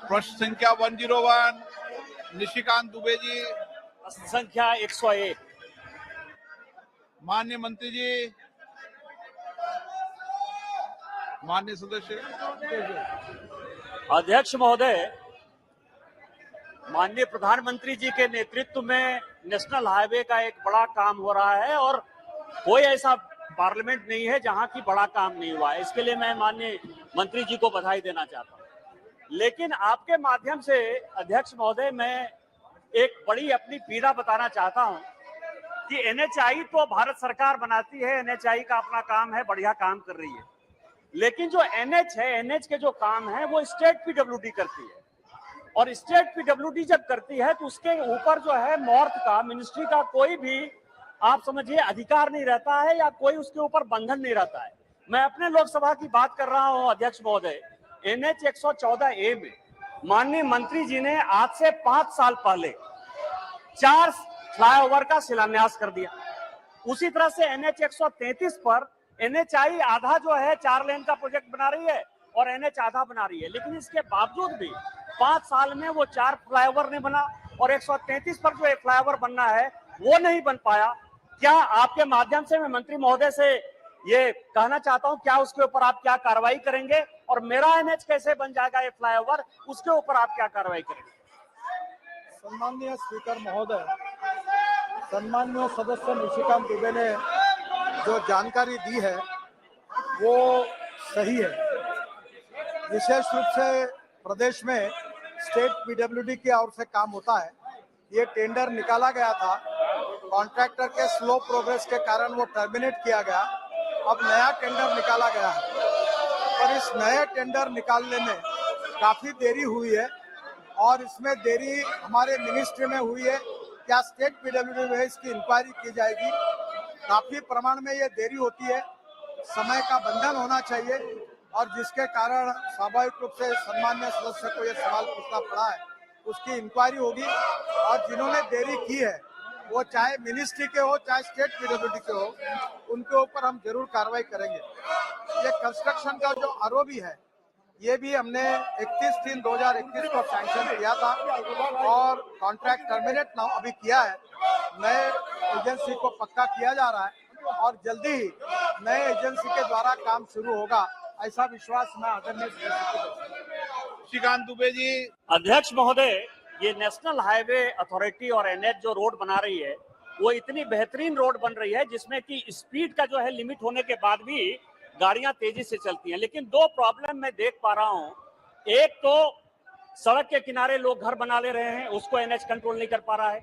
प्रश्न संख्या 101 निशिकांत दुबे जी। प्रश्न संख्या 101। माननीय मंत्री जी, माननीय सदस्य। अध्यक्ष महोदय, माननीय प्रधानमंत्री जी के नेतृत्व में नेशनल हाईवे का एक बड़ा काम हो रहा है और कोई ऐसा पार्लियामेंट नहीं है जहां की बड़ा काम नहीं हुआ है। इसके लिए मैं माननीय मंत्री जी को बधाई देना चाहता हूं। लेकिन आपके माध्यम से अध्यक्ष महोदय, मैं एक बड़ी अपनी पीड़ा बताना चाहता हूं कि एनएचआई तो भारत सरकार बनाती है, एनएचआई का अपना काम है, बढ़िया काम कर रही है। लेकिन जो एनएच है, एनएच के जो काम है वो स्टेट पीडब्ल्यूडी करती है, और स्टेट पीडब्ल्यूडी जब करती है तो उसके ऊपर जो है नॉर्थ का मिनिस्ट्री का कोई भी आप समझिए अधिकार नहीं रहता है या कोई उसके ऊपर बंधन नहीं रहता है। मैं अपने लोकसभा की बात कर रहा हूं अध्यक्ष महोदय। एनएच 114A में माननीय मंत्री जी ने आज से 5 साल पहले 4 फ्लाईओवर का शिलान्यास कर दिया। उसी तरह से एनएच 133 पर एनएचआई आधा जो है 4 लेन का प्रोजेक्ट बना रही है और एनएच आधा बना रही है, लेकिन इसके बावजूद भी 5 साल में वो 4 फ्लाईओवर नहीं बना और 133 पर जो एक फ्लाईओवर बनना है वो नहीं बन पाया। क्या आपके माध्यम से मैं मंत्री महोदय से ये कहना चाहता हूं, क्या उसके ऊपर आप क्या कार्रवाई करेंगे, और मेरा एनएच कैसे बन जाएगा ये फ्लाईओवर, उसके ऊपर आप क्या कार्रवाई करेंगे? सम्माननीय स्पीकर महोदय, सम्माननीय सदस्य निशिकांत दुबे ने जो जानकारी दी है वो सही है। विशेष रूप से प्रदेश में स्टेट पीडब्ल्यूडी की ओर से काम होता है। ये टेंडर निकाला गया था, कॉन्ट्रैक्टर के स्लो प्रोग्रेस के कारण वो टर्मिनेट किया गया। अब नया टेंडर निकाला गया है, पर इस नए टेंडर निकालने में काफ़ी देरी हुई है और इसमें देरी हमारे मिनिस्ट्री में हुई है। क्या स्टेट पीडब्ल्यूडी में इसकी इंक्वायरी की जाएगी? काफ़ी प्रमाण में ये देरी होती है, समय का बंधन होना चाहिए और जिसके कारण स्वाभाविक रूप से सम्मान्य सदस्य को ये सवाल पूछना पड़ा है। उसकी इंक्वायरी होगी और जिन्होंने देरी की है वो चाहे मिनिस्ट्री के हो चाहे स्टेट पीडब्ल्यूडी के हो, उनके ऊपर हम जरूर कार्रवाई करेंगे। ये कंस्ट्रक्शन का जो आरओबी है ये भी हमने 31/3/2021 को सैंक्शन किया था और कॉन्ट्रैक्ट टर्मिनेट अभी किया है। नए एजेंसी को पक्का किया जा रहा है और जल्दी ही नए एजेंसी के द्वारा काम शुरू होगा, ऐसा विश्वास मैं आदरणीय निशिकांत दुबे जी। अध्यक्ष महोदय, ये नेशनल हाईवे अथॉरिटी और एनएच जो रोड बना रही है वो इतनी बेहतरीन रोड बन रही है जिसमें कि स्पीड का जो है लिमिट होने के बाद भी गाड़ियां तेजी से चलती हैं। लेकिन 2 प्रॉब्लम मैं देख पा रहा हूं। एक तो सड़क के किनारे लोग घर बना ले रहे हैं, उसको एनएच कंट्रोल नहीं कर पा रहा है।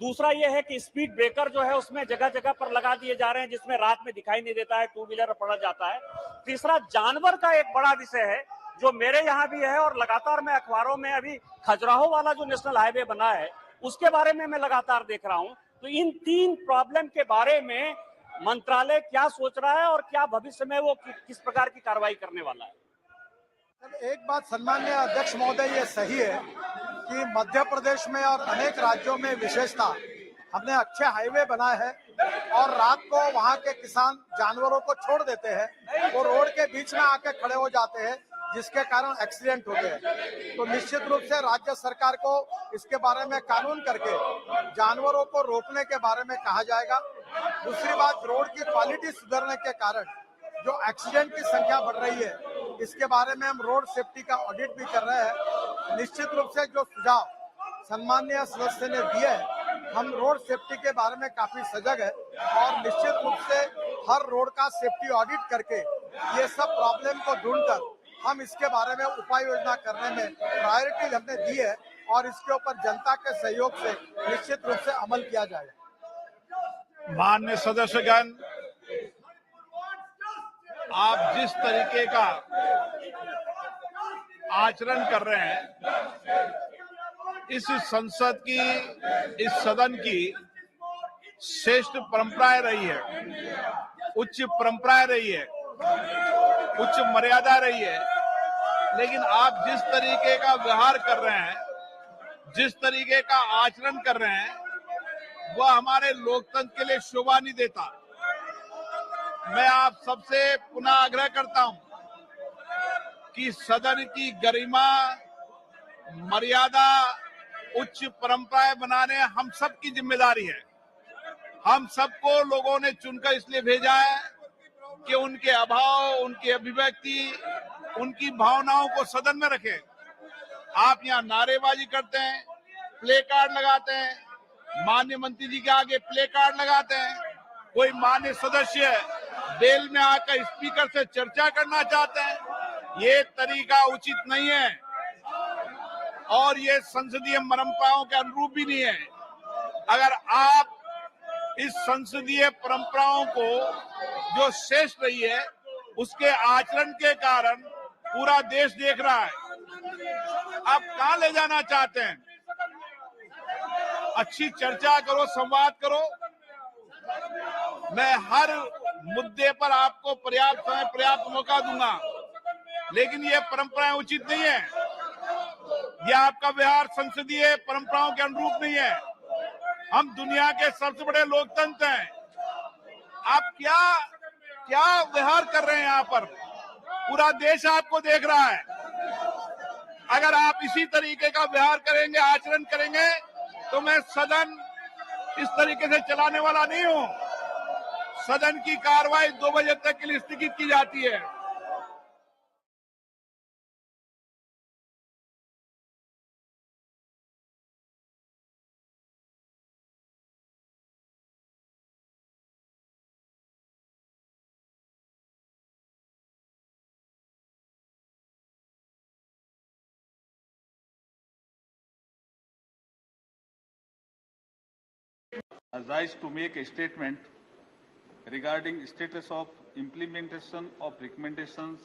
दूसरा ये है कि स्पीड ब्रेकर जो है उसमें जगह जगह पर लगा दिए जा रहे हैं जिसमें रात में दिखाई नहीं देता है, 2 व्हीलर पड़ा जाता है। तीसरा, जानवर का एक बड़ा विषय है जो मेरे यहाँ भी है और लगातार मैं अखबारों में अभी खजुराहो वाला जो नेशनल हाईवे बना है उसके बारे में मैं लगातार देख रहा हूं। तो इन 3 प्रॉब्लम के बारे में मंत्रालय क्या सोच रहा है और क्या भविष्य में वो किस प्रकार की कार्रवाई करने वाला है? एक बात सम्माननीय अध्यक्ष महोदय, ये सही है कि मध्य प्रदेश में और अनेक राज्यों में विशेषता हमने अच्छे हाईवे बनाए हैं और रात को वहाँ के किसान जानवरों को छोड़ देते हैं, वो रोड के बीच में आके खड़े हो जाते हैं जिसके कारण एक्सीडेंट होते हैं। तो निश्चित रूप से राज्य सरकार को इसके बारे में कानून करके जानवरों को रोकने के बारे में कहा जाएगा। दूसरी बात, रोड की क्वालिटी सुधरने के कारण जो एक्सीडेंट की संख्या बढ़ रही है, इसके बारे में हम रोड सेफ्टी का ऑडिट भी कर रहे हैं। निश्चित रूप से जो सुझाव सम्माननीय सदस्य ने दिए हैं, हम रोड सेफ्टी के बारे में काफी सजग है और निश्चित रूप से हर रोड का सेफ्टी ऑडिट करके ये सब प्रॉब्लम को ढूंढकर हम इसके बारे में उपाय योजना करने में प्रायोरिटी हमने दी है और इसके ऊपर जनता के सहयोग से निश्चित रूप से अमल किया जाएगा। माननीय सदस्यगण, आप जिस तरीके का आचरण कर रहे हैं, इस संसद की, इस सदन की श्रेष्ठ परंपराएं रही है, उच्च परंपराएं रही है, उच्च मर्यादा रही है। लेकिन आप जिस तरीके का व्यवहार कर रहे हैं, जिस तरीके का आचरण कर रहे हैं, वह हमारे लोकतंत्र के लिए शोभा नहीं देता। मैं आप सबसे पुनः आग्रह करता हूं कि सदन की गरिमा मर्यादा, उच्च परंपराएं बनाने हम सबकी जिम्मेदारी है। हम सबको लोगों ने चुनकर इसलिए भेजा है कि उनके अभाव, उनकी अभिव्यक्ति, उनकी भावनाओं को सदन में रखें। आप यहाँ नारेबाजी करते हैं, प्ले कार्ड लगाते हैं, माननीय मंत्री जी के आगे प्ले कार्ड लगाते हैं, कोई माननीय सदस्य बेल में आकर स्पीकर से चर्चा करना चाहते हैं, ये तरीका उचित नहीं है और ये संसदीय परंपराओं के अनुरूप भी नहीं है। अगर आप इस संसदीय परंपराओं को जो श्रेष्ठ रही है उसके आचरण के कारण पूरा देश देख रहा है, आप कहां ले जाना चाहते हैं? अच्छी चर्चा करो, संवाद करो। मैं हर मुद्दे पर आपको पर्याप्त समय, पर्याप्त मौका दूंगा, लेकिन ये परंपराएं उचित नहीं है। ये आपका व्यवहार संसदीय परंपराओं के अनुरूप नहीं है। हम दुनिया के सबसे बड़े लोकतंत्र हैं। आप क्या व्यवहार कर रहे हैं यहाँ पर? पूरा देश आपको देख रहा है। अगर आप इसी तरीके का व्यवहार करेंगे, आचरण करेंगे, तो मैं सदन इस तरीके से चलाने वाला नहीं हूं। सदन की कार्रवाई 2 बजे तक के लिए स्थगित की जाती है। rise to make a statement regarding status of implementation of recommendations,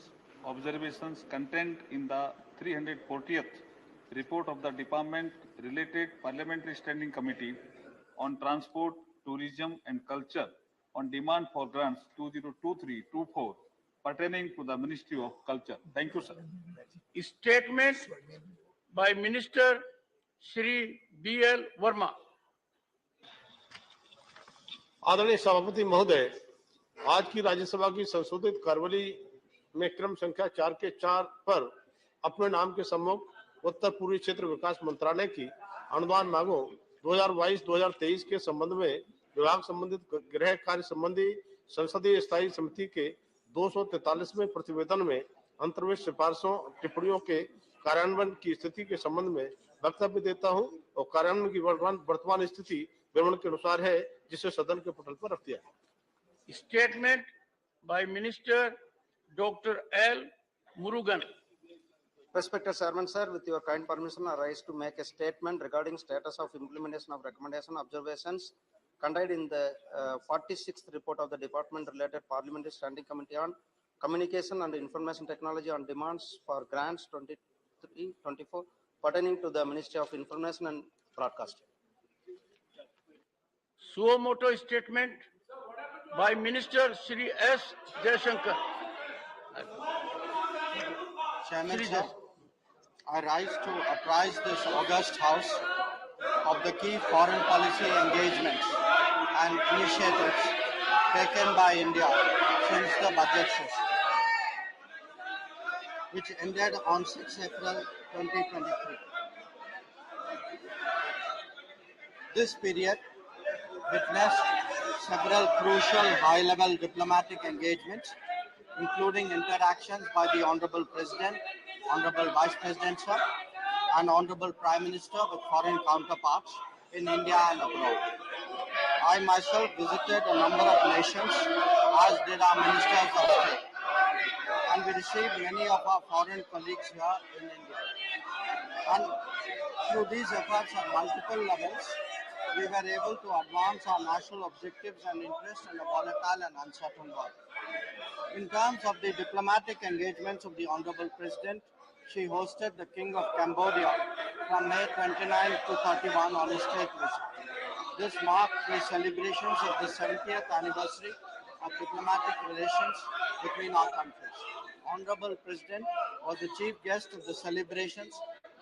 observations contained in the 340th report of the Department related Parliamentary Standing Committee on Transport, Tourism and Culture on demand for grants 2023-24 pertaining to the Ministry of Culture. Thank you, sir. Statement by Minister Shri B.L. Verma. आदरणीय सभापति महोदय, आज की राज्यसभा की संशोधित कार्यवली में क्रम संख्या 4 के 4 पर अपने नाम के सम्मुख उत्तर पूर्वी क्षेत्र विकास मंत्रालय की अनुदान मांगों 2022-2023 के संबंध में विभाग संबंधित गृह कार्य संबंधी संसदीय स्थायी समिति के 243वें प्रतिवेदन में अंतर्वेश सिफारिशों टिप्पणियों के कार्यान्वयन की स्थिति के संबंध में वक्तव्य देता हूं और कार्यान्वयन की वर्तमान स्थिति विवरण के अनुसार है, जिसे सदन के पटल पर रख दिया है। Statement by Minister Dr. L. Murugan. Respected Chairman, sir, with your kind permission, I rise to make a statement regarding status of implementation of recommendation observations contained in the 46th report of the Department-related Parliamentary Standing Committee on Communication and Information Technology on demands for grants 23-24 pertaining to the Ministry of Information and Broadcasting. Suo moto statement by Minister Shri S. Jaishankar. Chairman, Shri sir, I rise to apprise this august House of the key foreign policy engagements and initiatives taken by India since the budget session, which ended on 6 April 2023. This period witnessed several crucial high-level diplomatic engagements, including interactions by the Honorable President, Honorable Vice President, sir, and Honorable Prime Minister with foreign counterparts in India and abroad. I myself visited a number of nations, as did our ministers of state, and we received many of our foreign colleagues here in India. And through these efforts at multiple levels, we were able to advance our national objectives and interests in a volatile and uncertain world. In terms of the diplomatic engagements of the Honorable President, she hosted the King of Cambodia from May 29 to 31 on a state visit. This marked the celebrations of the 70th anniversary of diplomatic relations between our countries. Honorable President was the chief guest of the celebrations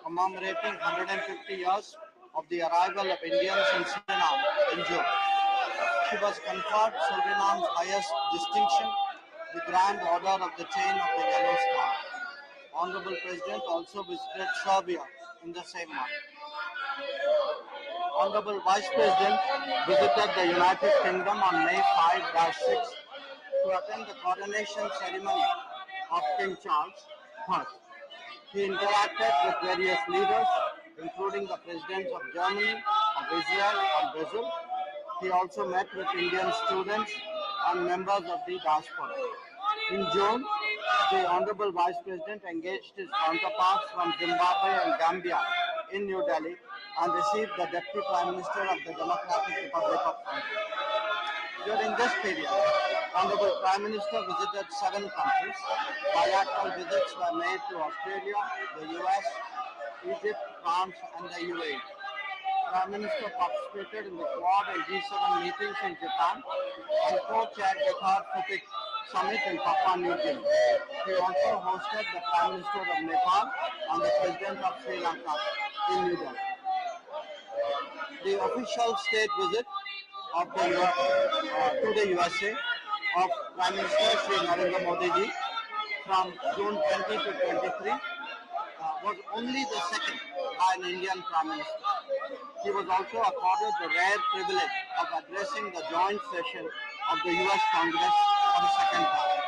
commemorating 150 years of the arrival of Indians in Suriname in June. She was conferred Suriname's highest distinction, the Grand Order of the Chain of the Yellow Star. Honorable President also visited Serbia in the same month. Honorable Vice President visited the United Kingdom on May 5-6 to attend the coronation ceremony of King Charles I. He interacted with various leaders, including the presidents of Germany, of Israel, and Brazil. He also met with Indian students and members of the diaspora. In June, the Honorable Vice President engaged his counterparts from Zimbabwe and Gambia in New Delhi and received the Deputy Prime Minister of the Democratic Republic of Congo. During this period, Honorable Prime Minister visited 7 countries. Bilateral visits were made to Australia, the US, Egypt, France, and the UAE. Prime Minister participated in the Quad and G7 meetings in Japan and co-chaired the Third Pacific Summit in Papua New Guinea. He also hosted the Prime Minister of Nepal and the President of Sri Lanka in New Delhi. The official state visit of to the USA of Prime Minister Shri Narendra Modi ji from June 20 to 23 was only the second by an Indian Prime Minister. He was also accorded the rare privilege of addressing the joint session of the US Congress for the second time.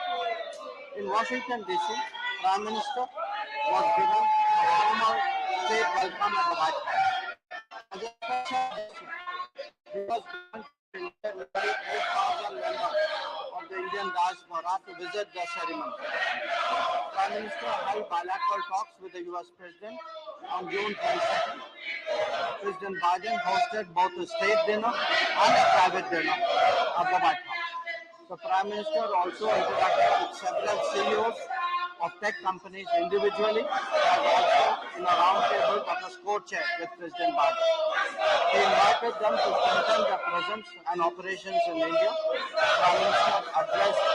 In Washington, D.C., Prime Minister was given a formal state welcome at the White House. As a special guest, he was given to nearly 8,000 members of the Indian diaspora to visit the ceremony. Prime Minister held bilateral talks with the US President on June 22nd. President Biden hosted both a state dinner and a private dinner at the White House. The Prime Minister also interacted with several CEOs of tech companies individually and also in a roundtable that was co-chaired with President Biden. He invited them to strengthen their presence and operations in India. Prime Minister addressed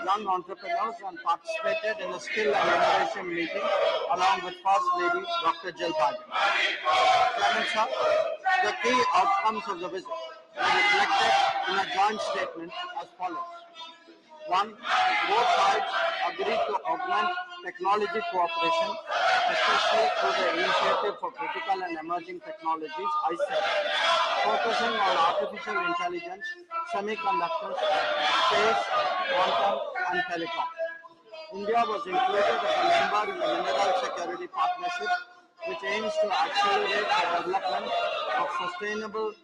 young entrepreneurs and participated in a skill and innovation meeting along with First Lady Dr. Jill Biden. The key outcomes of the visit were reflected in a joint statement as follows. 1. Both sides agreed to augment technology cooperation, especially through the Initiative for Critical and Emerging Technologies, ICET, focusing on artificial intelligence, semiconductors, space, quantum, and telecom. India was included as a member in the Mineral Security Partnership, which aims to accelerate the development of sustainable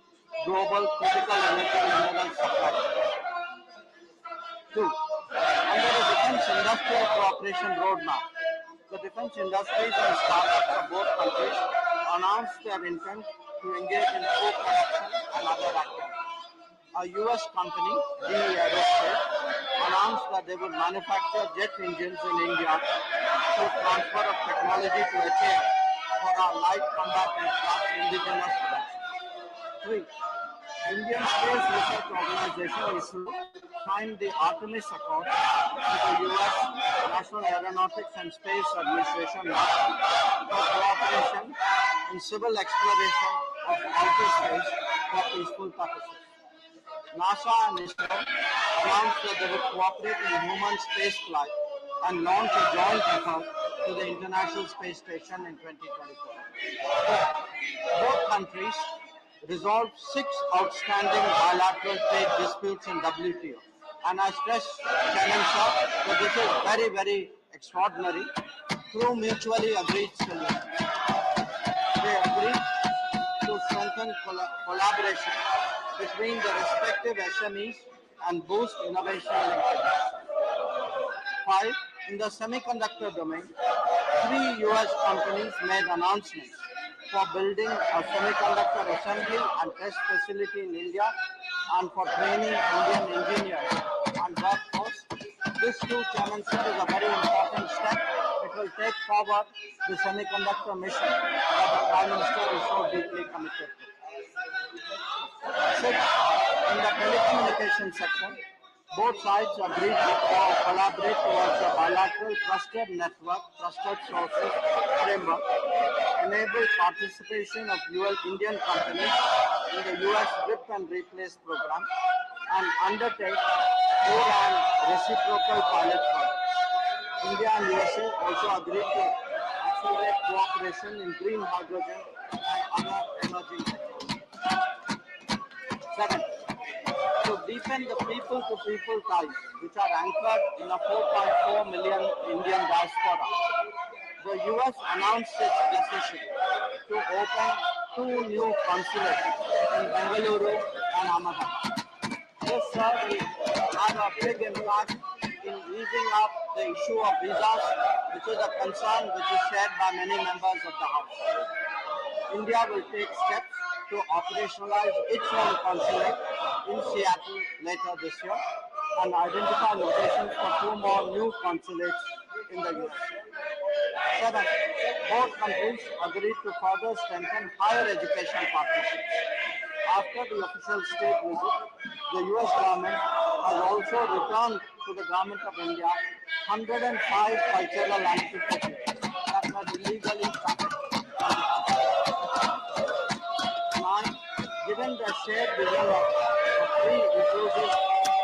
global critical energy mineral supply. 2. Under the Defence Industrial Cooperation Roadmap, the defence industries and startups of both countries announced their intent to engage in co-production and other activities. A U.S. company, GE Aerospace, announced that they would manufacture jet engines in India through transfer of technology to attire for our light combat aircraft indigenous production. 3. Indian Space Research Organization ISRO signed the Artemis Accord with the U.S. National Aeronautics and Space Administration NASA for cooperation in civil exploration of outer space for peaceful purposes. NASA and ISRO announced that they would cooperate in human space flight and launch a joint effort to the International Space Station in 2024. Both countries resolved 6 outstanding bilateral trade disputes in WTO. And I stress, Chairman Sir, that this is very, very extraordinary through mutually agreed solutions. They agreed to strengthen collaboration between the respective SMEs and boost innovation linkages. 5. In the semiconductor domain, 3 U.S. companies made announcements for building a semiconductor assembly and test facility in India and for training Indian engineers and workforce. This too, Chairman Sir, is a very important step. It will take forward the semiconductor mission that the Prime Minister is so deeply committed to. 6. In the telecommunication sector, both sides agreed to collaborate towards a bilateral trusted network, trusted sources framework, enable participation of Indian companies in the U.S. RIP and Replace program, and undertake full and reciprocal pilot projects. India and USA also agreed to accelerate cooperation in green hydrogen and other emerging technologies. Second, to deepen the people-to-people ties, which are anchored in a 4.4 million Indian diaspora, the U.S. announced its decision to open 2 new consulates in Bengaluru and Ahmedabad. This serve will have a big impact in easing up the issue of visas, which is a concern which is shared by many members of the House. India will take steps to operationalize its own consulate in Seattle later this year and identify locations for 2 more new consulates in the US. Seven, both countries agreed to further strengthen higher education partnerships. After the official state visit, the US government has also returned to the government of India 105 cultural antiquities that were illegally trafficked. Nine, given the shared vision of a free, inclusive,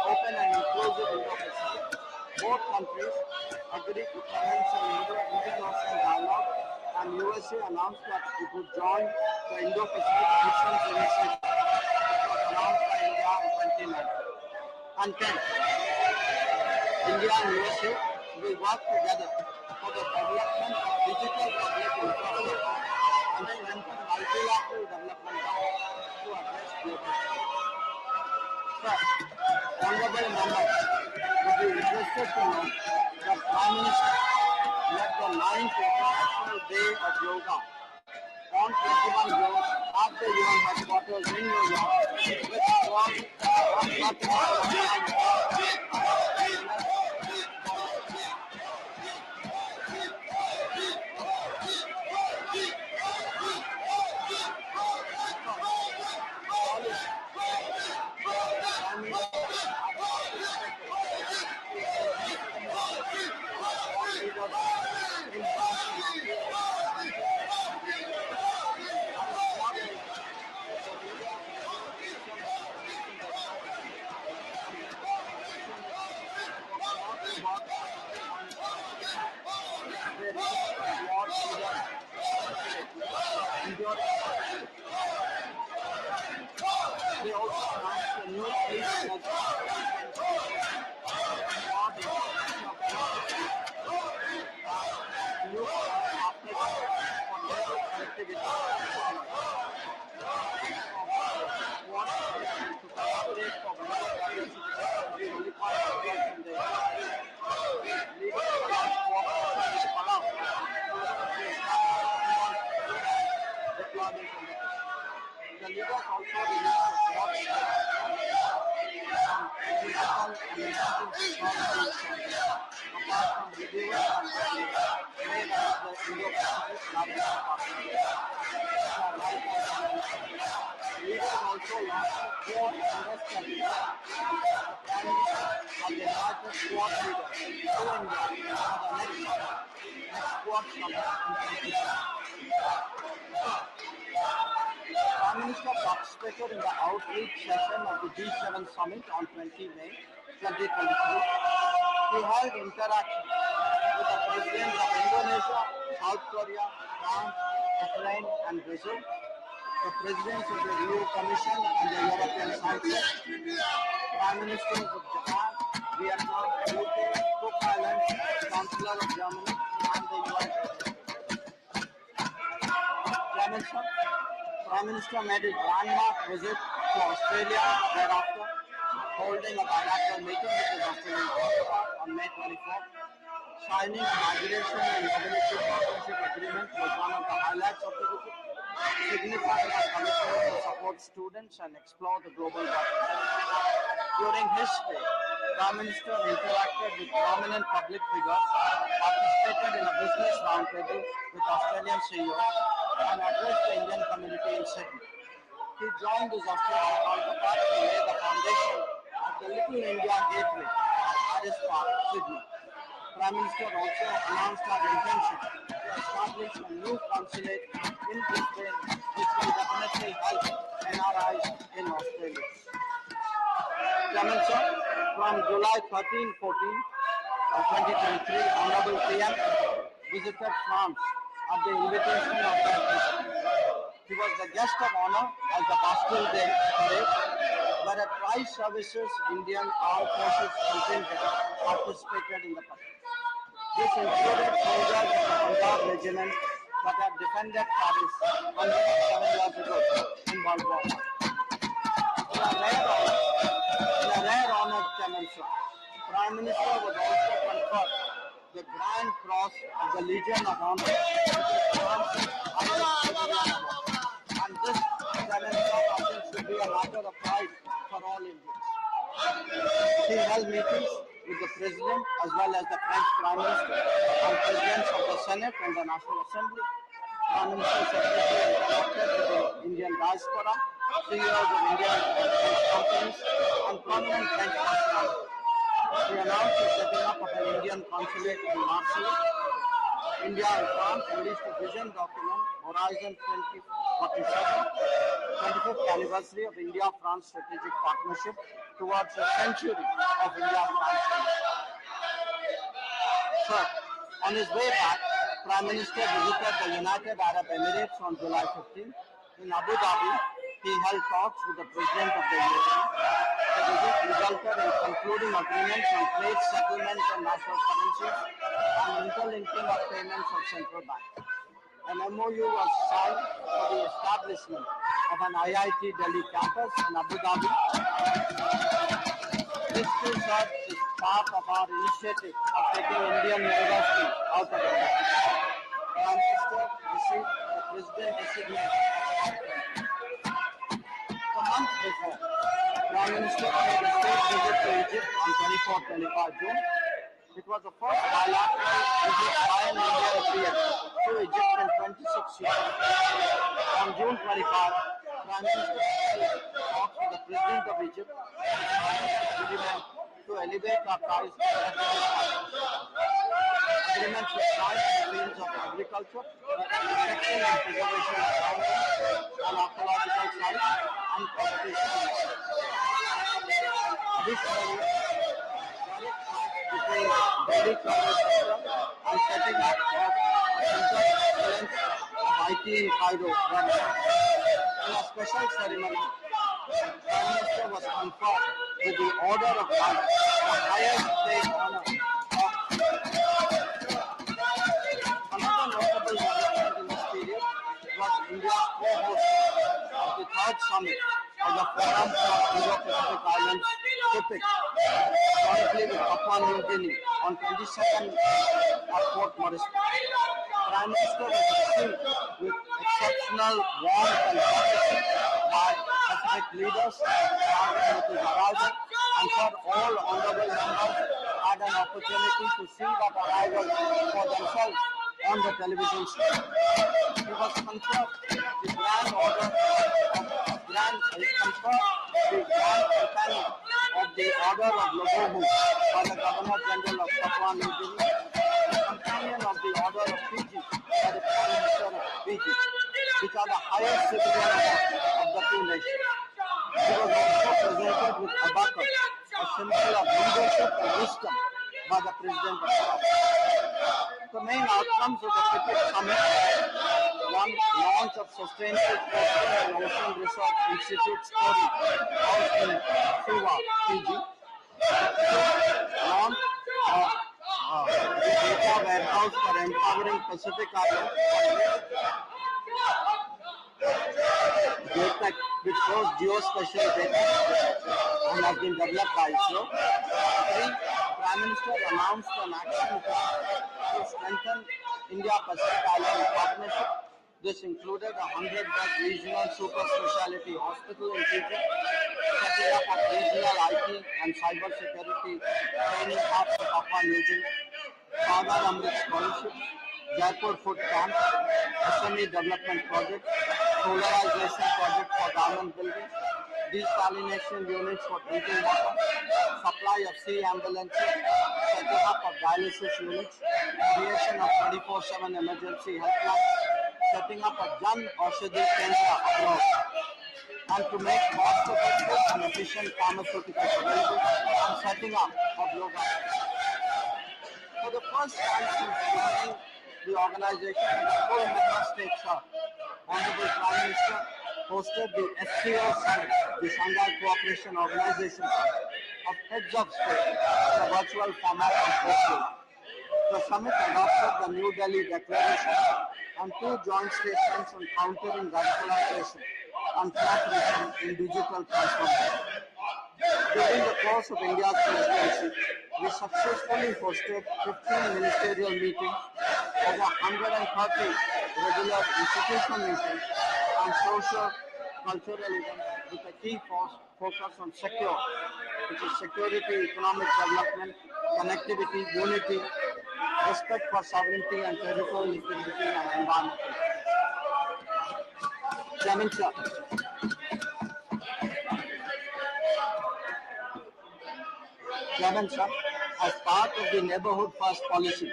open and inclusive Indo-Pacific, both countries agreed to commence an international dialogue, and USA announced that it would join the Indo-Pacific Missions Initiative that was announced by India in 2019. And 10, India and USA will work together for the development of digital public infrastructure and strengthen multilateral development to address global challenges. First, honorable members will be interested to know that Prime Minister led the 9th International Day of Yoga on 21 June at the UN headquarters in New York, which was they also announced a new peace The leaders also released a short apart from reviewing made under the Indo-Pacific Rajya Sabha. Leaders also launched 4 investments of the largest squad leaders to India for the next squad summit. Prime Minister participated in the outreach session of the G7 summit on 20 May 2023. He held interaction with the presidents of Indonesia, South Korea, France, Ukraine, and Brazil, the presidents of the EU Commission and the European Council, Prime Ministers of Japan, Vietnam, UK, Cook Islands, Chancellor of Germany, and the US. Prime Minister made his landmark visit to Australia thereafter, holding a bilateral meeting with his Australian counterpart on May 24. Signing a migration and mobility partnership agreement was one of the highlights of the visit, signifying a commitment to support students and explore the global market. During his stay, Prime Minister interacted with prominent public figures, participated in a business roundtable with Australian CEOs, and addressed the Indian community in Sydney. He joined his Australian counterpart to lay the foundation of the Little India Gateway at his park, Sydney. Prime Minister also announced our intention to establish a new consulate in Brisbane, which will definitely help NRIs in Australia. Clemenceau, from July 13-14, 2023, Honorable PM visited France at the invitation of their president. He was the guest of honor at the Bastille Day parade, where a tri-services Indian Armed Forces contingent participated in the parade. This included soldiers of the Punjab regiment that had defended Paris 107 years ago in World War I. In a rare honor demonstration, Prime Minister was also conferred the Grand Cross of the Legion of Honor, which is France's highest civilian award. And this demonstration should be a matter of pride for all Indians. He held meetings with the President as well as the French Prime Minister and Presidents of the Senate and the National Assembly. Prime Minister Secretary interacted with the Indian diaspora, CEOs of Indian and French companies, and prominent French personalities. He announced the setting up of an Indian consulate in Marseille. India and France released a vision document, Horizon 2047, 25th anniversary of India-France strategic partnership towards a century of India-France relations. Third, on his way back, Prime Minister visited the United Arab Emirates on July 15. In Abu Dhabi, he held talks with the President of the UAE. The visit resulted in concluding agreements on trade settlements and national currencies and interlinking of payments of central banks. An MOU was signed for the establishment of an IIT Delhi campus in Abu Dhabi. This research is part of our initiative of taking Indian university out of India. Prime Minister received the President designate. A month before, Prime Minister made a state visit to Egypt on 24-25 June. It was the first bilateral visit by an Indian peer to Egypt in 26 years. On June 25, Prime Minister held talks with the President of Egypt to elevate our ties to agreements were signed in the fields of agriculture, protection and preservation of forests and archaeological sites, and competition. Additionally, between Delhi Congress sector and setting up of Center of Excellence of IT in Cairo. In a special ceremony, Prime Minister was conferred with the Order of Honor, the highest state honor of. Another notable development in this period was India's co-host of the third summit of the Forum for Indo-Pacific Islands, TIPIC, jointly with Papua New Guinea on 22nd at Port Moresby. Prime Minister was received with exceptional warmth and courtesy by Pacific leaders, starting with his arrival, and for all honorable members had an opportunity to see that arrival for themselves on the television screen. He was conferred the Grand Order of Grand Companion of the Order of Logohu by the Governor General of Papua New Guinea, the Companion of the Order of Fiji by the Prime Minister of Fiji, which are the highest civilian awards of the two nations. He was also presented with abacus, a symbol of leadership and wisdom, by the President of South. The main outcomes of the TIPIC summit: one, launch of Sustainable Coastal and Ocean Research Institute story housed in Suva, Fiji. Launch of the data warehouse for empowering Pacific Islands. JPEG, which shows geospatial data and has been developed by ISRO. 3. Prime Minister announced an action plan to strengthen India-Pacific Island partnership. This included a 100-bed regional super specialty hospital in Fiji, setting up of regional IT and cyber security training hub for Papua New Guinea, Sagar Amrit Scholarship, Jaipur Food Camp, SME Development Project, Solarization Project for Government Buildings, desalination units for drinking water, supply of sea ambulances, setting up of dialysis units, creation of 24/7 emergency helpline, setting up a Jan Aushadhi Kendra abroad, and to make cost-effective and efficient pharmaceuticals available, and setting up of yoga. For the first time since joining the organization and the full member states are. Honorable Prime Minister hosted the SCO Summit, the Shanghai Cooperation Organization of Heads of State, in a virtual format on 4th July. The summit adopted the New Delhi Declaration and 2 joint statements on countering radicalization and collaboration in digital transformation. During the course of India's presidency, we successfully hosted 15 ministerial meetings, over 130 regular institutional meetings, and social cultural events with a key focus on secure, which is security, economic development, connectivity, unity, respect for sovereignty and territorial integrity, and environmental. Chairman, sir. Chairman, sir, as part of the Neighborhood First policy,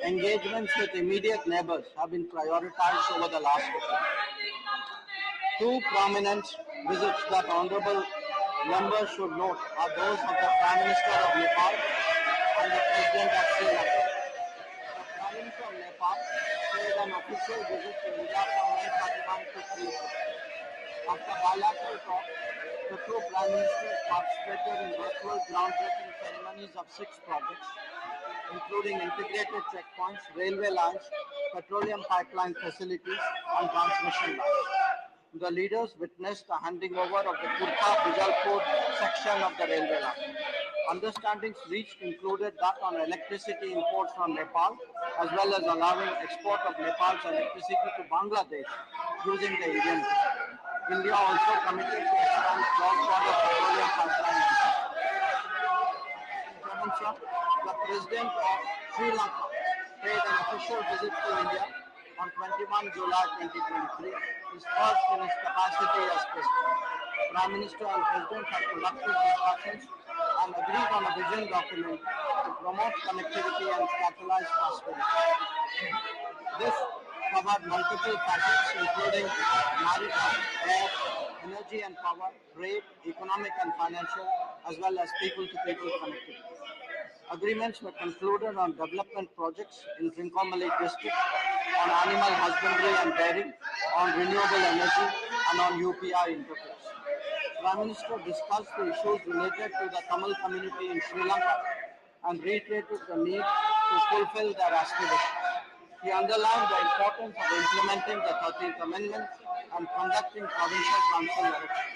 engagements with immediate neighbors have been prioritized over the last decade. 2 prominent visits that honorable members should note are those of the Prime Minister of Nepal and the President of Sri Lanka. The Prime Minister of Nepal paid an official visit to India from May 31 to 3 June. After bilateral talks, the 2 Prime Ministers participated in virtual groundbreaking ceremonies of 6 projects, including integrated checkpoints, railway lines, petroleum pipeline facilities, and transmission lines. The leaders witnessed the handing over of the Kurta-Bijalpur section of the railway line. Understandings reached included that on electricity imports from Nepal, as well as allowing export of Nepal's electricity to Bangladesh using the Indian grid. India also committed to expand cross-border petroleum pipeline. The President of Sri Lanka paid an official visit to India on 21 July 2023, his first in his capacity as President. Prime Minister and President have productive discussions and agreed on a vision document to promote connectivity and catalyze prosperity. This covered multiple facets including maritime, air, energy and power, trade, economic and financial, as well as people-to-people connectivity. Agreements were concluded on development projects in Trincomalee district, on animal husbandry and dairy, on renewable energy, and on UPI interface. Prime Minister discussed the issues related to the Tamil community in Sri Lanka and reiterated the need to fulfill their aspirations. He underlined the importance of implementing the 13th Amendment and conducting provincial council elections.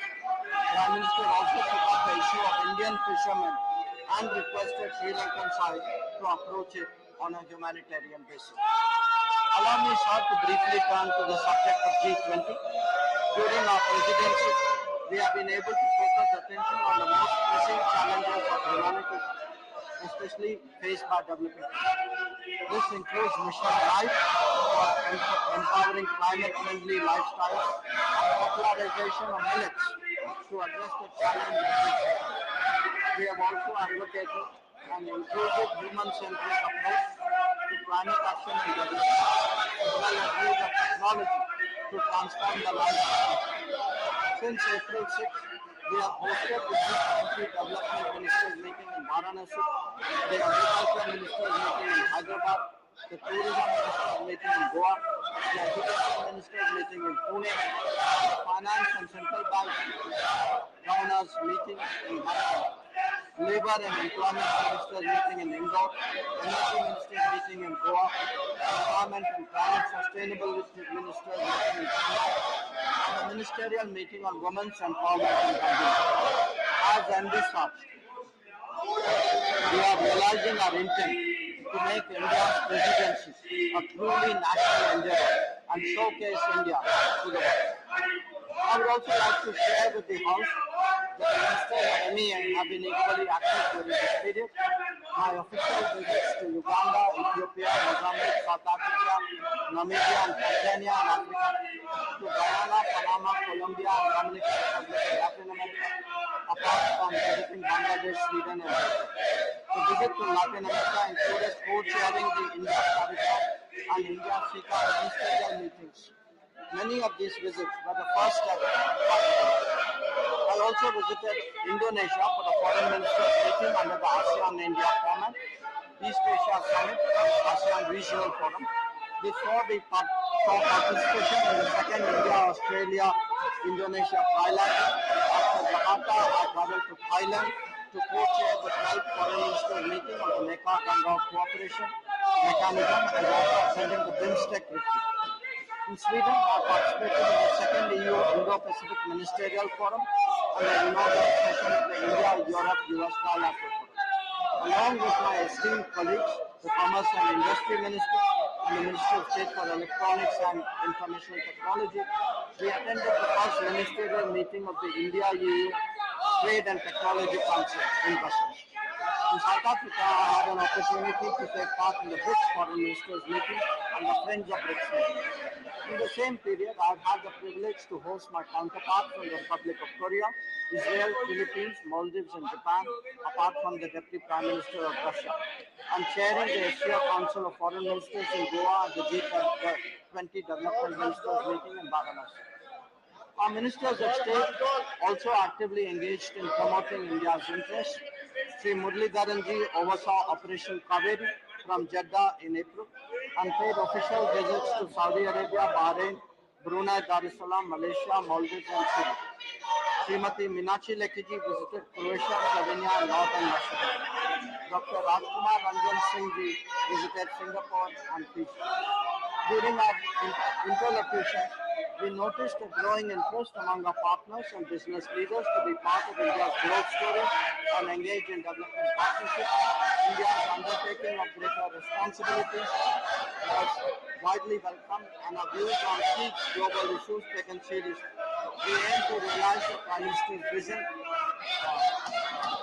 Prime Minister also took up the issue of Indian fishermen and requested Sri Lankan side to approach it on a humanitarian basis. Allow me, sir, to briefly turn to the subject of G20. During our presidency, we have been able to focus attention on the most pressing challenges of humanity, especially faced by developing countries. This includes Mission Life for empowering climate-friendly lifestyles and popularization of millets to address the challenge of food security. We have also advocated an inclusive human-centric approach to climate action and development, as well as use of technology to transform the lives of people. Since April 6th, we have hosted the G20 Development Ministers meeting in Varanasi, the Agriculture Ministers meeting in Hyderabad, the Tourism Ministers meeting in Goa, the Education Ministers meeting in Pune, the Finance and Central Bank Governors meeting in Bangalore, Labour and Employment Ministers meeting in Indore, Energy Ministers meeting in Goa, Environment and Climate Sustainability Ministers meeting in Chennai, and a ministerial meeting on women's empowerment in Bangalore. As envisaged, we are realizing our intent to make India's presidency a truly national endeavor and showcase India to the world. I would also like to share with the House that the Ministers of MEA have been equally active during this period. My official visits to Uganda, Ethiopia, Mozambique, South Africa, Namibia and Tanzania and Africa, to Guyana, Panama, Colombia and Dominican Republic and Latin America, apart from visiting Bangladesh, Sweden and Belgium. The visit to Latin America included co-chairing the India-CARICOM and India-SICA ministerial meetings. Many of these visits were the first ever. I also visited Indonesia for the Foreign Ministers meeting under the ASEAN-India format, East Asia Summit, ASEAN Regional Forum, We saw participation in the second India-Australia-Indonesia highlight. After Jakarta, I traveled to Thailand to co-chair the 12th Foreign Ministers meeting on the Mekah-Ganga cooperation mechanism and also attending the BIMSTEC retreat. In Sweden, I participated in the second EU Indo-Pacific Ministerial Forum and the inaugural session of the India-Europe-US Dialogue Forum. Along with my esteemed colleagues, the Commerce and Industry Minister and the Minister of State for Electronics and Information Technology, we attended the first ministerial meeting of the India-EU Trade and Technology Council in Brussels. In South Africa, I had an opportunity to take part in the BRICS Foreign Ministers meeting and the Friends of BRICS meeting. In the same period, I have had the privilege to host my counterparts from the Republic of Korea, Israel, Philippines, Maldives, and Japan, apart from the Deputy Prime Minister of Russia. I'm chairing the Asia Council of Foreign Ministers in Goa at the G20 Development Ministers meeting in Varanasi. Our ministers of state also actively engaged in promoting India's interests. Sri Muralidharanji oversaw Operation Kaveri from Jeddah in April and paid official visits to Saudi Arabia, Bahrain, Brunei Darussalam, Malaysia, Maldives, and Chile. Srimati Meenakshi Lekiji visited Croatia, Slovenia, and Northern Macedonia. Dr. Rajkumar Ranjan Singh ji visited Singapore and Fiji. During our interlocution, we noticed a growing interest among our partners and business leaders to be part of India's growth story and engage in development partnerships. India's undertaking of greater responsibilities was widely welcomed and our views on key global issues taken seriously. We aim to realize the Prime Minister's vision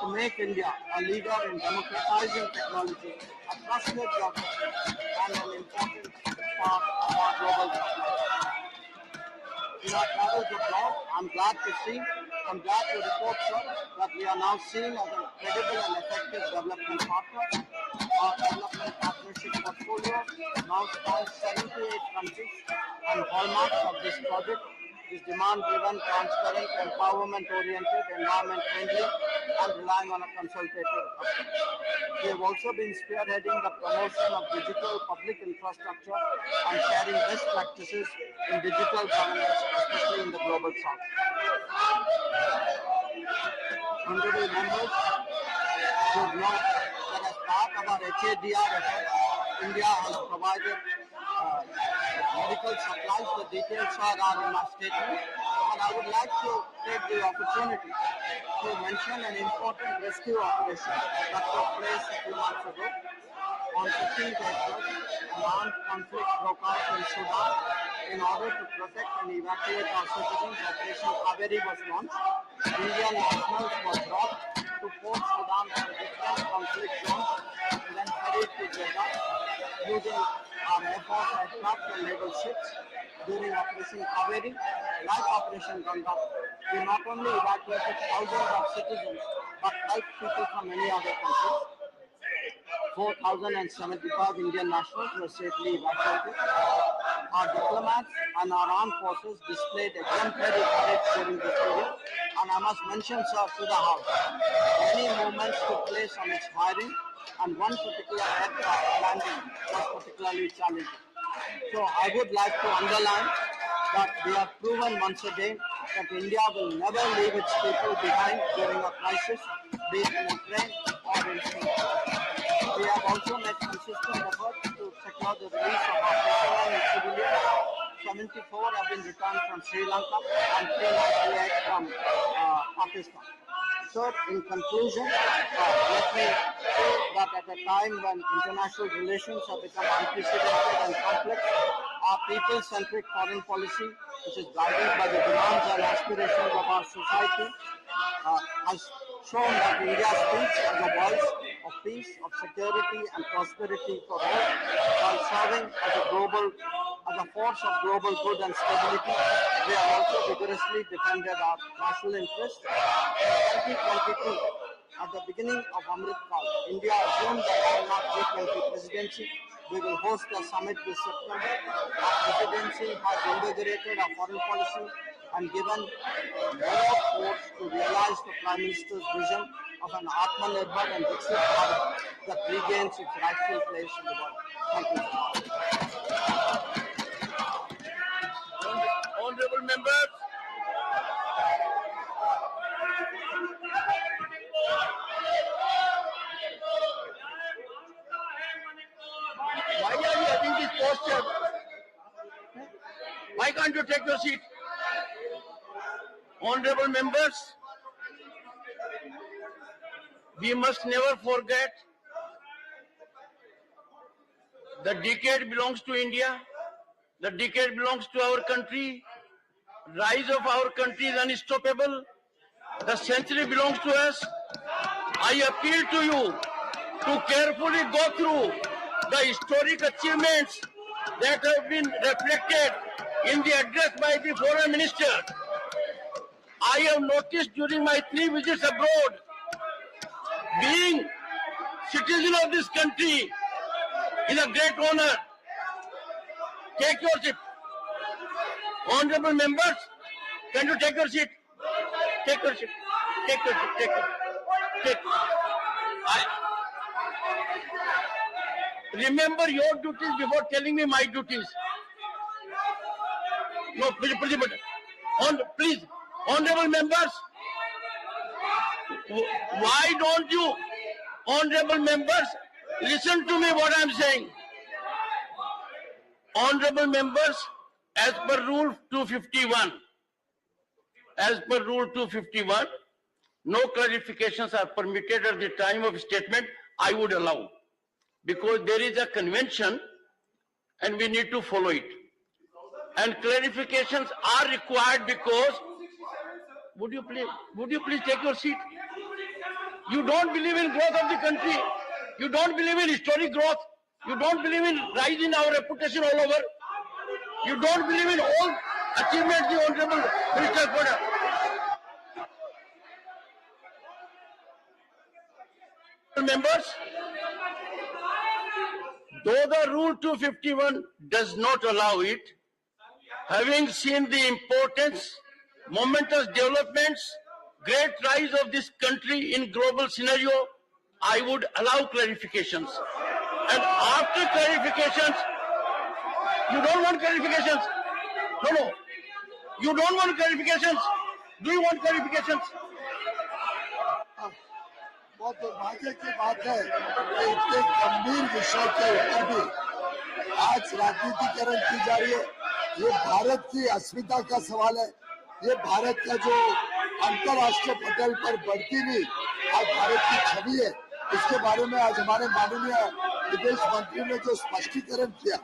to make India a leader in democratizing technology, a trusted geography, and an important part of our global supply. In our travels abroad, I'm glad to report, sir, that we are now seen as a credible and effective development partner. Our development partnership portfolio now spans 78 countries, and hallmarks of this project is demand-driven, transparent, empowerment-oriented, environment-friendly, and relying on a consultative approach. We have also been spearheading the promotion of digital public infrastructure and sharing best practices in digital governance, especially in the global south. Honorable members should know that as part of our HADR effort, India has provided medical supplies. The details are in my statement. And I would like to take the opportunity to mention an important rescue operation that took place a few months ago. On 15th April, an armed conflict broke out in Sudan. In order to protect and evacuate our citizens, Operation Kaveri was launched. Indian nationals were brought to Port Sudan from different conflict zones and then ferried to Jeddah using our Air Force aircraft and naval ships. During Operation Kaveri, like Operation Ganga, we not only evacuated thousands of citizens but helped people from many other countries. 4,075 Indian nationals were safely evacuated. Our diplomats and our armed forces displayed exemplary courage during this period. And I must mention, sir, to the House, many movements took place on its firing, and one particular aircraft landing was particularly challenging. So I would like to underline that we have proven once again that India will never leave its people behind during a crisis, be it in Ukraine or in Syria. We have also made consistent efforts to secure the release of our personnel and civilians. 74 have been returned from Sri Lanka and 398 from Pakistan. So, in conclusion, let me say that at a time when international relations have become unprecedented and complex, our people-centric foreign policy, which is guided by the demands and aspirations of our society, has shown that India speaks as a voice of peace, of security and prosperity for all, while serving as a force of global good and stability. We have also vigorously defended our national interests. In 2022, at the beginning of Amrit Kal, India assumed the Denmark G20 presidency. We will host a summit this September. Our presidency has invigorated our foreign policy and given more force to realize the Prime Minister's vision of an Atmanirbhar and Viksit Bharat that regains its rightful place in the world. Thank you. members, why are you having this posture? Why can't you take your seat? Honorable members, we must never forget the decade belongs to India. The decade belongs to our country. Rise of our country is unstoppable. The century belongs to us. I appeal to you to carefully go through the historic achievements that have been reflected in the address by the Foreign Minister. I have noticed during my 3 visits abroad, being citizen of this country is a great honor. Take your seat. Honorable members, can you take your seat? Take your seat. Take your seat. Take. Remember your duties before telling me my duties. No, please. Please, honorable members, why don't you, honorable members, listen to me what I am saying. Honorable members, as per Rule 251, no clarifications are permitted at the time of statement. I would allow, because there is a convention and we need to follow it. And clarifications are required because, would you please take your seat? You don't believe in growth of the country. You don't believe in historic growth. You don't believe in rising our reputation all over. You don't believe in all achievements the Honorable Minister put up. Members, though the Rule 251 does not allow it, having seen the importance, momentous developments, great rise of this country in global scenario, I would allow clarifications. And after clarifications, you don't want clarifications? No. You don't want clarifications? Do you want clarifications? बहुत दुर्भाग्य की बात है कि इतने गंभीर विषय के ऊपर भी आज राजनीतिकरण की जा रही है। ये भारत की अस्मिता का सवाल है। ये भारत का जो अंतर्राष्ट्रीय पटल पर बढ़ती हुई आज भारत की छवि है, इसके बारे में आज हमारे माननीय विदेश मंत्री ने जो स्पष्टीकरण किया,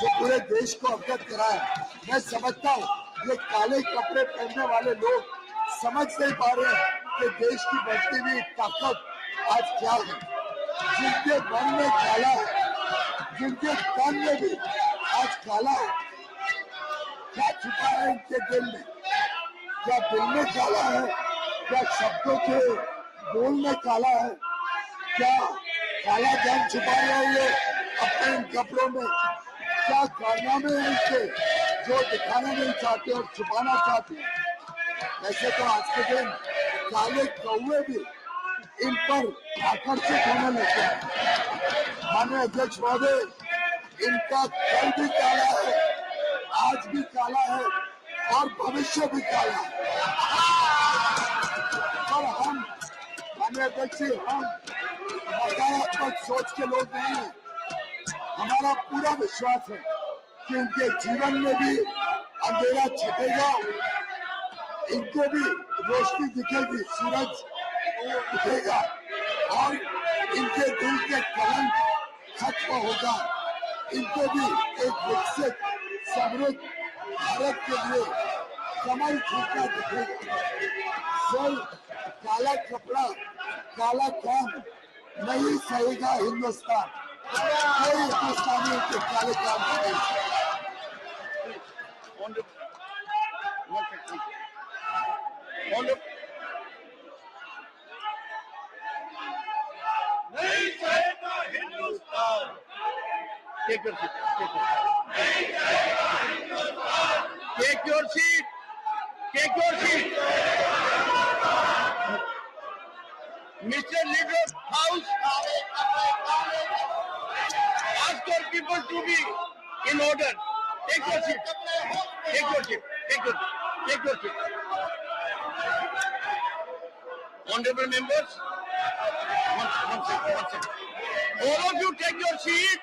जो पूरे देश को अवगत कराया, मैं समझता हूँ ये काले कपड़े पहनने वाले लोग समझ नहीं पा रहे हैं कि देश की बढ़ती हुई ताकत आज क्या है। जिनके मन में काला है, जिनके तन में भी आज काला है, क्या छुपा है इनके दिल में? क्या दिल में काला है? क्या शब्दों के बोल में काला है? क्या काला धन छुपा रहे हैं अपने इन कपड़ों में? क्या कारनामे हैं इनके जो दिखाना नहीं चाहते और छुपाना चाहते हैं? वैसे तो आज के दिन काले कौवे भी इन पर आकर्षित होने लगे हैं। माननीय अध्यक्ष महोदय, इनका कल भी काला है, आज भी काला है और भविष्य भी काला है। पर हम, माननीय अध्यक्ष जी, हम नकारात्मक सोच के लोग नहीं हैं। हमारा पूरा विश्वास है कि उनके जीवन में भी अंधेरा छटेगा, इनको भी रोशनी दिखेगी, सूरज दिखेगा और इनके दिल के कलंक खत्म होगा। इनको भी एक विकसित समृद्ध भारत के लिए कमल खींचना दिखेगा। सिर्फ काला कपड़ा, काला काम नहीं सहेगा हिंदुस्तान। कोई हिंदुस्तानी के काले काम नहीं। Take your seat. Take your seat. Take your seat. Mr. Leader of House, ask your people to be in order. Take your seat. Take your seat. Take your seat. Take your seat. Honorable members, one second. All of you take your seat.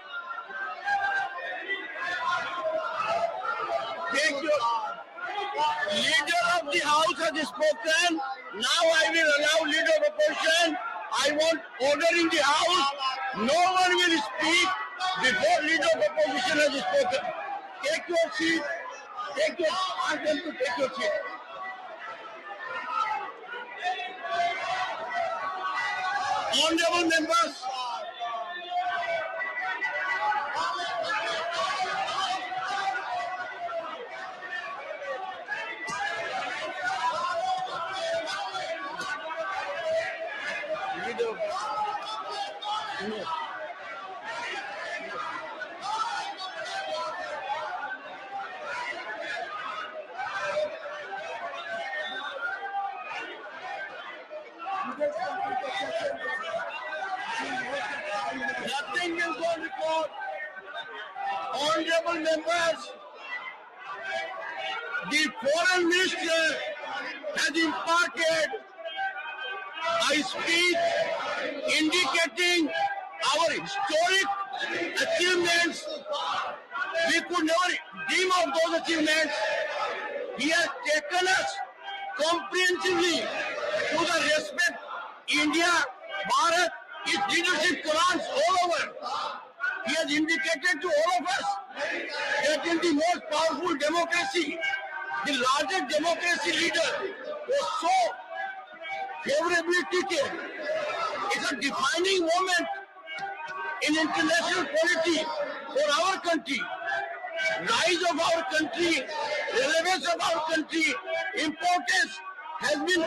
Take your leader of the house has spoken. Now I will allow leader of opposition. I want order in the house. No one will speak before leader of opposition has spoken. Take your seat. Ask them to take your seat. Honorable members, nothing will go on record. Honorable members, the foreign minister has imparted a speech indicating our historic achievements. We could never dream of those achievements. He has taken us comprehensively to the respect India, Bharat, its leadership commands all over. He has indicated to all of us that in the most powerful democracy, the largest democracy leader was so favorably treated. It's a defining moment in international polity for our country. Rise of our country, relevance of our country, importance has been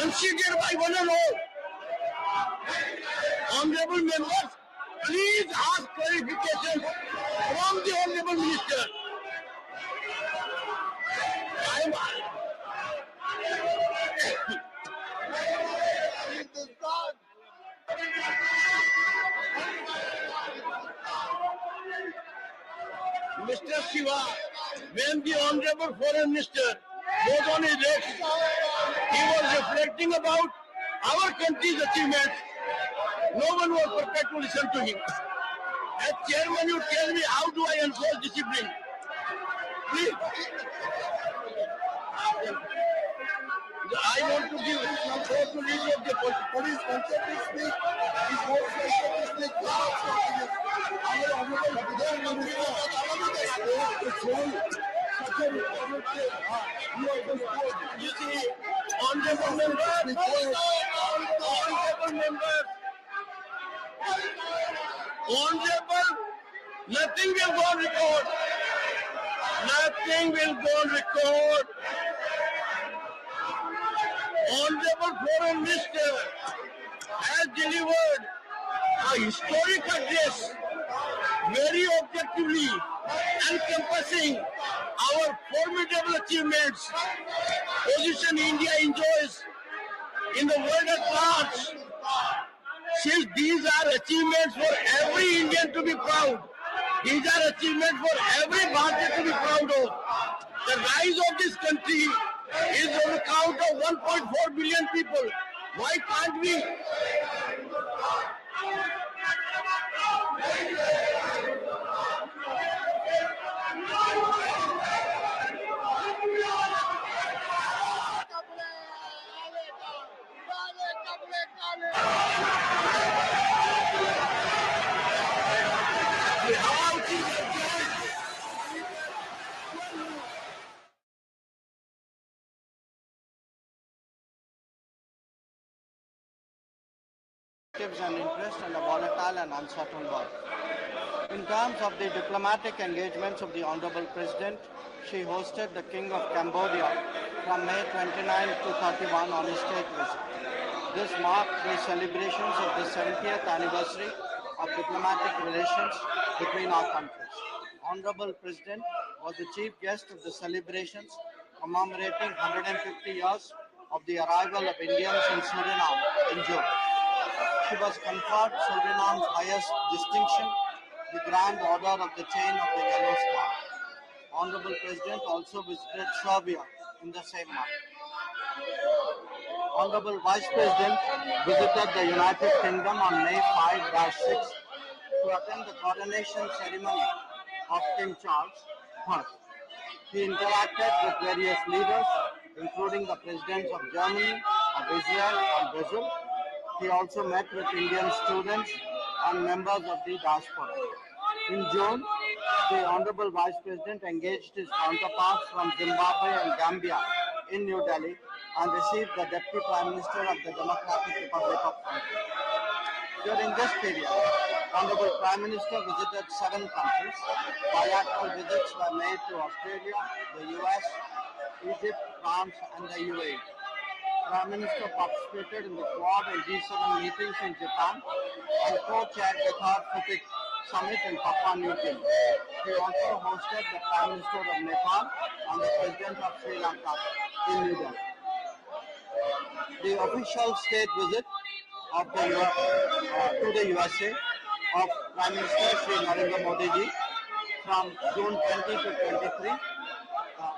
considered by one and all. Honorable members, please ask clarification from the Honorable Minister. Mr. Shiva, when the Honorable Foreign Minister was on his legs, he was reflecting about our country's achievements. No one was prepared to listen to him. As chairman, you tell me how do I enforce discipline? Please. I want to give support to leader of the police concept speak. His whole speak. You see, honorable members, honorable, nothing will go on record. Nothing will go on record. Honorable Foreign Minister has delivered a historic address, very objectively encompassing our formidable achievements, position India enjoys in the world at large. Since these are achievements for every Indian to be proud, these are achievements for every Bharatiya to be proud of. The rise of this country is on account of 1.4 billion people. Why can't we? And interest in a volatile and uncertain world. In terms of the diplomatic engagements of the Honorable President, she hosted the King of Cambodia from May 29 to 31 on a state visit. This marked the celebrations of the 70th anniversary of diplomatic relations between our countries. Honorable President was the chief guest of the celebrations commemorating 150 years of the arrival of Indians in Suriname in June. She was conferred Suriname's highest distinction, the Grand Order of the Chain of the Yellow Star. Honorable President also visited Serbia in the same month. Honorable Vice President visited the United Kingdom on May 5-6 to attend the coronation ceremony of King Charles I. He interacted with various leaders, including the presidents of Germany, of Israel, and Brazil. He also met with Indian students and members of the diaspora. In June, the Honorable Vice President engaged his counterparts from Zimbabwe and Gambia in New Delhi and received the Deputy Prime Minister of the Democratic Republic of Congo. During this period, Honorable Prime Minister visited 7 countries. Bilateral visits were made to Australia, the US, Egypt, France, and the UAE. Prime Minister participated in the Quad and G7 meetings in Japan and co-chaired the Third Pacific Summit in Papua New Guinea. He also hosted the Prime Minister of Nepal and the President of Sri Lanka in New Delhi. The official state visit of to the USA of Prime Minister Shri Narendra Modi ji from June 20 to 23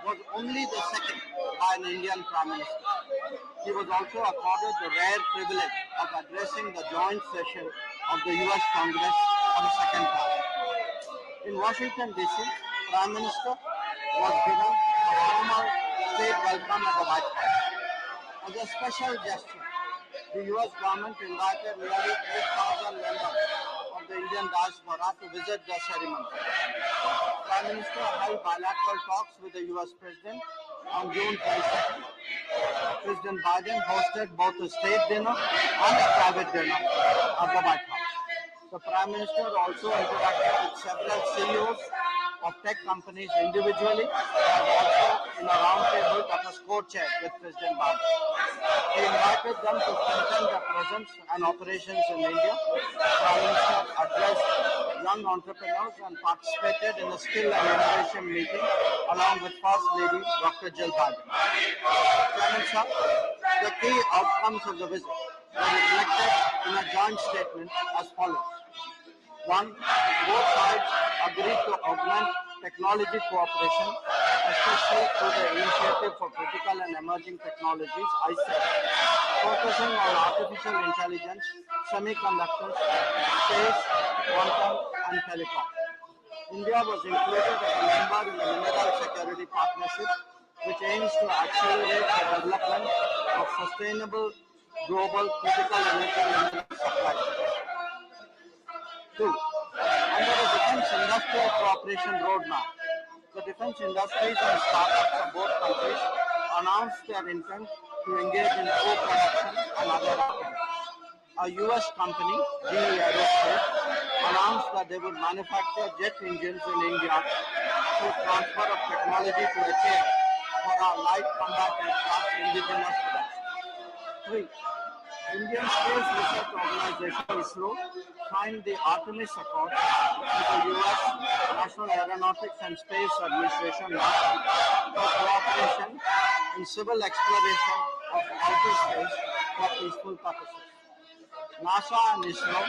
was only the second by an Indian Prime Minister. He was also accorded the rare privilege of addressing the joint session of the US Congress for the second time. In Washington DC, Prime Minister was given a formal state welcome at the White House. As a special gesture, the US government invited nearly 8,000 members of the Indian diaspora to visit the ceremony. Prime Minister held bilateral talks with the US President on June 22nd. President Biden hosted both a state dinner and a private dinner at the White House. The Prime Minister also interacted with several CEOs of tech companies individually and also in a roundtable that was co-chaired with President Biden. He invited them to strengthen their presence and operations in India. Prime Minister addressed young entrepreneurs and participated in a skill and innovation meeting along with First Lady Dr. Jill Biden. Chairman Sir, the key outcomes of the visit were reflected in a joint statement as follows. 1. Both sides agreed to augment technology cooperation, especially through the Initiative for Critical and Emerging Technologies, ICT, focusing on artificial intelligence, semiconductors, space, quantum, and telecom. India was included as a member in the Mineral Security Partnership, which aims to accelerate the development of sustainable global critical energy mineral supply. 2. Under the Defence Industrial Cooperation Roadmap, the defence industries and startups of both countries announced their intent to engage in co-production and other activities. A US company, GE Aerospace, announced that they would manufacture jet engines in India through transfer of technology to attire for our light combat aircraft indigenous production. 3. Indian Space Research Organization ISRO signed the Artemis Accord with the US National Aeronautics and Space Administration NASA for cooperation in civil exploration of outer space for peaceful purposes. NASA and ISRO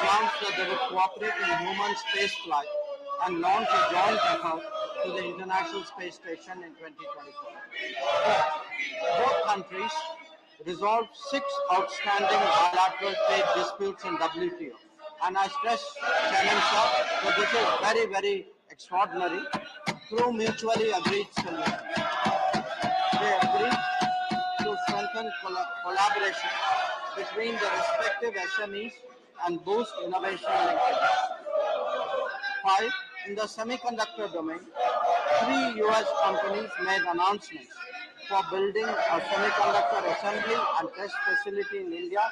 announced that they would cooperate in human space flight and launch a joint effort to the International Space Station in 2024. Both countries resolved 6 outstanding bilateral trade disputes in WTO. And I stress, Chairman Sir, that this is very, very extraordinary through mutually agreed solutions. They agreed to strengthen collaboration between the respective SMEs and boost innovation linkages. 5. In the semiconductor domain, 3 US companies made announcements for building a semiconductor assembly and test facility in India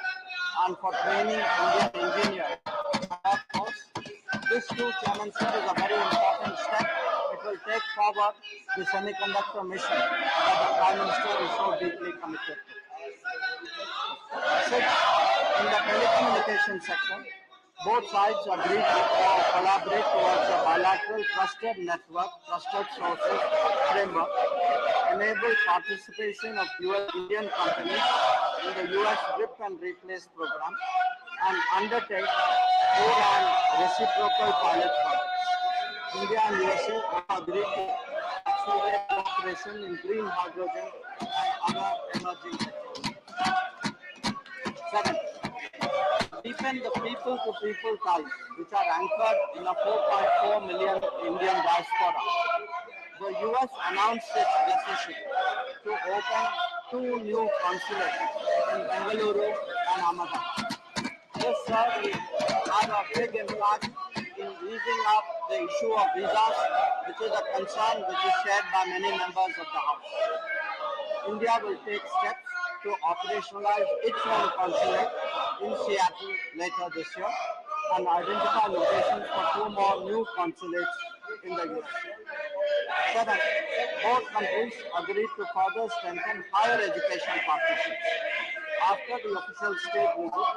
and for training Indian engineers. Of course, this too, Chairman Sir, is a very important step. It will take forward the semiconductor mission that the Prime Minister is so deeply committed to. 6. In the telecommunication sector, both sides agreed to collaborate towards a bilateral trusted network, trusted sources framework, enable participation of Indian companies in the US RIP and Replace program, and undertake 4 reciprocal pilot projects. India and USA have agreed to accelerate cooperation in green hydrogen and other emerging sectors. Second, deepen the people-to-people ties, which are anchored in a 4.4 million Indian diaspora. The US announced its decision to open 2 new consulates in Bengaluru and Ahmedabad. This will have a big impact in easing up the issue of visas, which is a concern which is shared by many members of the House. India will take steps to operationalize its own consulate in Seattle later this year and identify locations for 2 more new consulates in the US. Second, both countries agreed to further strengthen higher education partnerships. After the official state visit,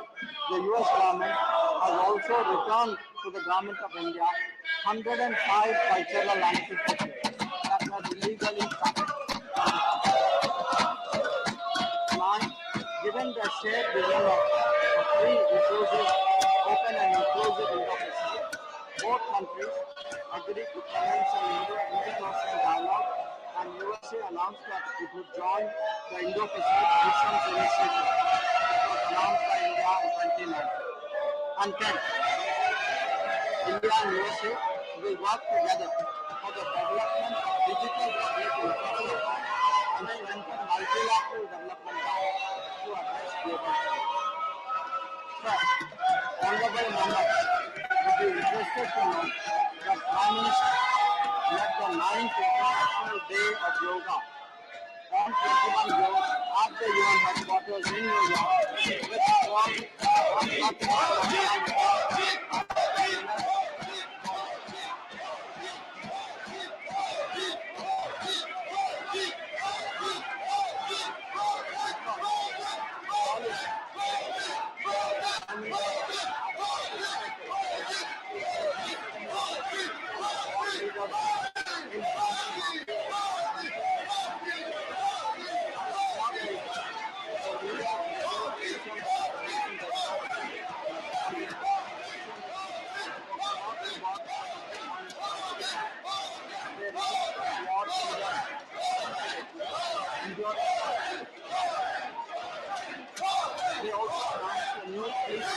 the US government has also returned to the government of India 105 cultural certificates that were illegally practiced. Nine, given the shared vision of a free, inclusive, open and inclusive Indo-Pacific, both countries agreed to commence an Indo-Ocean dialogue, and USA announced that it would join the Indo-Pacific Nations Initiative that was announced by India in 2019. And 10, India and USA will work together for the development of digital public infrastructure and strengthen multilateral development to address global issues. First, honorable members would be interested to know that Prime Minister led the 9th International Day of Yoga on 21 June at the UN headquarters in New York, which was They also announced a new peace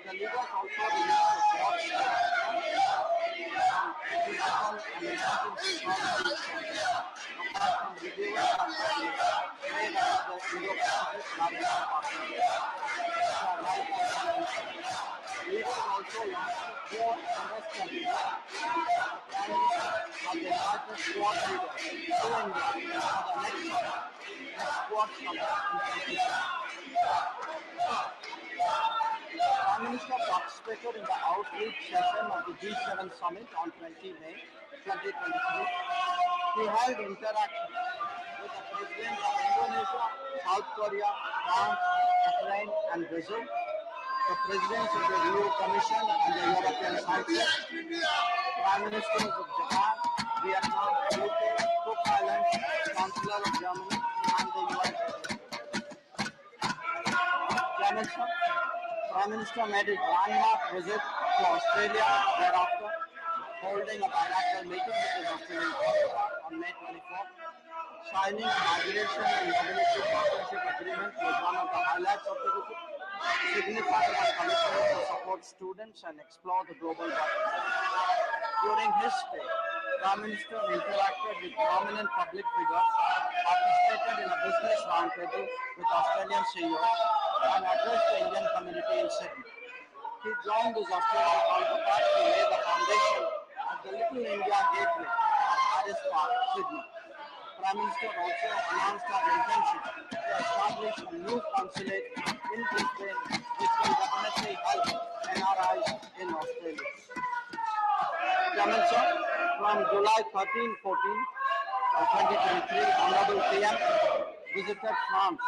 The leaders also released a short Leaders also launched 4 investments and the largest squad leader to India for the next squad summit in 2020. Prime Minister participated in the outreach session of the G7 summit on 20 May 2023. He held interactions with the presidents of Indonesia, South Korea, France, Ukraine, and Brazil, the presidents of the EU Commission and the European Council, Prime Ministers of Japan, Vietnam, UK, Cook Islands, Chancellor of Germany, and the US. Prime Minister made his landmark visit to Australia thereafter, holding a bilateral meeting with his Australian counterpart on May 24th. Signing a migration and mobility partnership agreement was one of the highlights of the visit, signifying a commitment to support students and explore the global market. During his stay, Prime Minister interacted with prominent public figures, participated in a business roundtable with Australian CEOs, and addressed the Indian community in Sydney. He joined his Australian counterpart to lay the foundation of the Little India Gateway at Harris Park, Sydney. Prime Minister also announced our intention to establish a new consulate in Brisbane, which will definitely help NRIs in Australia. Chairman, sir, from July 13-14, 2023, Honorable PM visited France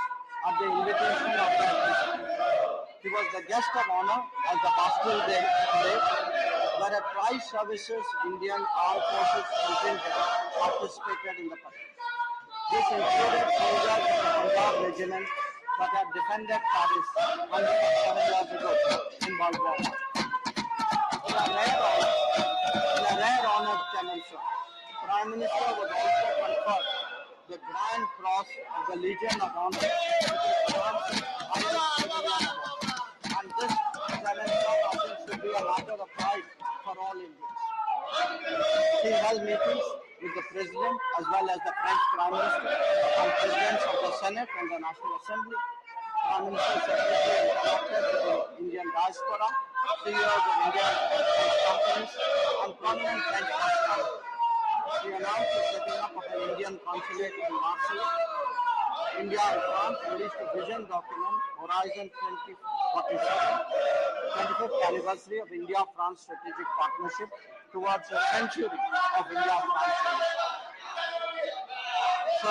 at the invitation of the President. He was the guest of honor at the Bastille Day, where a prize services Indian Armed Forces contingent participated in the parade. This included soldiers of the Punjab regiment that had defended Paris 107 years ago in World War I. In a rare honor demonstration, Prime Minister was also conferred the Grand Cross of the Legion of Honor, which is France's highest civilian award. And this demonstration should be a matter of pride for all Indians. He held meetings with the President as well as the French Prime Minister and Presidents of the Senate and the National Assembly. Prime Minister Secretary interacted with the Indian diaspora, CEOs of Indian companies and prominent French personalities. He announced the setting up of an Indian consulate in Marseille. India and France released a vision document, Horizon 2047, 25th anniversary of India-France strategic partnership towards a century of India-France relations. So,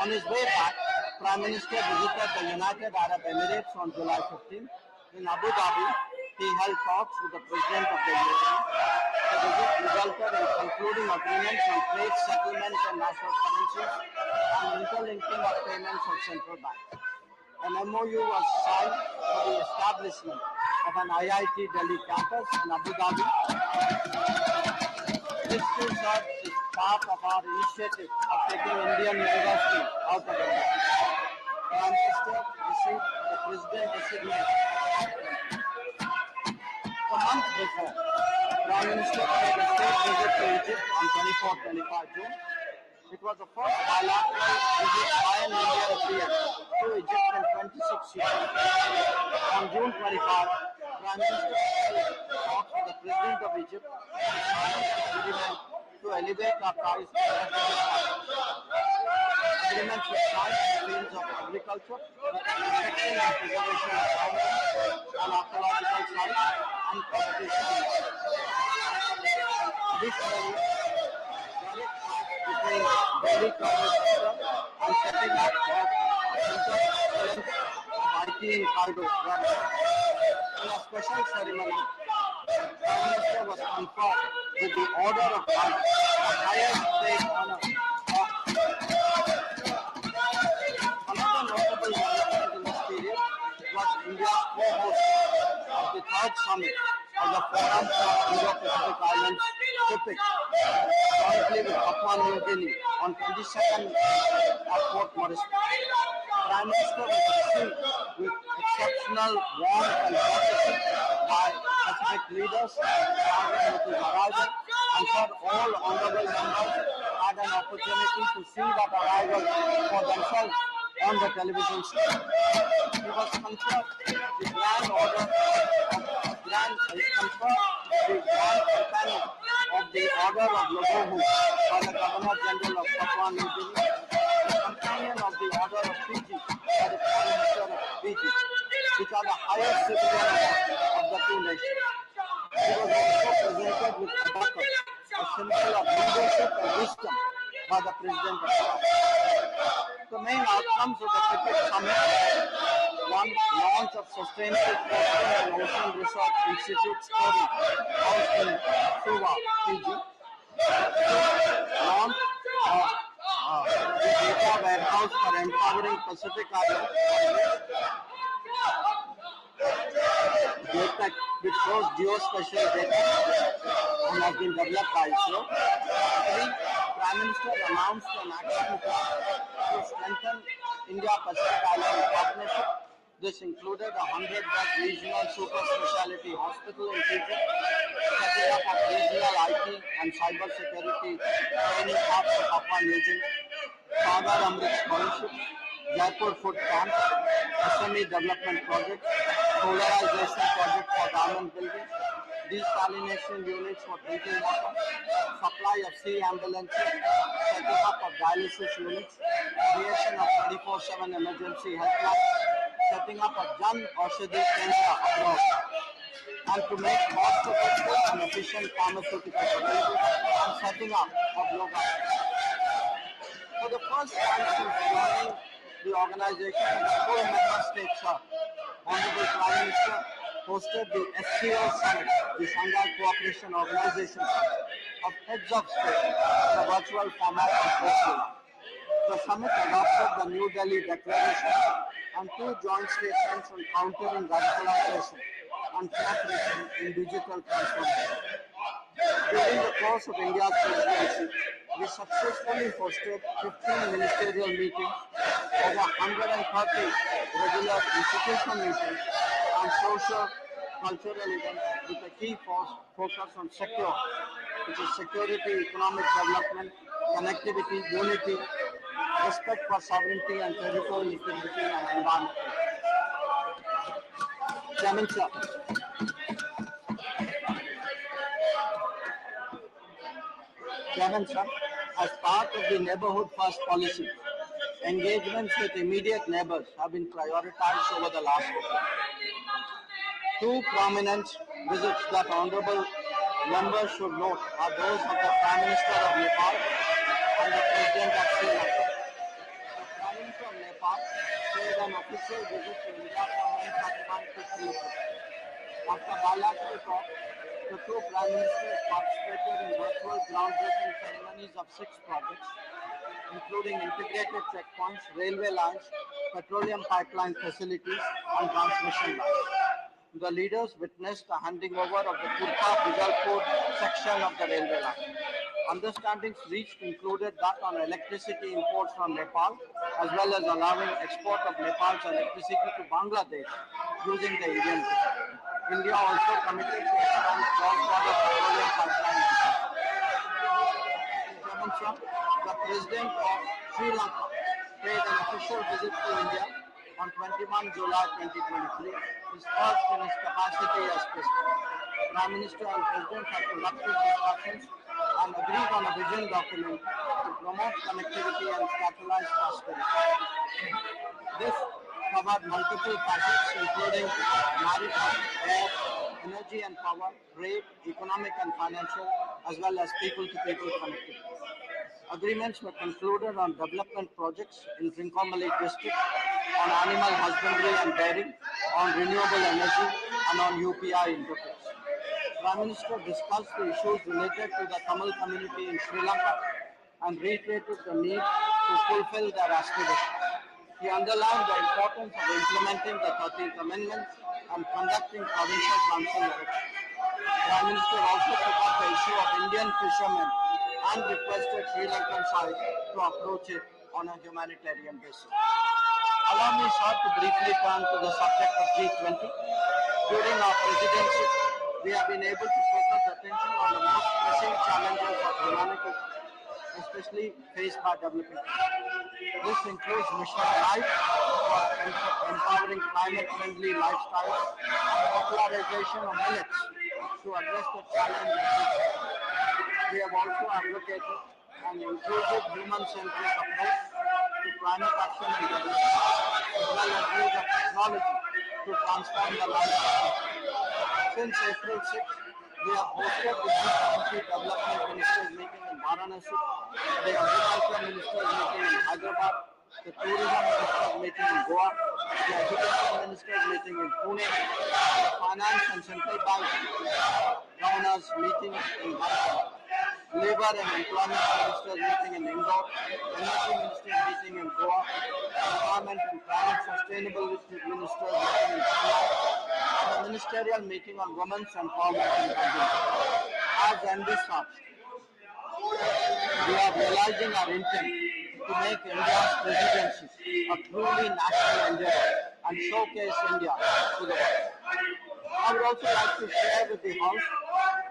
on his way back, Prime Minister visited the United Arab Emirates on July 15. In Abu Dhabi, he held talks with the President of the UAE. The visit resulted in concluding agreements on trade settlement and national currencies and interlinking of payments of central banks. An MOU was signed for the establishment of an IIT Delhi campus in Abu Dhabi. This too serves as part of our initiative of taking Indian universities out of India. Prime Minister received the President designate. A month before, Prime Minister paid a state visit to Egypt on 24-25 June. It was the first bilateral visit by an Indian PM to Egypt in 26 years. On June 25, Prime Minister held talks with the President of Egypt and signed an agreement to elevate our ties to agreements were signed in the fields of agriculture, protection and preservation of farmland and archaeological sites, and competition. Additionally, direct ties between Delhi government sector and setting up of center of IT in Cairo. In a special ceremony, Prime Minister was conferred with the Order of Honor, the highest state honor. Another notable development in this period was India's co-host of the third summit of the Forum for Indo-Pacific Islands, FIPIC, jointly with Papua New Guinea on 22nd at Port Moresby. Prime Minister was received with exceptional warmth and courtesy by Pacific leaders, starting with his arrival, and for all honorable members had an opportunity to see that arrival for themselves on the television screen. He was conferred the Grand Order of Grand Companion of the Order of Logohu by the Governor General of Papua New Guinea, the Companion of the Order of Fiji by the Prime Minister of Fiji, which are the highest civilian awards of the two nations. He was also presented with abacus, a symbol of leadership and wisdom, by the President of France. The main outcomes of the FIPIC summit: one, launch of Sustainable Coastal and Ocean Research Institute Story, housed in Suva, Fiji. Launch of the data warehouse for empowering Pacific Islands. Data which shows geospatial data and has been developed by ISRO. 3. Prime Minister announced an action plan to strengthen India-Pacific Island partnership. This included a 100-bed regional super specialty hospital in Fiji, setting up of regional IT and cyber security training hub for Papua New Guinea, Sagar Amrit Scholarship, Jaipur Food Camp, SME Development Project, Solarization Project for Garment Building, desalination units for drinking water, supply of sea ambulances, setting up of dialysis units, creation of 24/7 emergency helpline, setting up a Jan Aushadhi Kendra abroad, and to make cost-effective and efficient pharmaceuticals available, and setting up of yoga. For the first time since joining the organization as a full member state, sir, Honorable Prime Minister hosted the SCO Summit, the Shanghai Cooperation Organization of Heads of State, in a virtual format in Tokyo. The summit adopted the New Delhi Declaration and 2 joint statements on countering radicalization and cooperation in digital transformation. During the course of India's presidency, we successfully hosted 15 ministerial meetings, over 130 regular institutional meetings, and social, cultural events with a key focus on secure, which is security, economic development, connectivity, unity, respect for sovereignty and territorial integrity and environment. Chairman, sir. Chairman, sir, as part of the Neighborhood First policy, engagements with immediate neighbors have been prioritized over the last decade. 2 prominent visits that honorable members should note are those of the Prime Minister of Nepal and the President of Sri Lanka. The Prime Minister of Nepal paid an official visit to India from 1931 to 3. After bilateral talks, the 2 Prime Ministers participated in virtual groundbreaking ceremonies of 6 projects, including integrated checkpoints, railway lines, petroleum pipeline facilities, and transmission lines. The leaders witnessed the handing over of the Kurpa-Bijalpur section of the railway line. Understandings reached included that on electricity imports from Nepal, as well as allowing export of Nepal's electricity to Bangladesh using the Indian grid. India also committed to expand cross-border petroleum pipeline. The President of Sri Lanka paid an official visit to India on 21 July 2023, his first in his capacity as President. Prime Minister and President have conducted discussions and agreed on a vision document to promote connectivity and catalyze prosperity. This covered multiple facets including maritime, air, energy and power, trade, economic and financial, as well as people-to-people connectivity. Agreements were concluded on development projects in Trincomalee district, on animal husbandry and dairy, on renewable energy, and on UPI interface. Prime Minister discussed the issues related to the Tamil community in Sri Lanka and reiterated the need to fulfill their aspirations. He underlined the importance of implementing the 13th Amendment and conducting provincial council elections. Prime Minister also took up the issue of Indian fishermen and requested Sri Lankan side to approach it on a humanitarian basis. Allow me, sir, to briefly turn to the subject of G20. During our presidency, we have been able to focus attention on the most pressing challenges of humanity, especially faced by developing countries. This includes Mission Life for empowering climate-friendly lifestyles and popularization of millets to address the challenge of food security. We have also advocated an inclusive human-centric approach to climate action and development, as well as use of technology to transform the lives of people. Since April 6th, we have hosted the G20 Development Ministers meeting in Varanasi, the Agriculture Ministers meeting in Hyderabad, the Tourism Ministers meeting in Goa, the Education Ministers meeting in Pune, the Finance and Central Bank Governors meeting in Bharat, Labour and Employment Ministers meeting in Indore, Energy Ministers meeting in Goa, Environment and Climate Sustainability Ministers meeting in Chennai, and the Ministerial meeting on Women's Empowerment in Brazil. As envisaged, we are realizing our intent to make India's presidency a truly national endeavor and showcase India to the world. I would also like to share with the House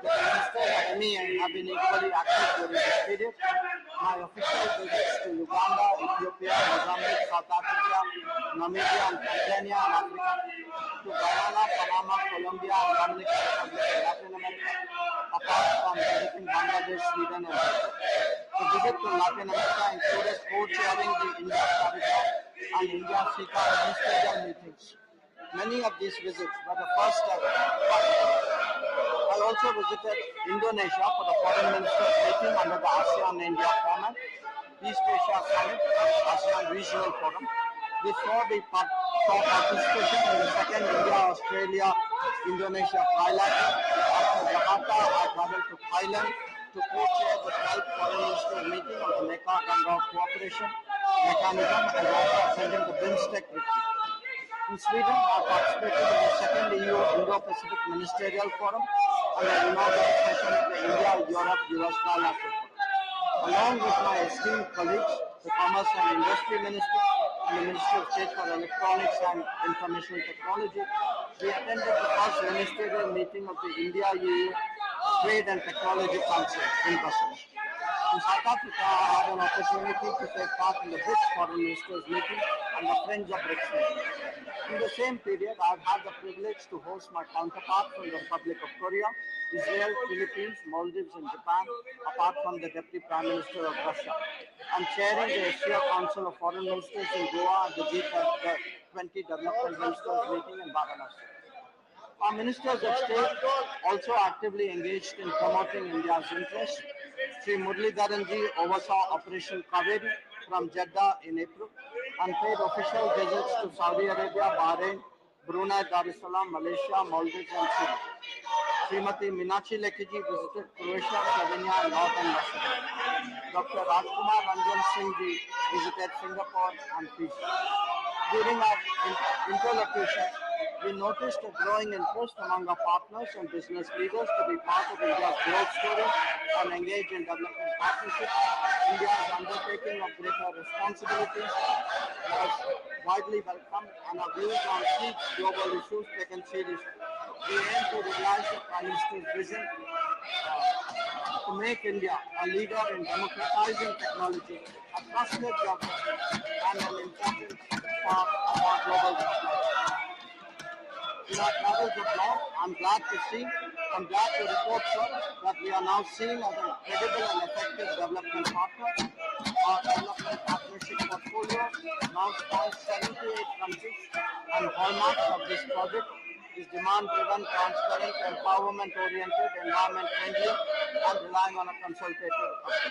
that the Ministers of MEA have been equally active during this period. My official visits to Uganda, Ethiopia, Mozambique, South Africa, Namibia, and Tanzania and Africa, to Guyana, Panama, Colombia, and Dominican Republic in Latin America, apart from visiting Bangladesh, Sweden, and Brazil. The visit to Latin America included co-chairing the India-Africa and India-Africa ministerial meetings. Many of these visits were the first step. I also visited Indonesia for the Foreign Ministers meeting under the ASEAN-India format. East Asia Summit, ASEAN Regional Forum. We saw participation in the second India-Australia-Indonesia trilateral. After Jakarta, I traveled to Thailand to co-chair the 12th Foreign Ministers meeting of the Mekah-Ganga Cooperation Mechanism and also attending the BIMSTEC retreat. In Sweden, I participated in the second EU Indo-Pacific Ministerial Forum and the inaugural session of the India-Europe-US Trilateral Forum. Along with my esteemed colleagues, the Commerce and Industry Minister and the Minister of State for Electronics and Information Technology, we attended the first ministerial meeting of the India-EU Trade and Technology Council in Brussels. In South Africa, I had an opportunity to take part in the BRICS Foreign Ministers meeting and the Fringe of BRICS meeting. In the same period, I have had the privilege to host my counterpart from the Republic of Korea, Israel, Philippines, Maldives, and Japan, apart from the Deputy Prime Minister of Russia. I'm chairing the Asia Council of Foreign Ministers in Goa at the G20 Development Ministers meeting in Varanasi. Our ministers of state also actively engaged in promoting India's interests. Sri Muralidharanji oversaw Operation Kaveri from Jeddah in April and paid official visits to Saudi Arabia, Bahrain, Brunei Darussalam, Malaysia, Maldives, and Chile. Srimati Meenakshi Lekiji visited Croatia, Slovenia, and Northern Macedonia. Dr. Rajkumar Ranjan Singh ji visited Singapore and Fiji. During our interlocution, we noticed a growing interest among our partners and business leaders to be part of India's growth story and engage in development partnerships. India's undertaking of greater responsibilities was widely welcomed and our views on key global issues taken seriously. We aim to realize the Prime Minister's vision to make India a leader in democratizing technology, a trusted geography, and an important part of our global supply. In our travels abroad, I'm glad to report, sir, that we are now seen as a credible and effective development partner. Our development partnership portfolio now spans 78 countries, and hallmarks of this project is demand-driven, transparent, empowerment-oriented, environment-friendly, and relying on a consultative approach.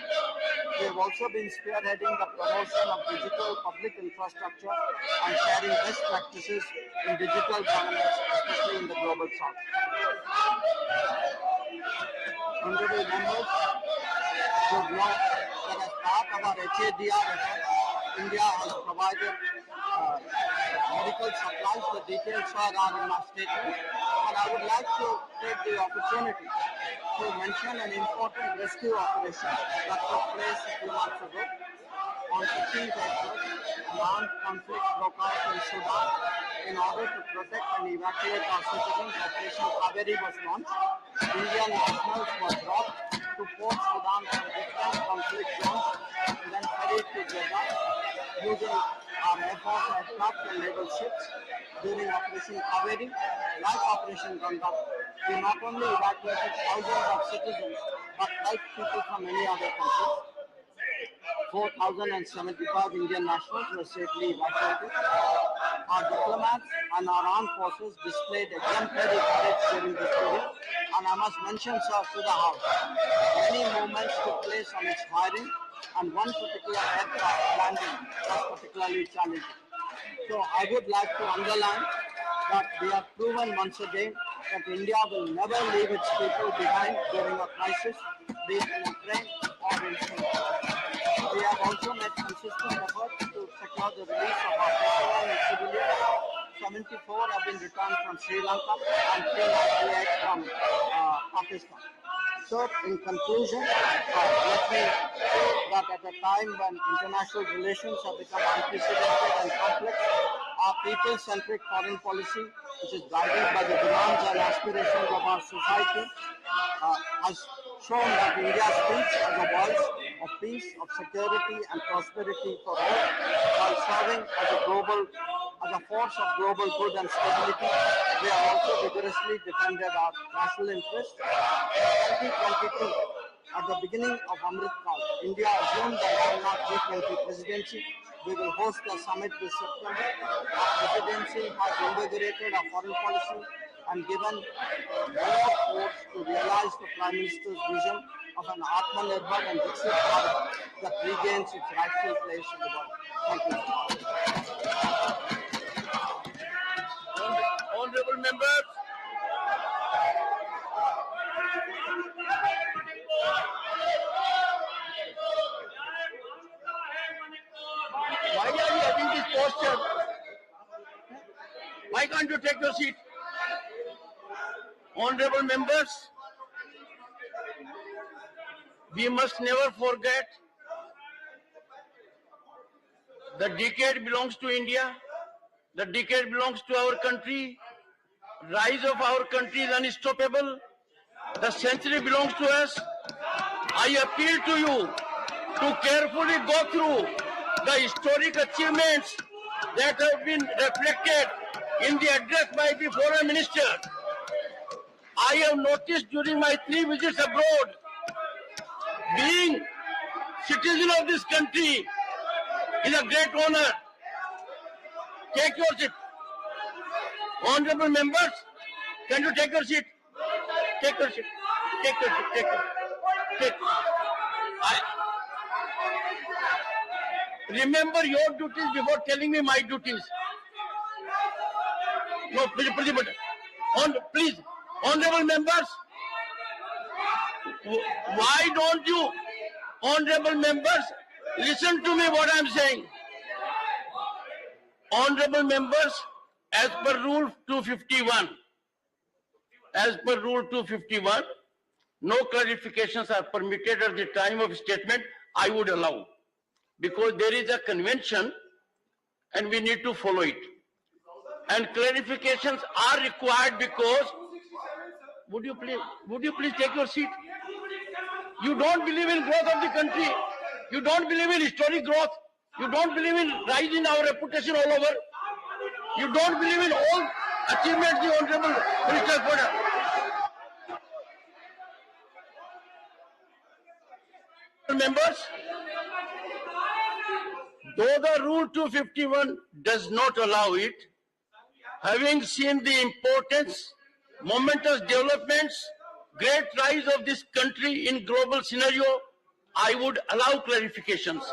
We have also been spearheading the promotion of digital public infrastructure and sharing best practices in digital governance, especially in the global south. Honorable members should know that as part of our HADR effort, India has provided medical supplies. The details are in my statement. And I would like to take the opportunity to mention an important rescue operation that took place a few months ago. On 15th April, an armed conflict broke out in Sudan. In order to protect and evacuate our citizens, Operation Kaveri was launched. Indian nationals were brought to Port Sudan from different conflict zones and then ferried to Jeddah using our Air Force aircraft and naval ships. During Operation Kaveri, like Operation Ganga, we not only evacuated thousands of citizens but helped people from many other countries. 4,075 Indian nationals were safely evacuated. Our diplomats and our armed forces displayed exemplary courage during this period, and I must mention, sir, to the House, many movements took place on its firing, and one particular aircraft landing was particularly challenging. So I would like to underline that we have proven once again that India will never leave its people behind during a crisis, be it in Ukraine or in Syria. We have also made consistent efforts to secure the release of our personnel and civilians. 74 have been returned from Sri Lanka and 398 from Pakistan. So, in conclusion, let me say that at a time when international relations have become unprecedented and complex, our people-centric foreign policy, which is guided by the demands and aspirations of our society, has shown that India speaks as a voice of peace, of security and prosperity for all, while serving as a force of global good and stability. We have also vigorously defended our national interests. In 2022, at the beginning of Amrit Kaal, India assumed the landmark G20 presidency. We will host a summit this September. Our presidency has invigorated our foreign policy and given more force to realize the Prime Minister's vision of an Atmanirbhar and Viksit Bharat that regains its rightful place in the world. Thank you. Honorable members, why are you having this posture? Why can't you take your seat? Honorable members, we must never forget the decade belongs to India, the decade belongs to our country, rise of our country is unstoppable, the century belongs to us. I appeal to you to carefully go through the historic achievements that have been reflected in the address by the Foreign Minister. I have noticed during my 3 visits abroad, being citizen of this country is a great honor. Take your seat. Honorable members, can you take your seat? Take your seat. Take your seat. Take. Remember your duties before telling me my duties. No, please. Please, honorable members, why don't you, honorable members, listen to me what I am saying. Honorable members, as per Rule 251, no clarifications are permitted at the time of statement. I would allow, because there is a convention and we need to follow it. And clarifications are required because, would you please take your seat? You don't believe in growth of the country. You don't believe in historic growth. You don't believe in rise in our reputation all over. You don't believe in all achievements the Honorable Minister has put up. Members, though the Rule 251 does not allow it, having seen the importance, momentous developments, great rise of this country in global scenario, I would allow clarifications.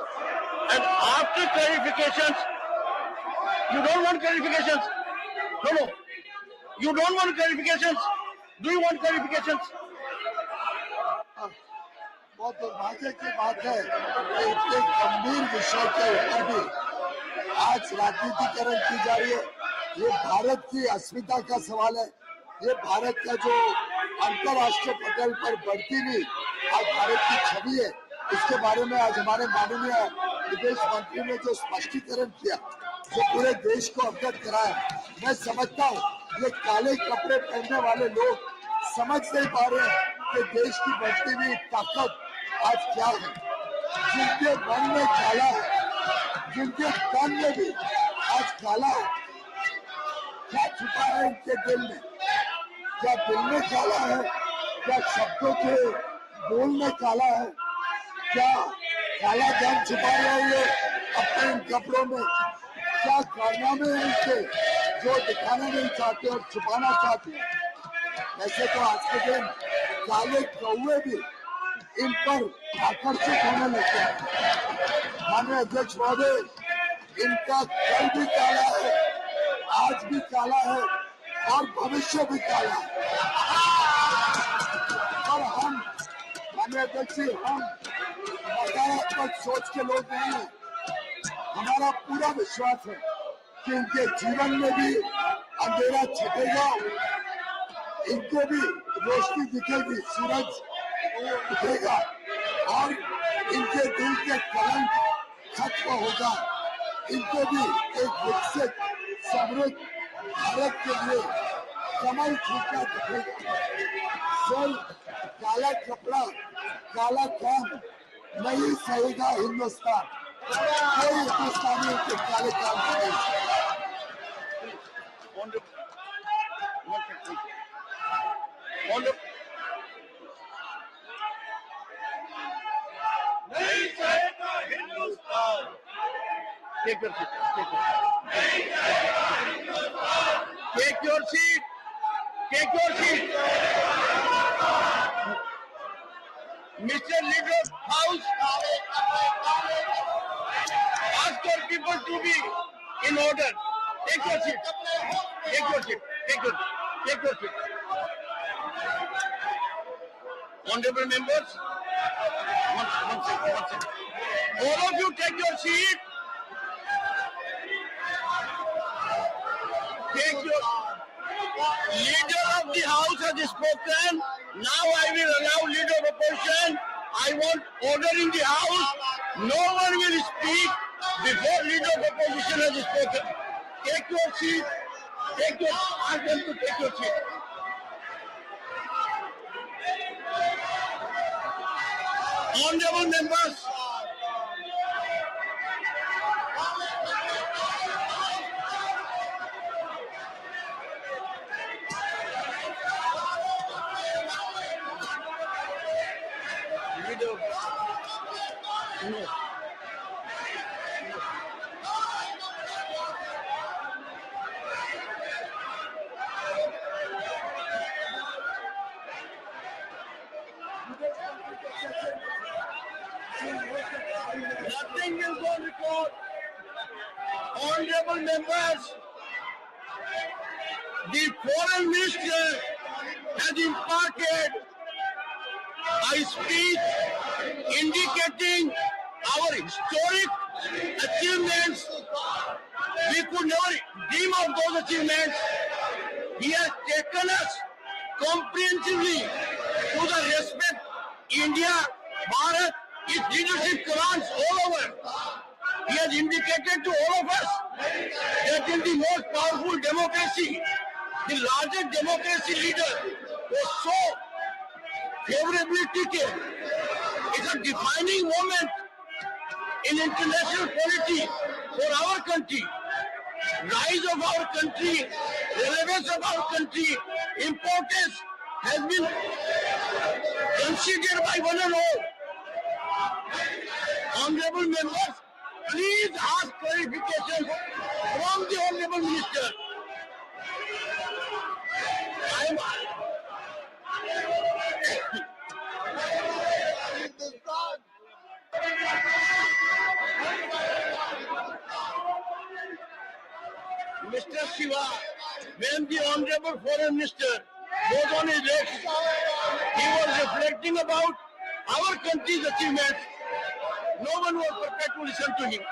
And after clarifications, you don't want clarifications? No. You don't want clarifications? Do you want clarifications? बहुत दुर्भाग्य की बात है कि इतने गंभीर विषय के ऊपर भी आज राजनीतिकरण की जा रही है। ये भारत की अस्मिता का सवाल है। ये भारत का जो अंतर्राष्ट्रीय पटल पर बढ़ती हुई आज भारत की छवि है, इसके बारे में आज हमारे माननीय विदेश मंत्री ने जो स्पष्टीकरण किया, जो पूरे देश को अवगत कराया, मैं समझता हूँ ये काले कपड़े पहनने वाले लोग समझ नहीं पा रहे हैं कि देश की बढ़ती हुई ताकत आज क्या है। जिनके मन में काला है, जिनके तन में भी आज काला है, क्या छुपा है इनके दिल में? क्या दिल में काला है? क्या शब्दों के बोल में काला है? क्या काला धन छुपा रहे हैं अपने इन कपड़ों में? क्या कारनामे हैं इनके जो दिखाना नहीं चाहते और छुपाना चाहते हैं? वैसे तो आज के दिन काले कौवे भी इन पर आकर्षित होने लगते हैं। माननीय अध्यक्ष महोदय, इनका कल भी काला है, आज भी काला है और भविष्य भी काला है। और हम माननीय अध्यक्ष जी, हम नकारात्मक सोच के लोग नहीं हैं। हमारा पूरा विश्वास है कि इनके जीवन में भी अंधेरा छटेगा, इनको भी रोशनी दिखेगी, सूरज दिखेगा और इनके दिल के कलंक खत्म होगा। इनको भी एक विकसित समृद्ध भारत के लिए कमल खिलता दिखेगा। सिर्फ काला कपड़ा, काला काम नहीं सहेगा हिंदुस्तान। कोई हिंदुस्तानी के काले काम नहीं। Take your seat. Take your seat. Take your seat. Mr. Leader of House, ask your people to be in order. Take your seat. Take your seat. Take your seat. Honorable members, one second. All of you take your seat. Take your leader of the house has spoken. Now I will allow leader of opposition. I want order in the house. No one will speak before leader of opposition has spoken. Take your seat. Ask them to take your seat. Honorable members, nothing will go record. Honorable members, the foreign minister has imparted a speech indicating our historic achievements. We could never dream of those achievements. He has taken us comprehensively to the respect India, Bharat, its leadership commands all over. He has indicated to all of us that in the most powerful democracy, the largest democracy leader was so favorably treated. It's a defining moment in international politics for our country. Rise of our country, relevance of our country, importance has been considered by one and all. Honorable members, please ask clarification from the Honorable Minister. Mr. Shiva, when the Honorable Foreign Minister was on his legs, he was reflecting about our country's achievements. No one was prepared to listen to him.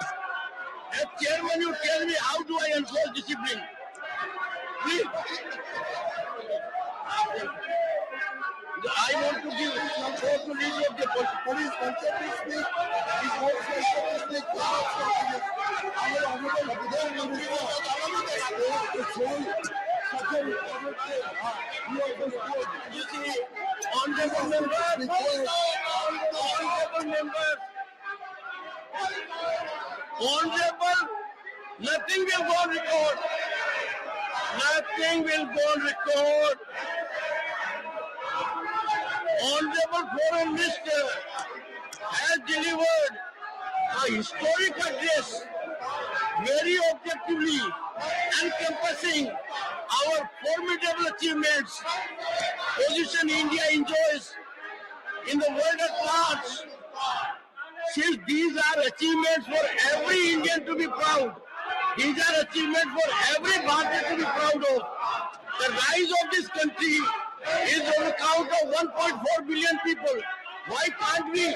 As chairman, you tell me how do I enforce discipline? Please. I want to give floor to leader of the police constructively. His vote constructively. You see, honorable members, honorable, nothing will go on record. Nothing will go on record. Honorable Foreign Minister has delivered a historic address, very objectively encompassing our formidable achievements, position India enjoys in the world at large. Since these are achievements for every Indian to be proud, these are achievements for every Bharatiya to be proud of. The rise of this country is on account of 1.4 billion people. Why can't we?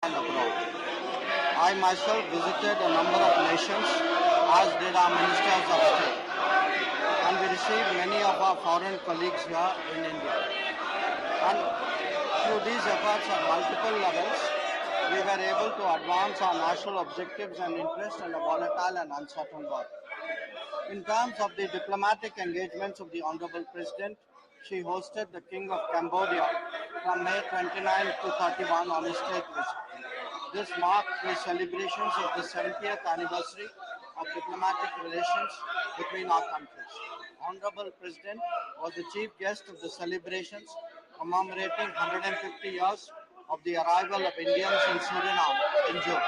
And abroad. I myself visited a number of nations, as did our ministers of state, and we received many of our foreign colleagues here in India. And through these efforts at multiple levels, we were able to advance our national objectives and interests in a volatile and uncertain world. In terms of the diplomatic engagements of the Honorable President, she hosted the King of Cambodia from May 29 to 31 on a state visit. This marked the celebrations of the 70th anniversary of diplomatic relations between our countries. Honorable President was the chief guest of the celebrations commemorating 150 years of the arrival of Indians in Suriname in June.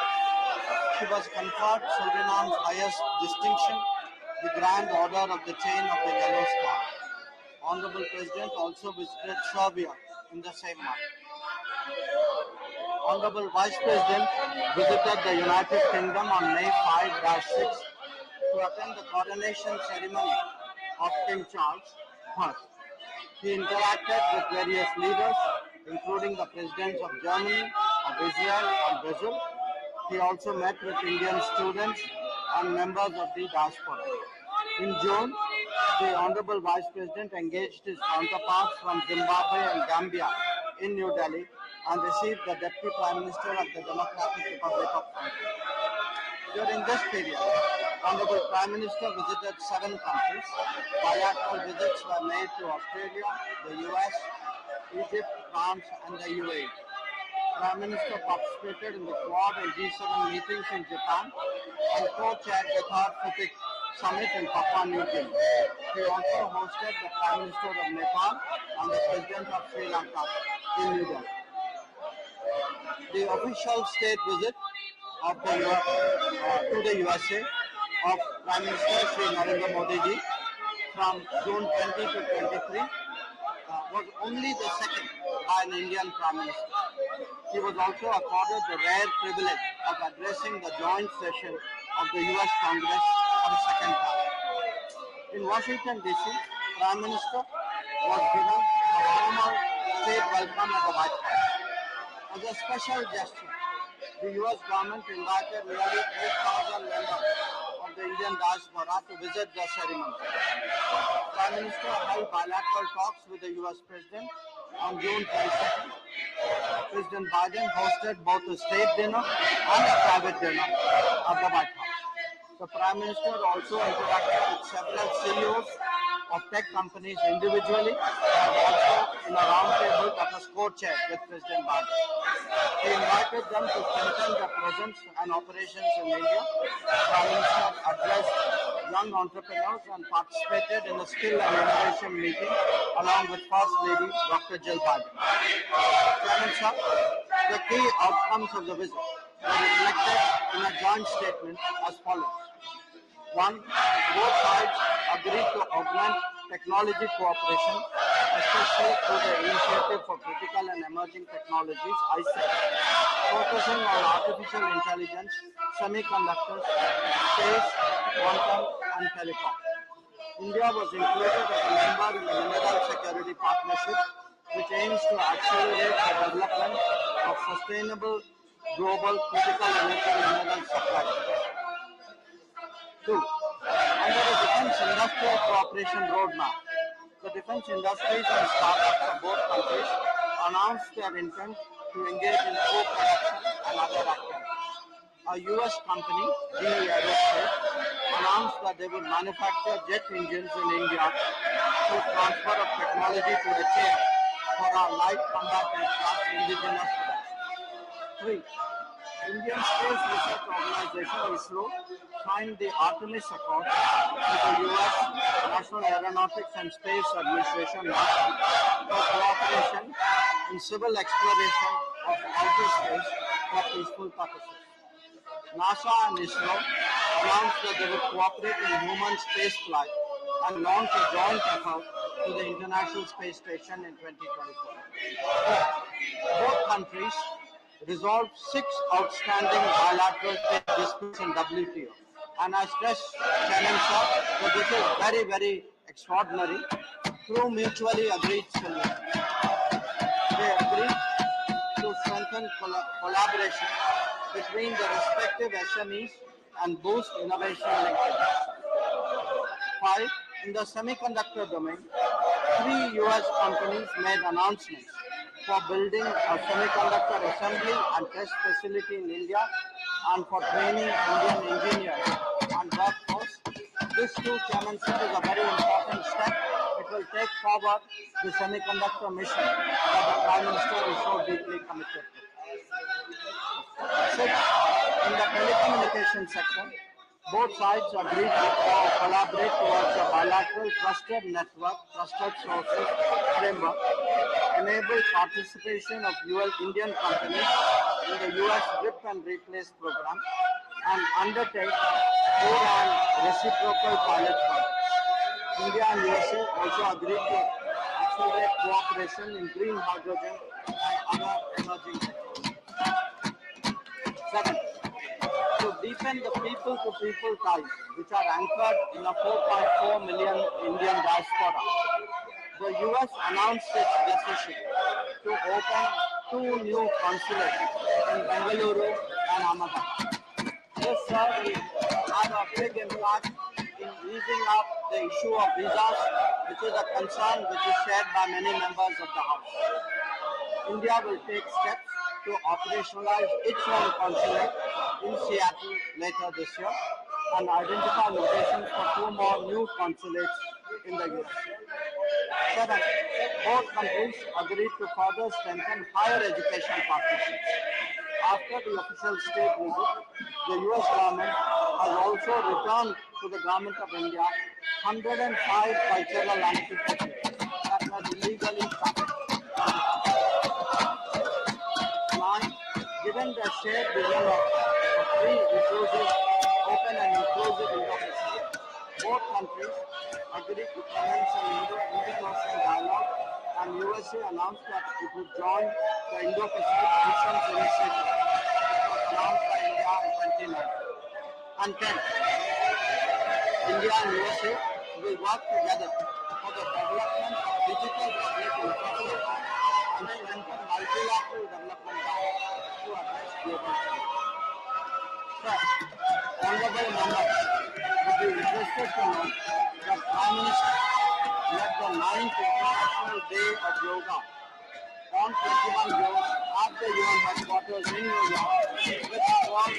She was conferred Suriname's highest distinction, the Grand Order of the Chain of the Yellow Star. Honorable President also visited Serbia in the same month. Honorable Vice President visited the United Kingdom on May 5-6 to attend the coronation ceremony of King Charles I. He interacted with various leaders, including the presidents of Germany, of Israel, and Brazil. He also met with Indian students and members of the diaspora. In June, the Honorable Vice President engaged his counterparts from Zimbabwe and Gambia in New Delhi and received the Deputy Prime Minister of the Democratic Republic of Congo. During this period, Honorable Prime Minister visited 7 countries. Bilateral visits were made to Australia, the US, Egypt, France, and the UAE. Prime Minister participated in the Quad and G7 meetings in Japan and co-chaired the Third FITIC Summit in Papua New Guinea. He also hosted the Prime Minister of Nepal and the President of Sri Lanka in New Delhi. The official state visit of to the USA of Prime Minister Sri Narendra Modi ji from June 20 to 23 was only the second by an Indian Prime Minister. He was also accorded the rare privilege of addressing the joint session of the US Congress for the second time. In Washington, D.C., Prime Minister was given a formal state welcome at the White House. As a special gesture, the US government invited nearly 8,000 members of the Indian diaspora to visit the ceremony. Prime Minister held bilateral talks with the US President on June 22nd. President Biden hosted both a state dinner and a private dinner at the White House. The Prime Minister also interacted with several CEOs of tech companies individually and also in a roundtable that was co-chaired with President Biden. He invited them to strengthen their presence and operations in India. Prime Minister addressed young entrepreneurs and participated in a skill and innovation meeting along with First Lady Dr. Jill Biden. Chairman Sir, the key outcomes of the visit were reflected in a joint statement as follows. 1. Both sides agreed to augment technology cooperation, especially through the Initiative for Critical and Emerging Technologies, ICT, focusing on artificial intelligence, semiconductors, space, quantum, and telecom. India was included as a member in the Mineral Security Partnership, which aims to accelerate the development of sustainable global critical energy mineral supply. 2. Under the Defence Industrial Cooperation Roadmap, the defence industries and startups of both countries announced their intent to engage in co-production and other activities. A US company, GE Aerospace, announced that they would manufacture jet engines in India through transfer of technology to attire for our light combat aircraft indigenous production. 3. Indian Space Research Organization, ISRO, signed the Artemis Accord with the US National Aeronautics and Space Administration for cooperation in civil exploration of outer space for peaceful purposes. NASA and ISRO announced that they would cooperate in human space flight and launch a joint effort to the International Space Station in 2024. Both countries resolved 6 outstanding bilateral trade disputes in WTO. And I stress, Chairman Sir, that this is very, very extraordinary through mutually agreed solutions. They agreed to strengthen collaboration between the respective SMEs and boost innovation linkages. 5. In the semiconductor domain, 3 US companies made announcements for building a semiconductor assembly and test facility in India and for training Indian engineers and workforce. This too, Chairmanship, is a very important step. It will take forward the semiconductor mission that the Prime Minister is so deeply committed to. Sixth, in the telecommunication sector, both sides agreed to collaborate towards a bilateral trusted network, trusted sources framework, enable participation of Indian companies in the US RIP and Replace program, and undertake core and reciprocal pilot projects. India and USA also agreed to accelerate cooperation in green hydrogen and other emerging sectors. Second, to deepen the people-to-people ties, which are anchored in a 4.4 million Indian diaspora, the US announced its decision to open 2 new consulates in Bengaluru and Ahmedabad. This surge had a big impact in easing up the issue of visas, which is a concern which is shared by many members of the House. India will take steps to operationalize its own consulate in Seattle later this year and identify locations for 2 more new consulates in the US. Seven, both countries agreed to further strengthen higher education partnerships. After the official state visit, the US government has also returned to the government of India 105 cultural antiquities that were illegally started. Nine, given the shared vision of a free, inclusive, open and inclusive Indo-Pacific, both countries agreed to commence an Indo-Ocean dialogue, and USA announced that it would join the Indo-Pacific Nations Initiative, which was announced by India in 2019. And 10, India and USA will work together for the development of digital public infrastructure and strengthen multilateral development to address global challenges. First, honorable members would be interested to know that Prime Minister led the 9th International Day of Yoga on 21 June at the UN headquarters in New York, which was on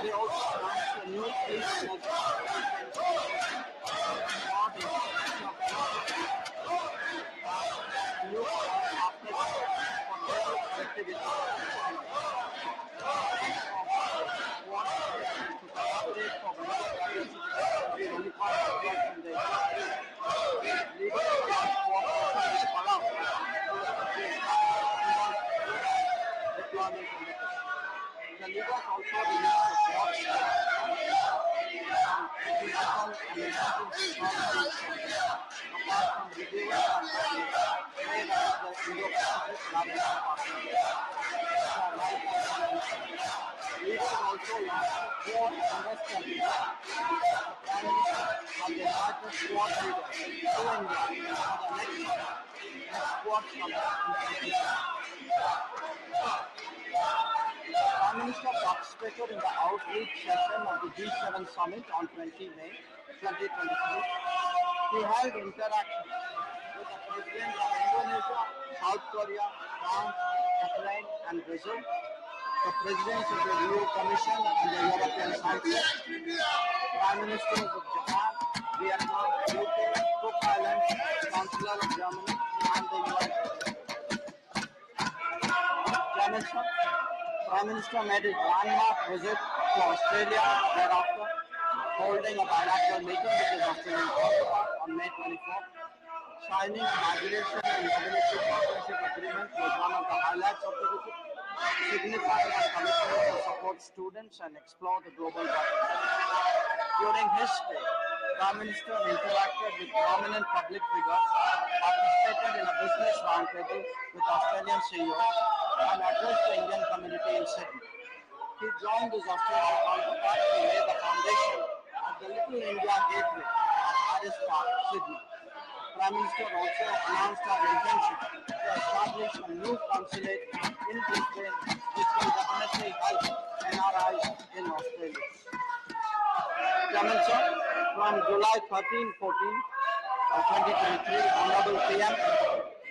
They also announced a new clean energy new productivity. The leaders also released the apart from reviewing made under the Indo-Pacific Rajya Sabha. Leaders also launched 4 investment and the largest squad leader to India for the next squad summit. Prime Minister participated in the outreach session of the G7 summit on 20 May 2023. He held interactions with the presidents of Indonesia, South Korea, France, Ukraine, and Brazil, the presidents of the EU Commission and the European Council, Prime Ministers of Japan, Vietnam, UK, Cook Islands, Chancellor of Germany, and the US. Prime Minister made his landmark visit to Australia thereafter, holding a bilateral meeting with his Australian counterpart on May 24. Signing a migration and mobility partnership agreement was one of the highlights of the visit. signifying a commitment to support students and explore the global market. During his stay, Prime Minister interacted with prominent public figures, participated in a business roundtable with Australian CEOs, and addressed the Indian community in Sydney. He joined his Australian counterpart to lay the foundation at the Little India Gateway at Harris Park, Sydney. Prime Minister also announced our intention to establish a new consulate in Brisbane, which will definitely help NRIs in Australia. Chairman sir, from July 13-14, 2023, Honorable PM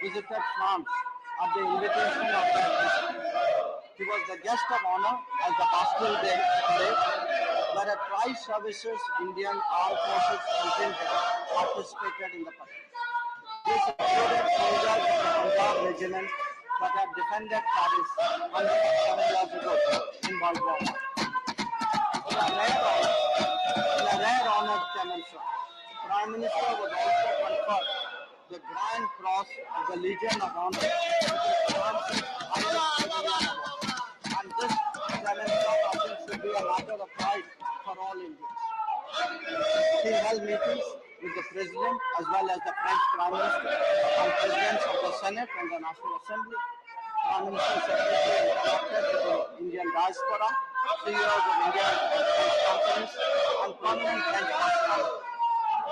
visited France at the invitation of the President. He was the guest of honor at the Bastille Day parade, where a tri-services Indian Armed Forces contingent participated in the parade. This included soldiers of the Punjab regiment that had defended Paris 107 years ago in World War I. In a rare honor, Chairman sir, Prime Minister was also conferred the Grand Cross of the Legion of Honor, which is France's highest civilian award. And this, Chairman sir, I think should be a matter of pride for all Indians. He held meetings with the President as well as the French Prime Minister and Presidents of the Senate and the National Assembly. Prime Minister Secretary interacted with the Indian diaspora, CEOs of Indian companies, and prominent French personalities.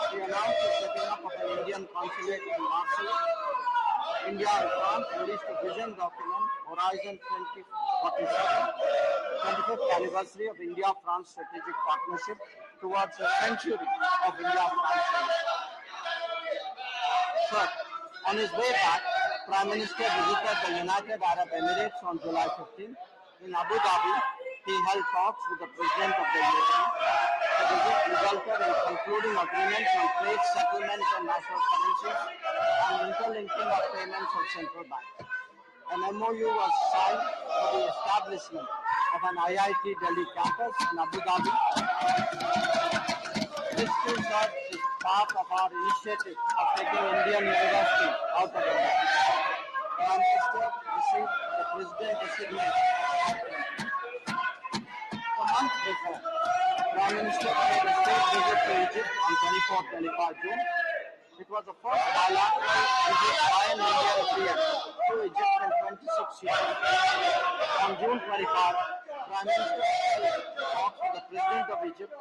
He announced the setting up of an Indian consulate in Marseille. India and France released a vision document, Horizon 2047, 25th anniversary of India-France strategic partnership towards a century of India-France relations. Sir, on his way back, Prime Minister visited the United Arab Emirates on July 15. In Abu Dhabi, he held talks with the President of the UAE. The visit resulted in concluding agreements on trade settlements and national currencies and interlinking of payments of central banks. An MOU was signed for the establishment of an IIT Delhi campus in Abu Dhabi. This too, sir, is part of our initiative of taking Indian university out of India. Prime Minister received the President designate. A month before, Prime Minister paid a state visit to Egypt on 24-25 June. It was the first bilateral visit by an Indian PM to Egypt in 26 years. On June 25, Prime Minister talked with the President of Egypt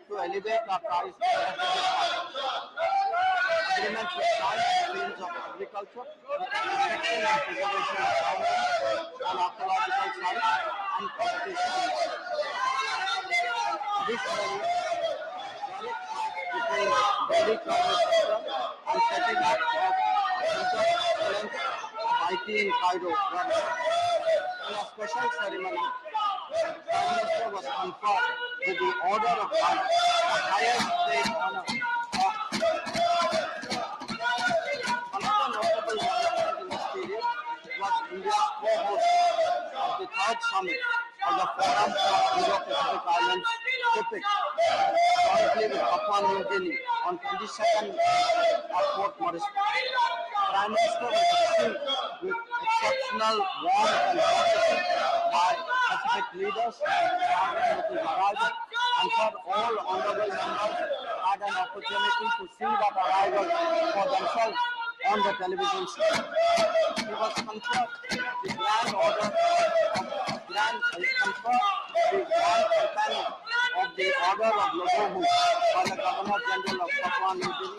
to elevate our ties to strategic partners. Agreements were signed in the fields of agriculture, protection and preservation of farmland and archaeological sites, and competition. Additionally, between Delhi private sector and setting up of Center of Excellence of IT in Cairo. In a special ceremony, Prime Minister was conferred with the Order of Honor, the highest state honor of another notable development in this period was India's co-host of the third summit of the Forum for Indo-Pacific Islands, TIPIC, jointly with Papua New Guinea on 22nd at Port Moresby. Prime Minister was received with exceptional warmth and courtesy by Pacific leaders, starting with his arrival, and for all honorable members had an opportunity to see that arrival for themselves on the television screen. He was conferred the Grand Order of Grand Companion of the Order of Logohu by the Governor General of Papua New Guinea,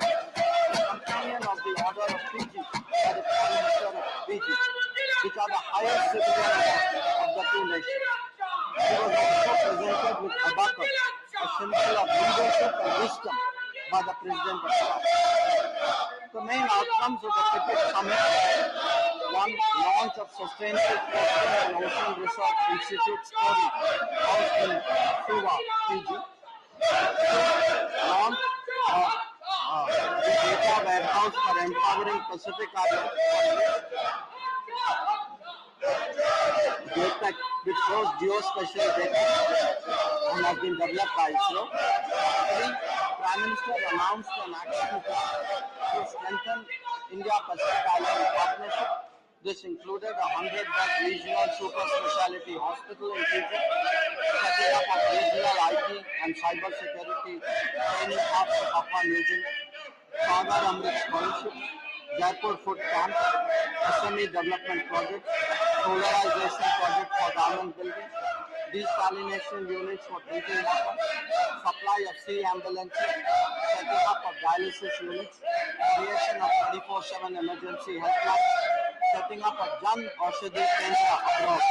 the Companion of the Order of Fiji by the Prime Minister of Fiji, which are the highest civilian awards of the two nations. He was also presented with abacus, a symbol of leadership and wisdom, by the President of India. The main outcomes of the TIPIC summit: one, launch of Sustainable Coastal and Ocean Research Institute story housed in Suva, Fiji. Launch of the data warehouse for empowering Pacific Islands, DATEC, which shows geospatial data and has been developed by ISRO. Three, Prime Minister announced an action plan to strengthen India-Pacific Island partnership This included a 100-bed regional super specialty hospital in Future, setting up of regional IT and cyber security training hubs in Papua New Guinea, Sagar Amrit Scholarship, Jaipur Food Camp, SME Development Project, Solarization Project for Government Buildings, desalination units for drinking water, supply of sea ambulances, setting up of dialysis units, creation of 24/7 emergency helpline, setting up a Jan Aushadhi Kendra abroad,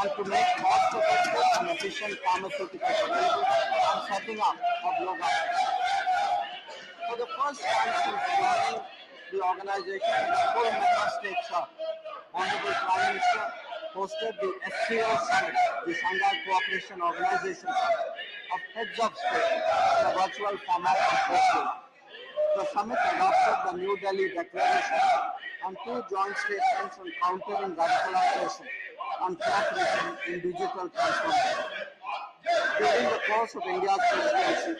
and to make cost-effective and efficient pharmaceuticals available, and setting up of yoga. For the first time since joining the organization, the full member states are Honorable Prime Minister hosted the SCO Summit, the Shanghai Cooperation Organization Summit, of Heads of State in a virtual format on 4th July. The summit adopted the New Delhi Declaration and 2 joint statements on countering radicalization and cooperation in digital transformation. During the course of India's presidency,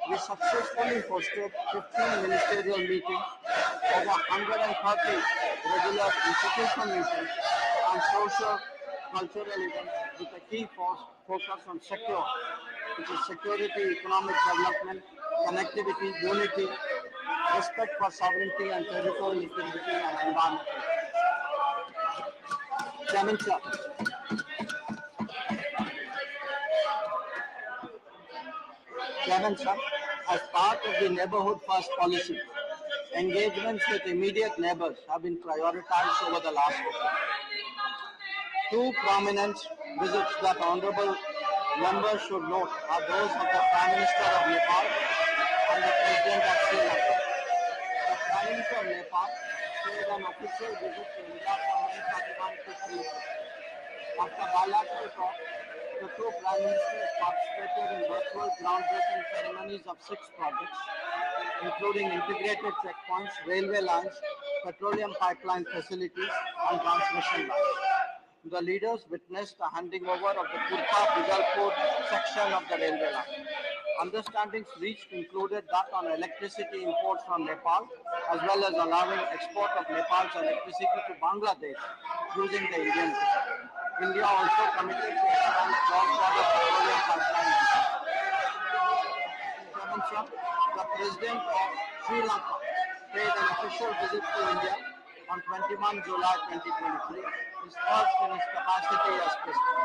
we successfully hosted 15 ministerial meetings, over 130 regular institutional meetings, and social, cultural events with a key focus on secure, which is security, economic development, connectivity, unity, respect for sovereignty and territorial integrity, and environment. Chairman, sir. Chairman, sir, as part of the Neighborhood First policy, engagements with immediate neighbors have been prioritized over the last decade. 2 prominent visits that honorable members should note are those of the Prime Minister of Nepal and the President of Sri Lanka. The Prime Minister of Nepal paid an official visit to India from May 31 to 3. After bilateral talks, the 2 Prime Ministers participated in virtual groundbreaking ceremonies of 6 projects, including integrated checkpoints, railway lines, petroleum pipeline facilities, and transmission lines. The leaders witnessed the handing over of the Kurpa-Bijalpur section of the railway line. Understandings reached included that on electricity imports from Nepal, as well as allowing export of Nepal's electricity to Bangladesh using the Indian grid. India also committed to expand cross-border petroleum pipeline. Chairman, sir, the President of Sri Lanka paid an official visit to India on 21 July 2023, his first in his capacity as President.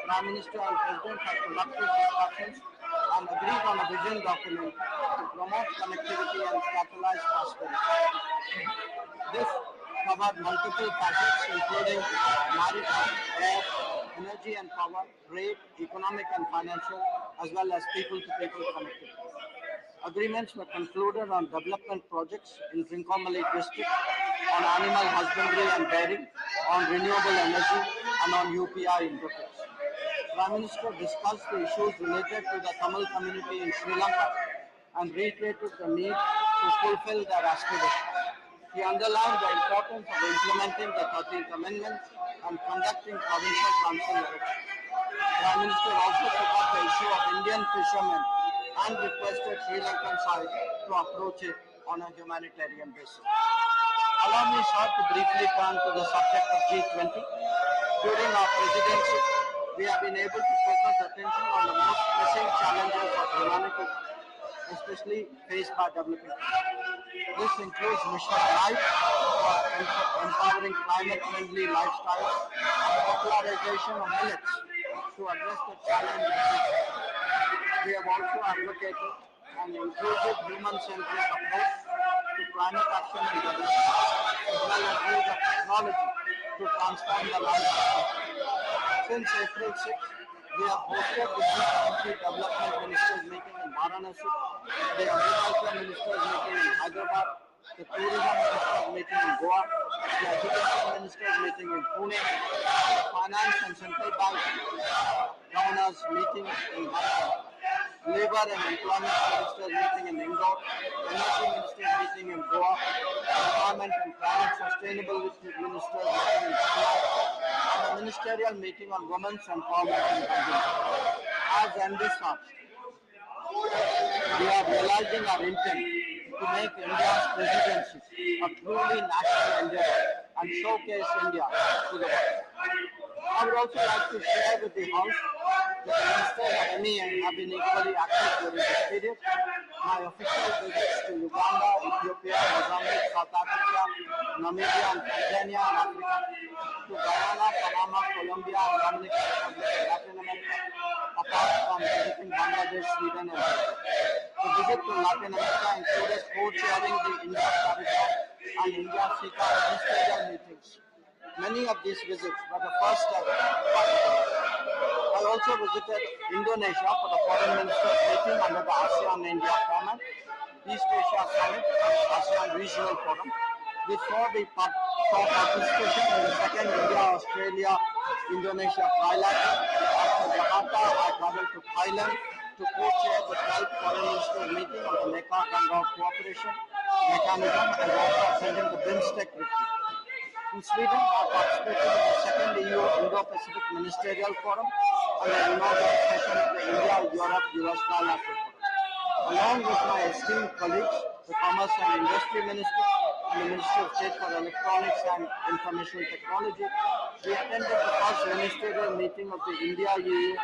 Prime Minister and President have conducted discussions and agreed on a vision document to promote connectivity and catalyze prosperity. This covered multiple facets including maritime, air, energy and power, trade, economic and financial, as well as people-to-people connectivity. Agreements were concluded on development projects in Trincomalee district, on animal husbandry and dairy, on renewable energy, and on UPI interface. Prime Minister discussed the issues related to the Tamil community in Sri Lanka and reiterated the need to fulfill their aspirations. He underlined the importance of implementing the 13th Amendment and conducting provincial council elections. Prime Minister also took up the issue of Indian fishermen and requested Sri Lankan side to approach it on a humanitarian basis. Allow me, sir, to briefly turn to the subject of G20. During our presidency, we have been able to focus attention on the most pressing challenges of humanity, especially faced by developing countries. This includes Mission Life for empowering climate-friendly lifestyles and popularization of millets to address the challenge of food security. We have also advocated an inclusive human-centric approach to climate action and development, as well as use of technology to transform the lives of people. Since April 6, we have hosted the G20 Development Ministers meeting in Varanasi, the Agriculture Ministers meeting in Hyderabad, the Tourism Ministers meeting in Goa, the Education Ministers meeting in Pune, the Finance and Central Bank Governors meeting in Hyderabad, Labour and Employment Ministers meeting in Indore, Energy Ministers meeting in Goa, Environment and Climate Sustainability Ministers meeting in Chennai, and the Ministerial meeting on Women's Empowerment in Rajya Sabha. As envisaged, we are realizing our intent to make India's presidency a truly national endeavor and showcase India to the world. I would also like to share with the House that the ministers of MEA have been equally active during this period. My official visits to Uganda, Ethiopia, Mozambique, South Africa, Namibia, and Tanzania, and Africa, to Guyana, Panama, Colombia, and Dominican Republic, and Latin America, apart from visiting Bangladesh, Sweden, and Turkey. The visit to Latin America included co-chairing the India Cabinet and India-Africa ministerial meetings. Many of these visits were the first step. I also visited Indonesia for the foreign ministers meeting under the ASEAN-India format, East Asia Summit, and ASEAN Regional Forum. We saw participation in the second India-Australia-Indonesia trilateral. After Jakarta, I traveled to Thailand to co-chair the 12th foreign ministers meeting on the Mekong cooperation mechanism and also attending the BIMSTEC retreat. In Sweden, I participated in the second EU Indo-Pacific Ministerial Forum and the inaugural session of the India-Europe-US Bilateral Forum. Along with my esteemed colleagues, the Commerce and Industry Minister and the Minister of State for Electronics and Information Technology, we attended the first ministerial meeting of the India-EU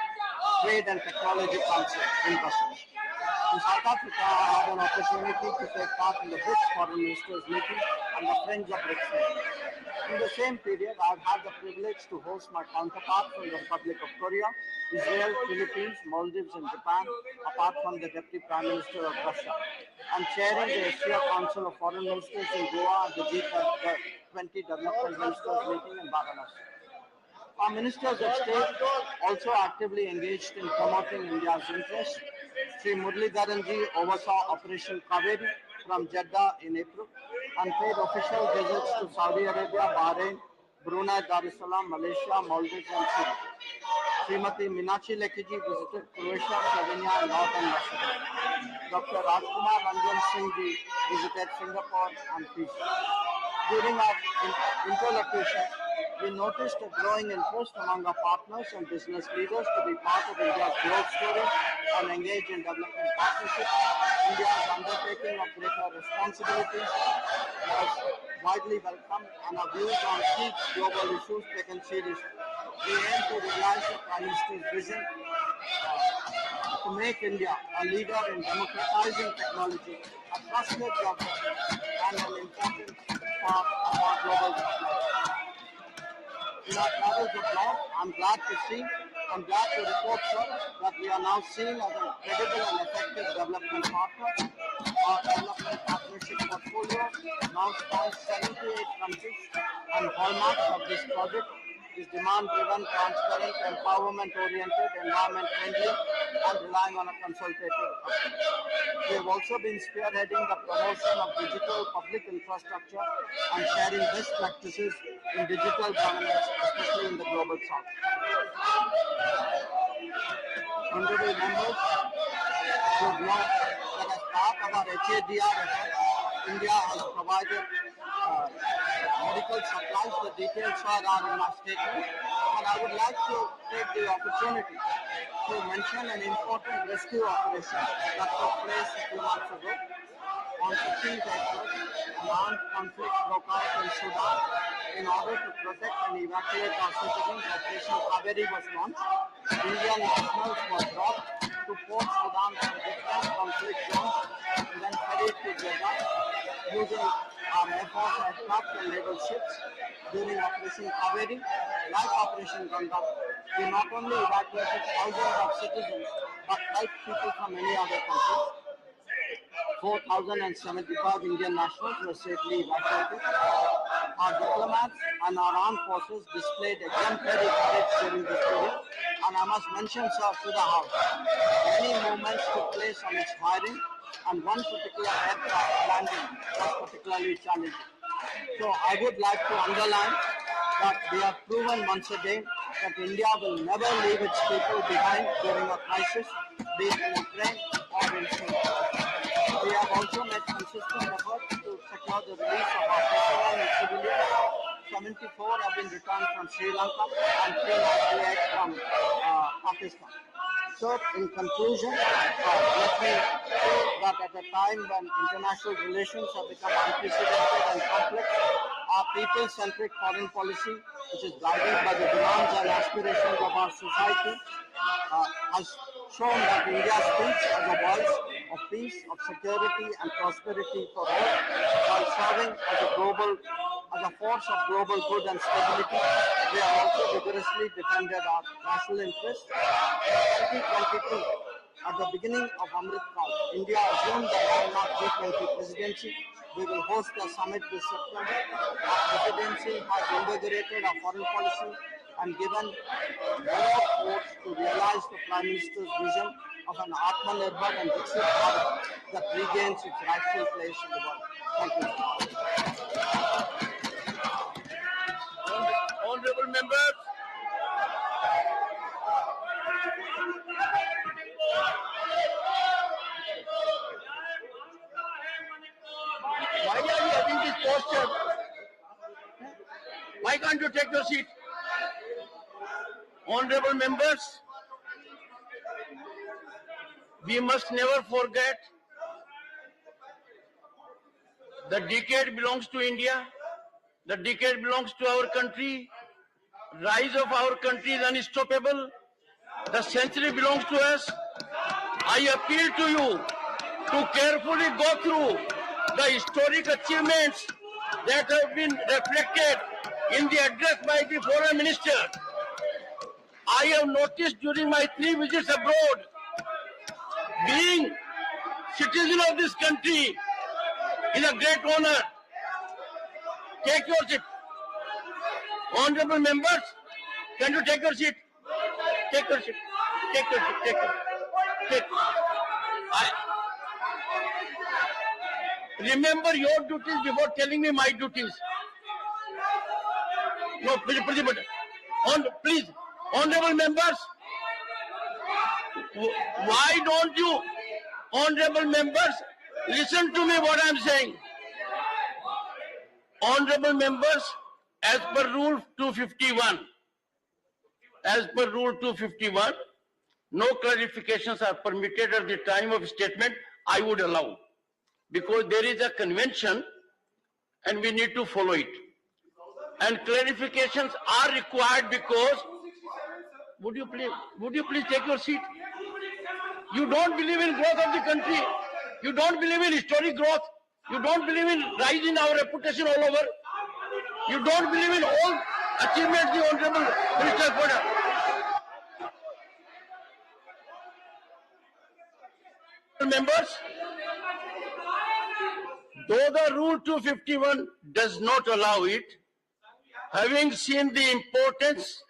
Trade and Technology Council in Brussels. In South Africa, I had an opportunity to take part in the BRICS Foreign Ministers meeting and the Friends of BRICS meeting. In the same period, I've had the privilege to host my counterparts from the Republic of Korea, Israel, Philippines, Maldives, and Japan, apart from the Deputy Prime Minister of Russia. I'm chairing the Asia Council of Foreign Ministers in Goa at the G20 Development Ministers meeting in Varanasi. Our ministers of state also actively engaged in promoting India's interests. Sri Muralidharanji oversaw Operation Kaveri from Jeddah in April and paid official visits to Saudi Arabia, Bahrain, Brunei Darussalam, Malaysia, Maldives, and Chile. Srimati Meenakshi Lekiji visited Croatia, Slovenia, and Northern Macedonia. Dr. Rajkumar Ranjan Singh ji visited Singapore and Fiji. During our interlocution, we noticed a growing interest among our partners and business leaders to be part of India's growth story and engage in development partnerships. India's undertaking of greater responsibilities was widely welcomed and our views on key global issues taken seriously. We aim to realize the Prime Minister's vision to make India a leader in democratizing technology, a trusted geography, and an important part of our global supply. In our travels abroad, I'm glad to report, sir, that we are now seen as a credible and effective development partner. Our development partnership portfolio now spans 78 countries, and hallmarks of this project is demand-driven, transparent, empowerment-oriented, environment-friendly, and relying on a consultative approach. We have also been spearheading the promotion of digital public infrastructure and sharing best practices in digital governance, especially in the global south. Honorable members, should know that as part of our HADR effort, India has provided medical supplies. The details are in my statement. And I would like to take the opportunity to mention an important rescue operation that took place a few months ago. On 15th April, an armed conflict broke out in Sudan. In order to protect and evacuate our citizens, Operation Kaveri was launched. Indian nationals were brought to Port Sudan from different conflict zones and then ferried to Jeddah using our Air Force aircraft and naval ships. During Operation Kaveri, like Operation Ganga, we not only evacuated thousands of citizens but helped people from many other countries. 4,075 Indian nationals were safely evacuated. Our diplomats and our armed forces displayed exemplary courage during this period, and I must mention, sir, to the House, many movements took place on its firing, and one particular aircraft landing was particularly challenging. So I would like to underline that we have proven once again that India will never leave its people behind during a crisis, be it in Ukraine or in Syria. We have also made consistent efforts to secure the release of our personnel and civilians. 74 have been returned from Sri Lanka and 398 from Pakistan. So, in conclusion, let me say that at a time when international relations have become unprecedented and complex, our people-centric foreign policy, which is guided by the demands and aspirations of our society, has shown that India speaks as a voice of peace, of security and prosperity for all, while serving as a force of global good and stability. We have also vigorously defended our national interests. In 2022, at the beginning of Amrit Kaal, India assumed the landmark G20 presidency. We will host a summit this September. Our presidency has invigorated our foreign policy and given more force to realize the Prime Minister's vision of an Atmanirbhar and Dixit Bharat that regains its rightful place in the world. Thank you. Honorable members, why are you having this posture? Why can't you take your seat? Honorable members, we must never forget the decade belongs to India, the decade belongs to our country, rise of our country is unstoppable, the century belongs to us. I appeal to you to carefully go through the historic achievements that have been reflected in the address by the Foreign Minister. I have noticed during my 3 visits abroad, being citizen of this country is a great honor. Take your seat. Honorable members, can you take your seat? Take your seat. Take your seat. Take. Remember your duties before telling me my duties. No, please. Honorable members, why don't you, honorable members, listen to me what I am saying. Honorable members, as per Rule 251, no clarifications are permitted at the time of statement. I would allow, because there is a convention and we need to follow it. And clarifications are required because, would you please take your seat? You don't believe in growth of the country. You don't believe in historic growth. You don't believe in rising our reputation all over. You don't believe in all achievements the Honorable Minister put up. Members, though the Rule 251 does not allow it, having seen the importance,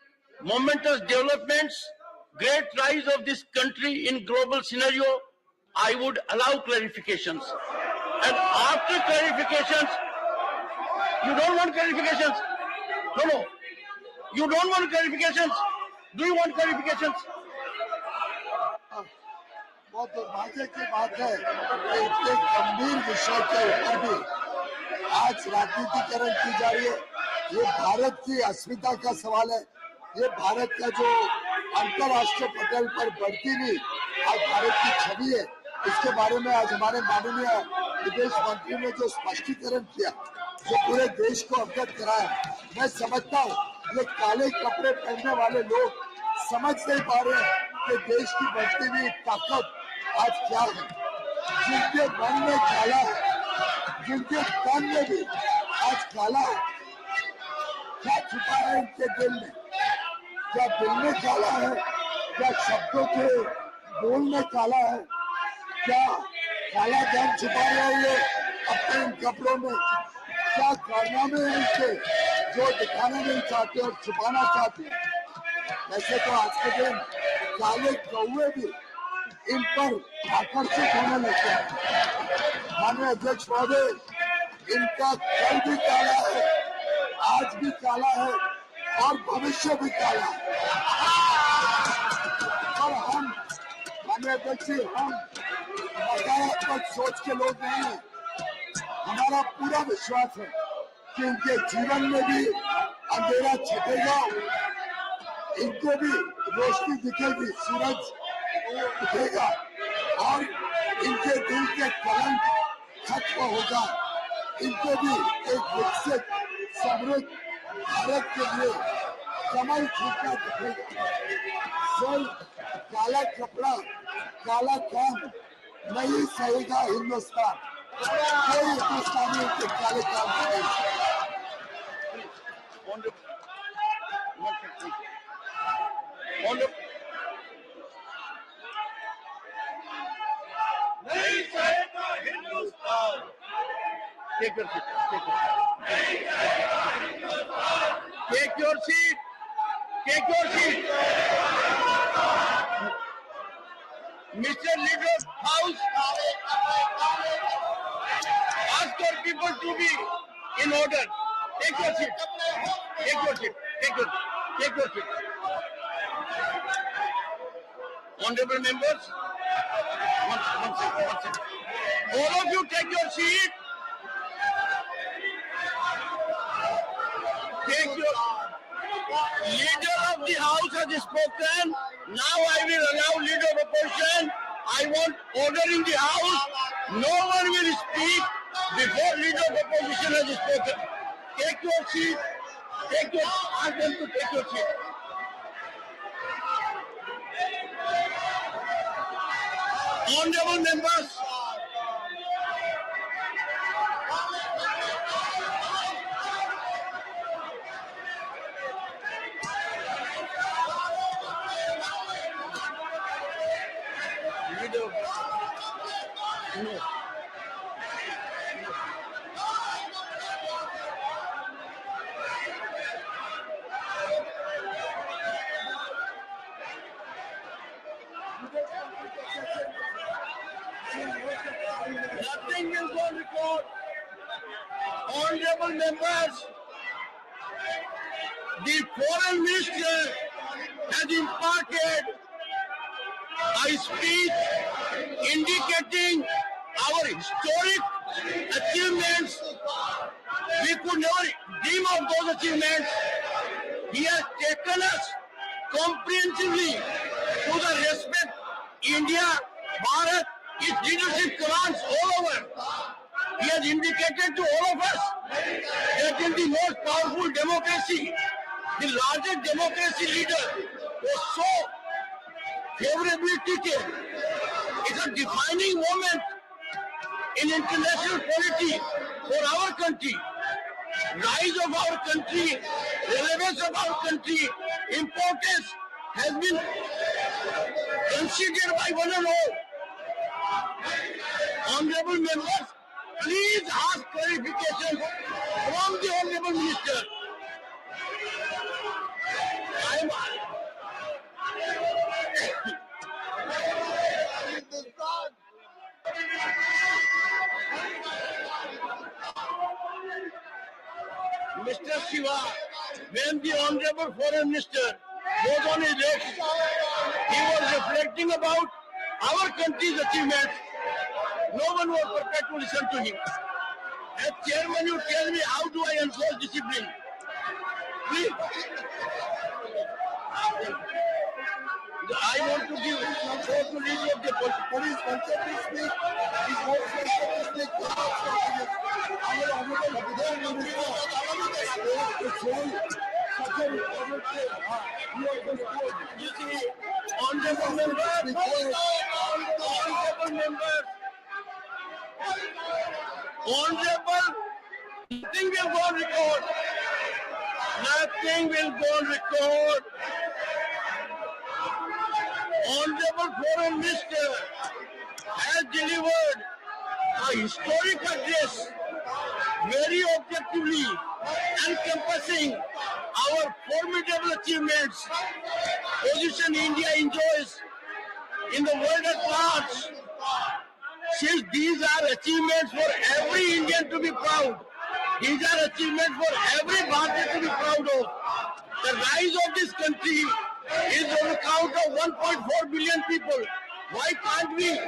momentous developments, great rise of this country in global scenario, I would allow clarifications. And after clarifications, you don't want clarifications? No. You don't want clarifications? Do you want clarifications? बहुत दुर्भाग्य की बात है कि इतने गंभीर विषय के ऊपर भी आज राजनीतिकरण की जा रही है। ये भारत की अस्मिता का सवाल है। ये भारत का जो अंतर्राष्ट्रीय पटल पर बढ़ती हुई आज भारत की छवि है, इसके बारे में आज हमारे माननीय विदेश मंत्री ने जो स्पष्टीकरण किया, जो पूरे देश को अवगत कराया, मैं समझता हूँ ये काले कपड़े पहनने वाले लोग समझ नहीं पा रहे हैं कि देश की बढ़ती हुई ताकत आज क्या है। जिनके मन में काला है, जिनके तन में भी आज काला है, क्या छुपा है इनके दिल में? क्या दिल में काला है? क्या शब्दों के बोल में काला है? क्या काला धन छुपा रहे हैं ये अपने इन कपड़ों में? क्या कारनामे हैं इनके जो दिखाना नहीं चाहते और छुपाना चाहते हैं? वैसे तो आज के दिन काले कौवे भी इन पर आकर्षित होने लगते हैं। माननीय अध्यक्ष महोदय, इनका कल भी काला है, आज भी काला है और भविष्य भी काला है। और हम माननीय अध्यक्ष जी, हम नकारात्मक सोच के लोग नहीं हैं। हमारा पूरा विश्वास है कि इनके जीवन में भी अंधेरा छटेगा, इनको भी रोशनी दिखेगी, सूरज उठेगा और इनके दिल के कलंक खत्म होगा। इनको भी एक विकसित समृद्ध भारत के लिए कमल खींचना दिखेगा। सिर्फ काला कपड़ा काला काम नहीं सहेगा हिंदुस्तान। कोई हिंदुस्तानियों के काले काम नहीं। Take your seat. Take your seat. Take your seat. Mr. Leader of House, ask your people to be in order. Take your seat. Take your seat. Take your seat. Honorable members, one second. All of you take your seat. Take your leader of the house has spoken. Now I will allow leader of opposition. I want order in the house. No one will speak before leader of opposition has spoken. Take your seat. Ask them to take your seat. Honorable members, nothing will go on record. Honorable members, the foreign minister has imparted a speech indicating our historic achievements. We could never dream of those achievements. He has taken us comprehensively to the respect India, Bharat, its leadership commands all over. He has indicated to all of us that in the most powerful democracy, the largest democracy leader was so favorably treated. It's a defining moment in international polity for our country. Rise of our country, relevance of our country, importance has been considered by one and all. Honorable members, please ask clarification from the Honorable Minister. Mr. Shiva, when the Honorable Foreign Minister was on his legs, he was reflecting about our country's achievements. No one was prepared to listen to him. As chairman, you tell me how do I enforce discipline? Please. I want to give floor to leader of the police concept speak. His voice speak. Our honorable you see, honorable members, honorable, nothing will go on record. Nothing will go on record. Honorable Foreign Minister has delivered a historic address, very objectively encompassing our formidable achievements, position India enjoys in the world at large. Since these are achievements for every Indian to be proud, these are achievements for every Bharatiya to be proud of. The rise of this country is on account of 1.4 billion people. Why can't we?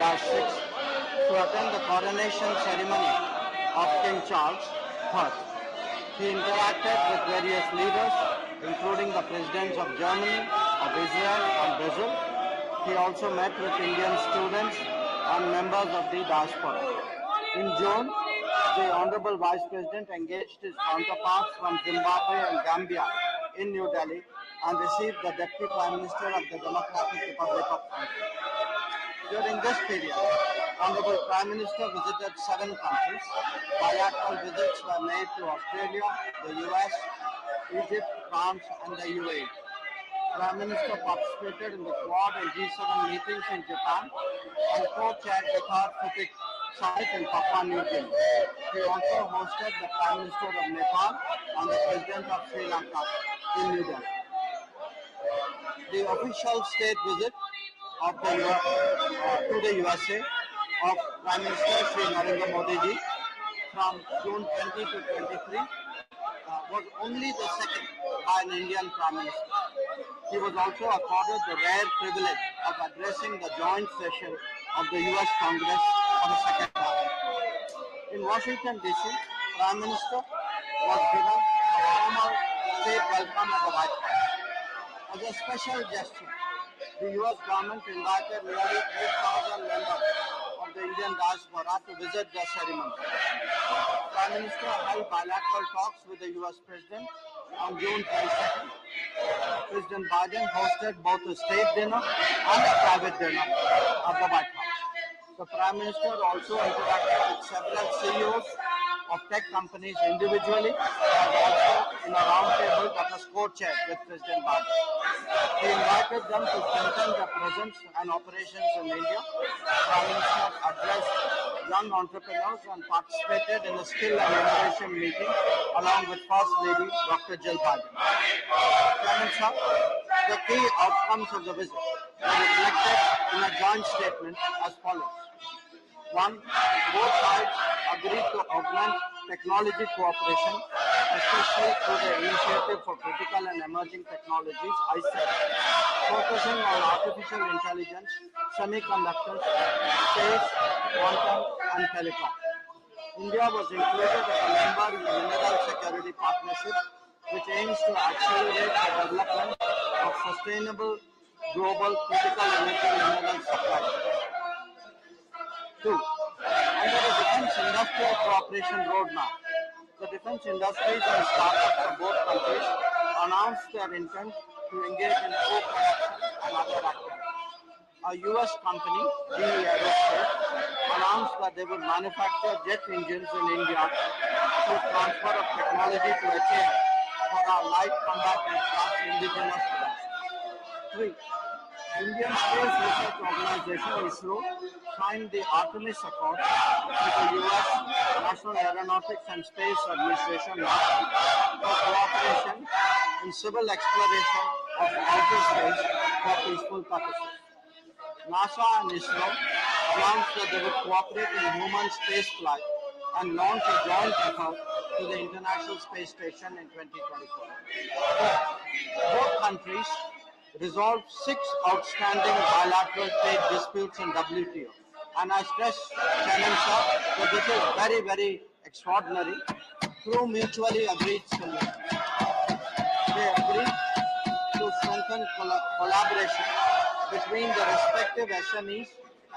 6 to attend the coronation ceremony of King Charles III. He interacted with various leaders, including the presidents of Germany, of Israel, and Brazil. He also met with Indian students and members of the diaspora. In June, the Honorable Vice President engaged his counterparts from Zimbabwe and Gambia in New Delhi and received the Deputy Prime Minister of the Democratic Republic of Congo. During this period, Honorable Prime Minister visited 7 countries. Bilateral visits were made to Australia, the US, Egypt, France, and the UAE. Prime Minister participated in the Quad and G7 meetings in Japan and co-chaired the Third Summit in Papua New Guinea. He also hosted the Prime Minister of Nepal and the President of Sri Lanka in New Delhi. The official state visit of to the USA of Prime Minister Sri Narendra Modi ji from June 20 to 23 was only the second by an Indian Prime Minister. He was also accorded the rare privilege of addressing the joint session of the US Congress for the second time. In Washington, D.C., Prime Minister was given a formal state welcome at the White House. As a special gesture, the US government invited nearly 8,000 members of the Indian diaspora to visit the ceremony. Prime Minister held bilateral talks with the US President on June 22nd. President Biden hosted both a state dinner and a private dinner at the White House. The Prime Minister also interacted with several CEOs of tech companies individually and also in a roundtable that was co-chaired with President Biden. He invited them to strengthen their presence and operations in India. Prime Minister addressed young entrepreneurs and participated in a skill and innovation meeting along with First Lady Dr. Jill Biden. The key outcomes of the visit were reflected in a joint statement as follows. 1. Both sides agreed to augment technology cooperation, especially through the Initiative for Critical and Emerging Technologies, ICT, focusing on artificial intelligence, semiconductors, space, quantum, and telecom. India was included as a member in the Mineral Security Partnership, which aims to accelerate the development of sustainable global critical energy mineral supply. 2. Under the Defence Industrial Cooperation Roadmap, the defence industries and startups of both countries announced their intent to engage in co-production and other activities. A U.S. company, GE Aerospace, announced that they would manufacture jet engines in India through transfer of technology to attire for our light combat aircraft indigenous production. 3. Indian Space Research Organization, ISRO, signed the Artemis Accord with the U.S. National Aeronautics and Space Administration, NASA, for cooperation in civil exploration of outer space for peaceful purposes. NASA and ISRO announced that they would cooperate in human spaceflight and launch a joint effort to the International Space Station in 2024. Both countries resolved 6 outstanding bilateral trade disputes in WTO. And I stress, Chairman Sir, that this is very, very extraordinary through mutually agreed solutions. They agreed to strengthen collaboration between the respective SMEs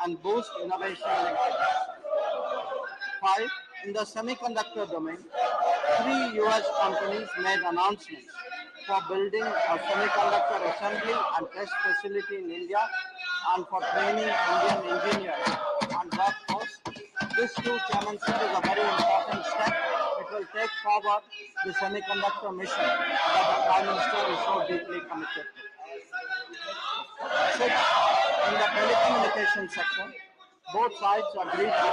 and boost innovation linkages. 5. In the semiconductor domain, 3 U.S. companies made announcements for building a semiconductor assembly and test facility in India and for training Indian engineers and workforce. This too, Chairman Sir, is a very important step. It will take forward the semiconductor mission that the Prime Minister is so deeply committed to. 6. In the telecommunication sector, both sides agreed to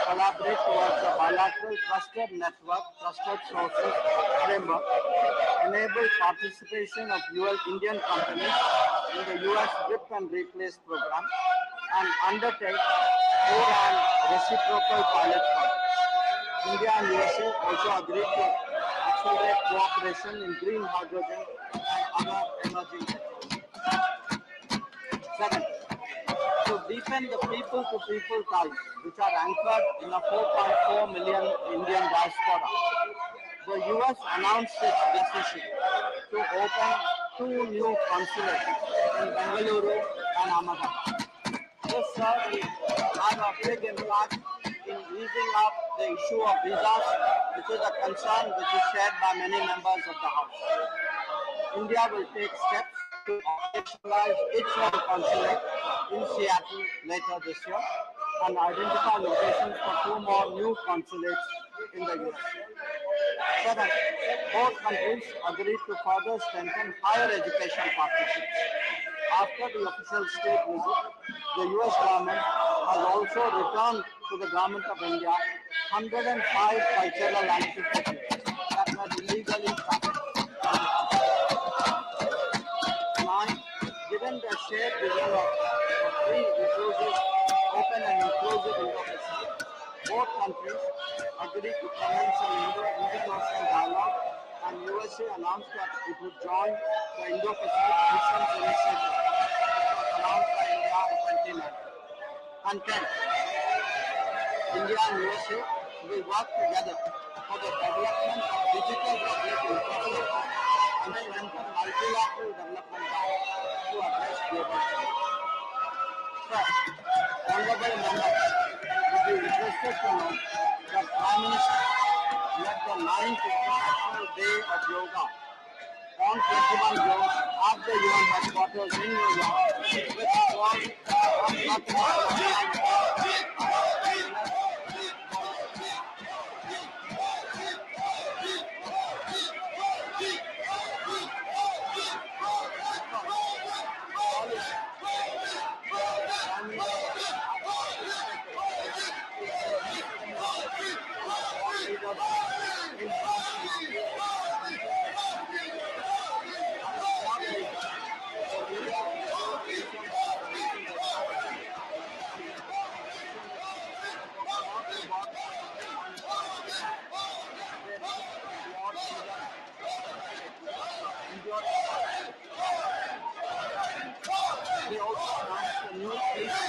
collaborate towards a bilateral trusted network, trusted sources framework, enable participation of Indian companies in the U.S. RIP and Replace program, and undertake and reciprocal pilot projects. India and USA also agreed to accelerate cooperation in green hydrogen and other emerging technologies. 7. To deepen deepen the people-to-people ties, which are anchored in a 4.4 million Indian diaspora. The US announced its decision to open 2 new consulates in Bengaluru and Ahmedabad. This will have a big impact in easing up the issue of visas, which is a concern which is shared by many members of the House. India will take steps to operationalize its own consulate in Seattle later this year and identify locations for 2 more new consulates in the US. Seven, both countries agreed to further strengthen higher education partnerships. After the official state visit, the US government has also returned to the government of India 105 cultural antiquities that were illegally trafficked. Nine, given the shared vision of free, inclusive, open and inclusive Indo-Pacific, both countries agreed to commence an Indo-Ocean dialogue, and USA announced that it would join the Indo-Pacific Missions Initiative announced by India in 2019. And 10, India and USA will work together for the development of digital public infrastructure and strengthen multilateral development to address global challenges. First, honorable members will be interested to know that Prime Minister led the 9th International Day of Yoga on 21 June at the UN headquarters in New York, which was They also announced a new police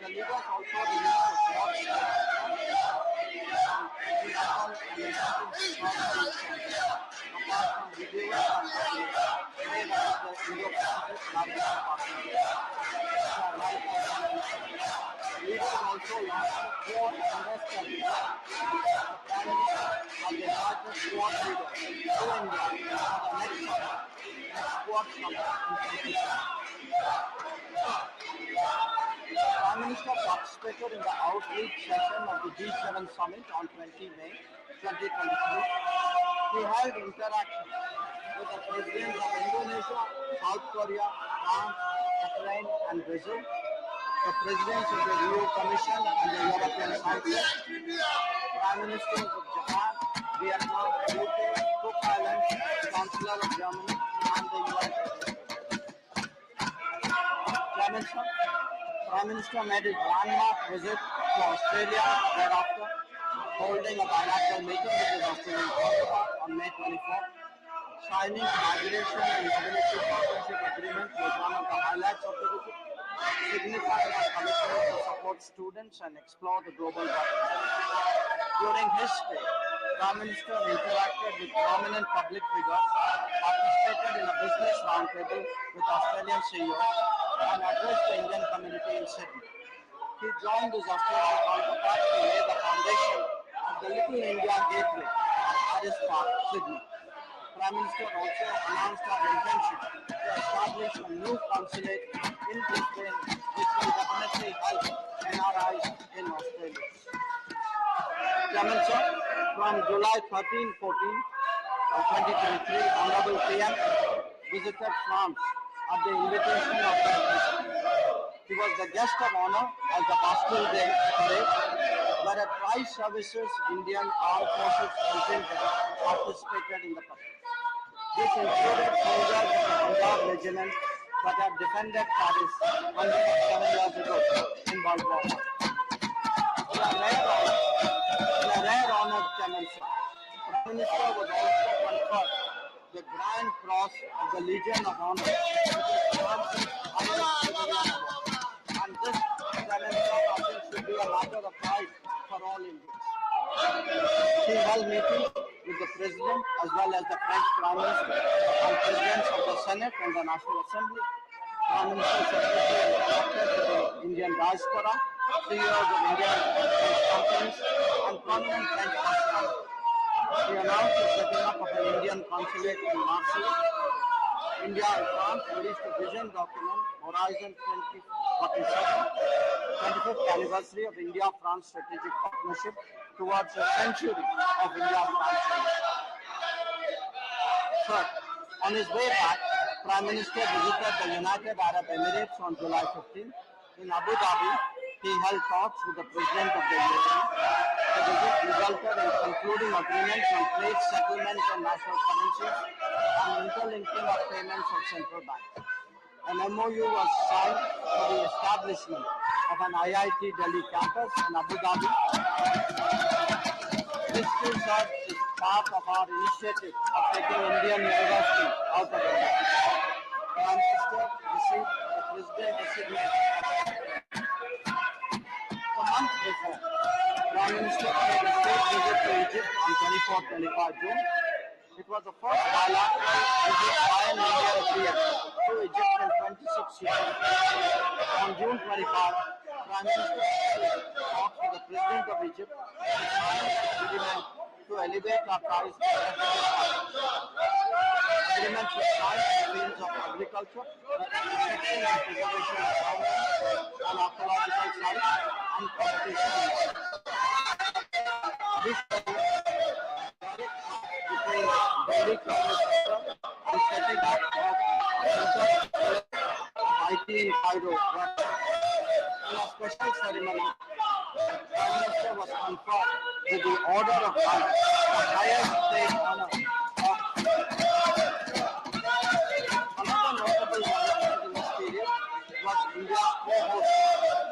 The leaders also released a SWOT Leaders also launched a quad investor the Prime Minister of the largest quad leader to India for the next quad summit. Prime Minister participated in the outreach session of the G7 summit on 20 May 2023. He held interactions with the presidents of Indonesia, South Korea, France, Ukraine, and Brazil, the presidents of the EU Commission and the European Council, Prime Ministers of Japan, Vietnam, UK, Cook Islands, Chancellor of Germany, and the US. Prime Minister made his landmark visit to Australia thereafter, holding a bilateral meeting with his Australian counterpart on May 24. Signing migration and mobility partnership agreement was one of the highlights of the visit, signifying a commitment to support students and explore the global market. During his stay, Prime Minister interacted with prominent public figures, participated in a business roundtable with Australian CEOs, and addressed the Indian community in Sydney. He joined his Australian counterpart to lay the foundation of the Little India Gateway at his park, Sydney. Prime Minister also announced our intention to establish a new consulate in Brisbane, which will definitely help NRIs in Australia. Chairman Sir, from July 13-14, 2023, Honorable PM visited France at the invitation of the President. He was the guest of honor at the Bastille Day parade, where a tri-services Indian Armed Forces contingent participated in the parade. This included soldiers of the Punjab regiment that had defended Paris 107 years ago in World War I. In a rare honor chairmanship, the Prime Minister was also conferred the Grand Cross of the Legion of Honor, which is France's highest civilian award. And this chairmanship, I think, should be a matter of pride for all Indians. He held meetings with the President as well as the French Prime Minister and Presidents of the Senate and the National Assembly. Prime Minister Secretary interacted with the Indian diaspora, CEOs of Indian and French companies, and prominent French personalities. He announced the setting up of an Indian consulate in Marseille. India and France released a vision document, Horizon 2047, 25th anniversary of India-France strategic partnership towards a century of India-France relations. Third, on his way back, Prime Minister visited the United Arab Emirates on July 15. In Abu Dhabi, he held talks with the President of the UAE. The visit resulted in concluding agreements on trade settlements and national currencies and interlinking of payments of central banks. An MOU was signed for the establishment of an IIT Delhi campus in Abu Dhabi. This result is part of our initiative of taking Indian University out of India. Prime Minister received the President designate. A month before, Prime Minister paid a state visit to Egypt on 24-25 June. It was the first bilateral visit by an Indian peer to Egypt in 26 years. On June 25, Prime Minister talked with the President of Egypt and signed an agreement to elevate our ties to agreements were signed in the fields of agriculture, protection and preservation of farmland and archaeological sites, and competition. This between Delhi Cabinet Sector and setting up of IT Cairo. In a special ceremony, Prime Minister was conferred with the Order of Honor, the highest state honor of another notable development in this period was India's co-host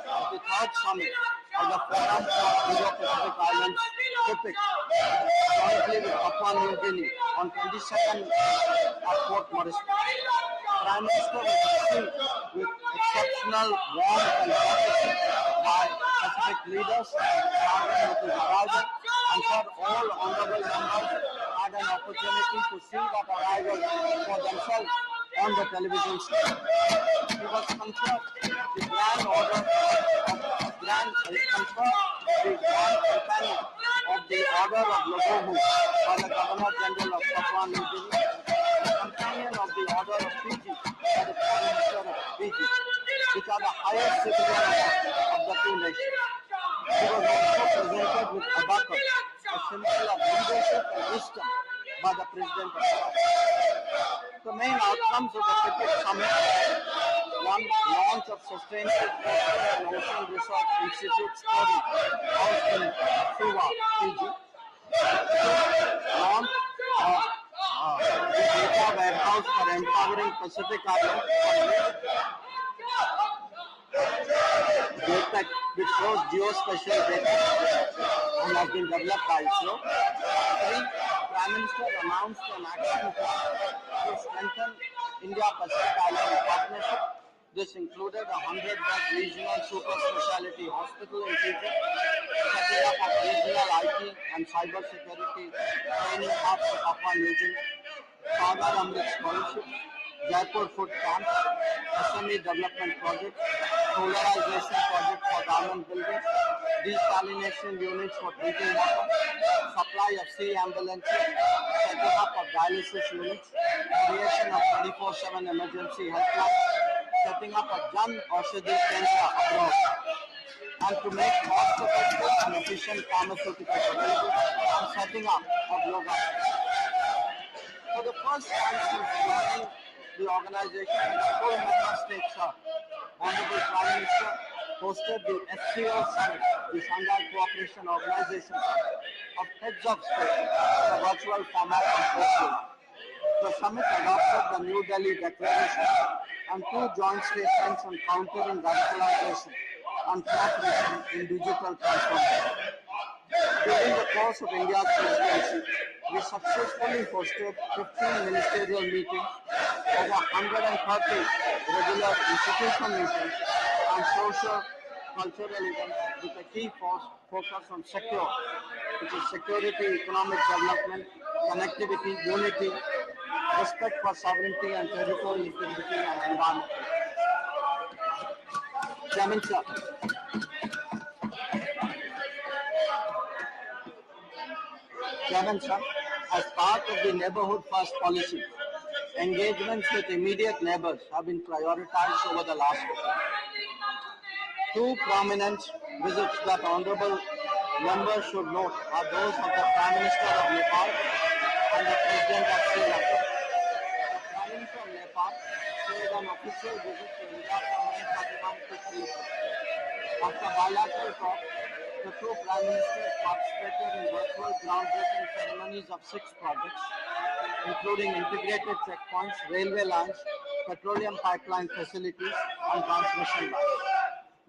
of the third summit of the Forum for Indo-Pacific Islands, FIPIC, jointly with Papua New Guinea on 22nd at Port Moresby. Prime Minister was received with exceptional warmth and courtesy by Pacific leaders, starting with his arrival, and for all honorable members had an opportunity to see that arrival for themselves on the television screen. He was conferred the Grand Order of Grand Companion of the Order of Logohu by the Governor General of Papua New Guinea, the Companion of the Order of Fiji by the Prime Minister of Fiji, which are the highest civilian awards of the two nations. He was also presented with abacus, a symbol of leadership and wisdom, by the President of India. The main outcomes of the FIPIC summit: one, launch of Sustainable Coastal and Ocean Research Institute story housed in Suva, Fiji. Launch of the data warehouse for empowering Pacific Islands data, which shows geospatial data and has been developed by ISRO. Three, Prime Minister announced an action plan to strengthen India-Pacific Island partnership. This included a 100-bed regional super specialty hospital in Fiji, setting up of regional IT and cyber security training hubs for Papua New Guinea, Sagar Amrit Scholarship, Jaipur Food Camps, SME development projects, solarization project for government buildings, desalination units for drinking water, supply of sea ambulances, setting up of dialysis units, creation of 24/7 emergency helpline, setting up a Jan Aushadhi Kendra abroad, and to make cost-effective and efficient pharmaceuticals available, and setting up of yoga. For the first time since joining the organization, the full member states are Honorable Prime Minister hosted the SCO Summit, the Shanghai Cooperation Organization of Heads of State, in a virtual format on Thursday. The summit adopted the New Delhi Declaration and two joint statements on countering radicalization and cooperation in digital transformation. During the course of India's presidency, we successfully hosted 15 ministerial meetings, over 130 regular institutional meetings, and social cultural events with a key focus on secure, which is security, economic development, connectivity, unity, respect for sovereignty and territorial integrity and environment. Chairman, sir. Chairman, sir, as part of the Neighborhood First policy, engagements with immediate neighbors have been prioritized over the last year. Two prominent visits that honorable members should note are those of the Prime Minister of Nepal and the President of Sri Lanka. The Prime Minister of Nepal paid an official visit to India from May 31 to 3. After bilateral talks, the two Prime Ministers participated in virtual groundbreaking ceremonies of 6 projects, including integrated checkpoints, railway lines, petroleum pipeline facilities, and transmission lines.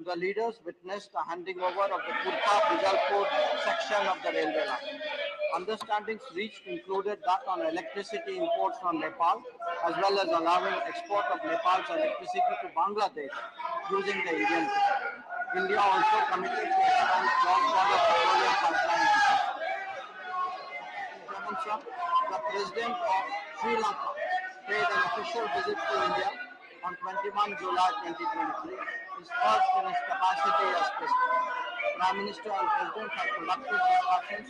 The leaders witnessed the handing over of the Kurta-Bijalpur section of the railway line. Understandings reached included that on electricity imports from Nepal, as well as allowing export of Nepal's electricity to Bangladesh using the Indian grid. India also committed to expand cross-border petroleum pipeline. The President of Sri Lanka paid an official visit to India on 21 July 2023, his first in his capacity as President. Prime Minister and President have conducted discussions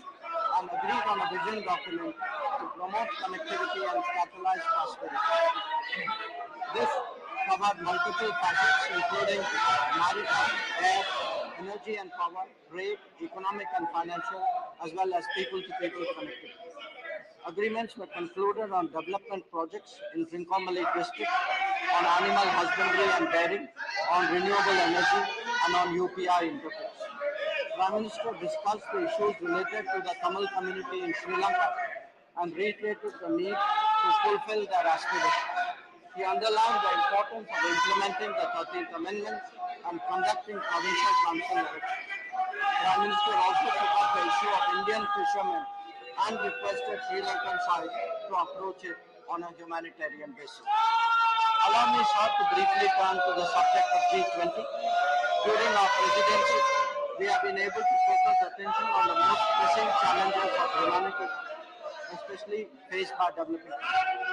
and agreed on a vision document to promote connectivity and catalyze prosperity. This covered multiple facets including maritime, air, energy and power, trade, economic and financial, as well as people-to-people connectivity. Agreements were concluded on development projects in Trincomalee district, on animal husbandry and dairy, on renewable energy, and on UPI interface. Prime Minister discussed the issues related to the Tamil community in Sri Lanka and reiterated the need to fulfill their aspirations. He underlined the importance of implementing the 13th Amendment and conducting provincial council elections. Prime Minister also took up the issue of Indian fishermen and requested Sri Lankan side to approach it on a humanitarian basis. Allow me, sir, to briefly turn to the subject of G20. During our presidency, we have been able to focus attention on the most pressing challenges of humanity, especially faced by developing countries.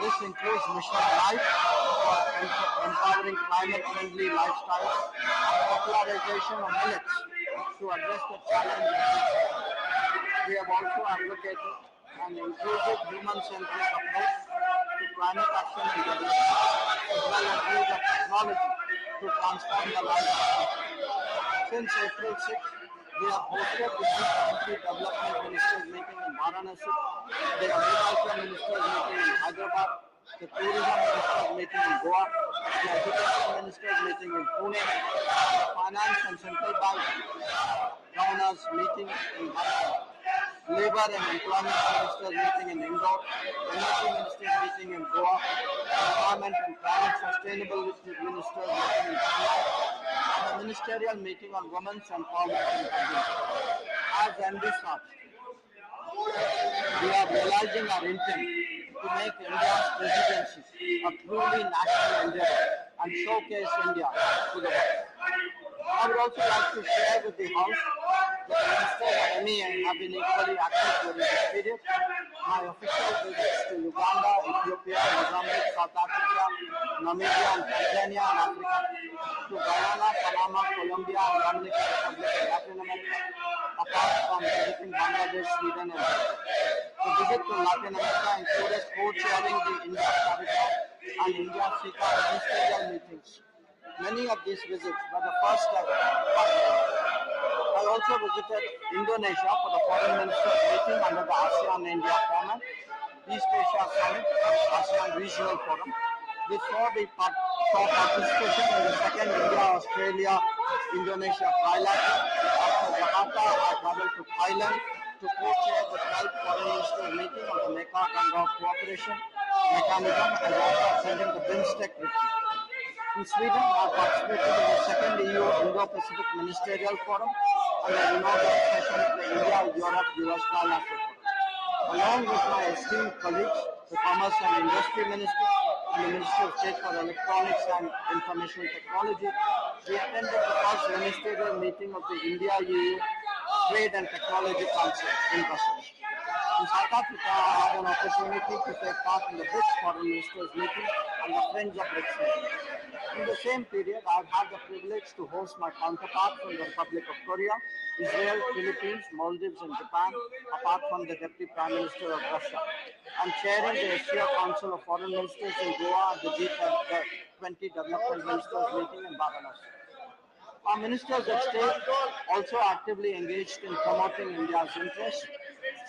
This includes Mission Life for empowering climate-friendly lifestyles and popularization of millets to address the challenge. We have also advocated an inclusive human-centric approach to climate action and development, as well as use of technology to transform the lives of people. Since April 6, we have hosted the G20 Development Ministers meeting in Varanasi, the Agriculture Ministers meeting in Hyderabad, the Tourism Ministers meeting in Goa, the Education Ministers meeting in Pune, the Finance and Central Bank Governors meeting in Hyderabad, Labour and Employment Ministers meeting in Indore, Energy Ministers meeting in Goa, Environment and Climate Sustainability Ministers meeting in Chennai, and the Ministerial meeting on Women's Empowerment in Kazan. As envisaged, we are realizing our intent to make India's presidency a truly national endeavor and showcase India to the world. I would also like to share with the House that the Ministers of MEA have been equally active during this period. My official visits to Uganda, Ethiopia, Mozambique, South Africa, Namibia, and Tanzania and Africa, to Guyana, Panama, Colombia, and Dominican Republic in Latin America, apart from visiting Bangladesh, Sweden, and Belgium. The visit to Latin America included co-chairing the India Cabinet and India-SICA ministerial meetings. Many of these visits were the first step. I also visited Indonesia for the Foreign Ministers meeting under the ASEAN-India format, East Asia Summit, ASEAN Regional Forum. Before we saw participation in the second India-Australia-Indonesia trilateral. After Jakarta, I traveled to Thailand to co-chair the 12th Foreign Ministers meeting on the Mekong cooperation mechanism and also attending the BIMSTEC retreat. In Sweden, I participated in the second EU Indo-Pacific Ministerial Forum and the inaugural session of the India-Europe-US Trilateral Forum. Along with my esteemed colleagues, the Commerce and Industry Minister and the Minister of State for Electronics and Information Technology, we attended the first ministerial meeting of the India-EU Trade and Technology Council in Brussels. In South Africa, I had an opportunity to take part in the BRICS Foreign Ministers meeting and the Friends of BRICS meeting. In the same period, I've had the privilege to host my counterparts from the Republic of Korea, Israel, Philippines, Maldives, and Japan, apart from the Deputy Prime Minister of Russia. I'm chairing the Asia Council of Foreign Ministers in Goa at the G20 Development Ministers meeting in Varanasi. Our ministers at state also actively engaged in promoting India's interests.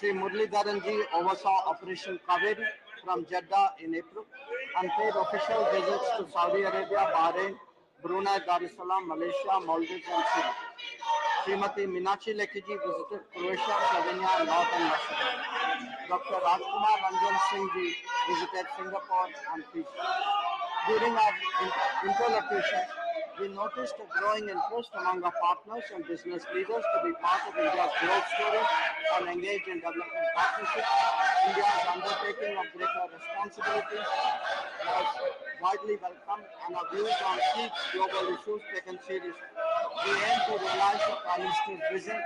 Sri Muralidharanji oversaw Operation Kaveri from Jeddah in April and paid official visits to Saudi Arabia, Bahrain, Brunei Darussalam, Malaysia, Maldives, and Syria. Srimati Meenakshi Lekiji visited Croatia, Slovenia, and Northern Macedonia. Dr. Rajkumar Ranjan Singh ji visited Singapore and Fiji. During our interlocution, we noticed a growing interest among our partners and business leaders to be part of India's growth story and engage in development partnerships. India's undertaking of greater responsibilities was widely welcomed and our views on key global issues taken seriously. We aim to realize the Prime Minister's vision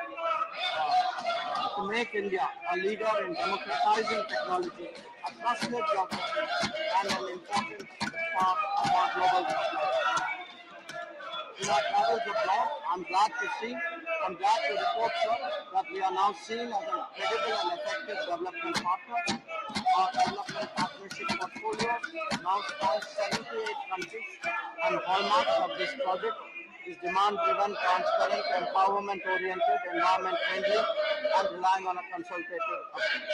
to make India a leader in democratizing technology, a trusted geography, and an important part of our global supply. In our travels abroad, I'm glad to report, sir, that we are now seen as a credible and effective development partner. Our development partnership portfolio now spans 78 countries, and hallmarks of this project is demand-driven, transparent, empowerment-oriented, environment-friendly, and relying on a consultative approach.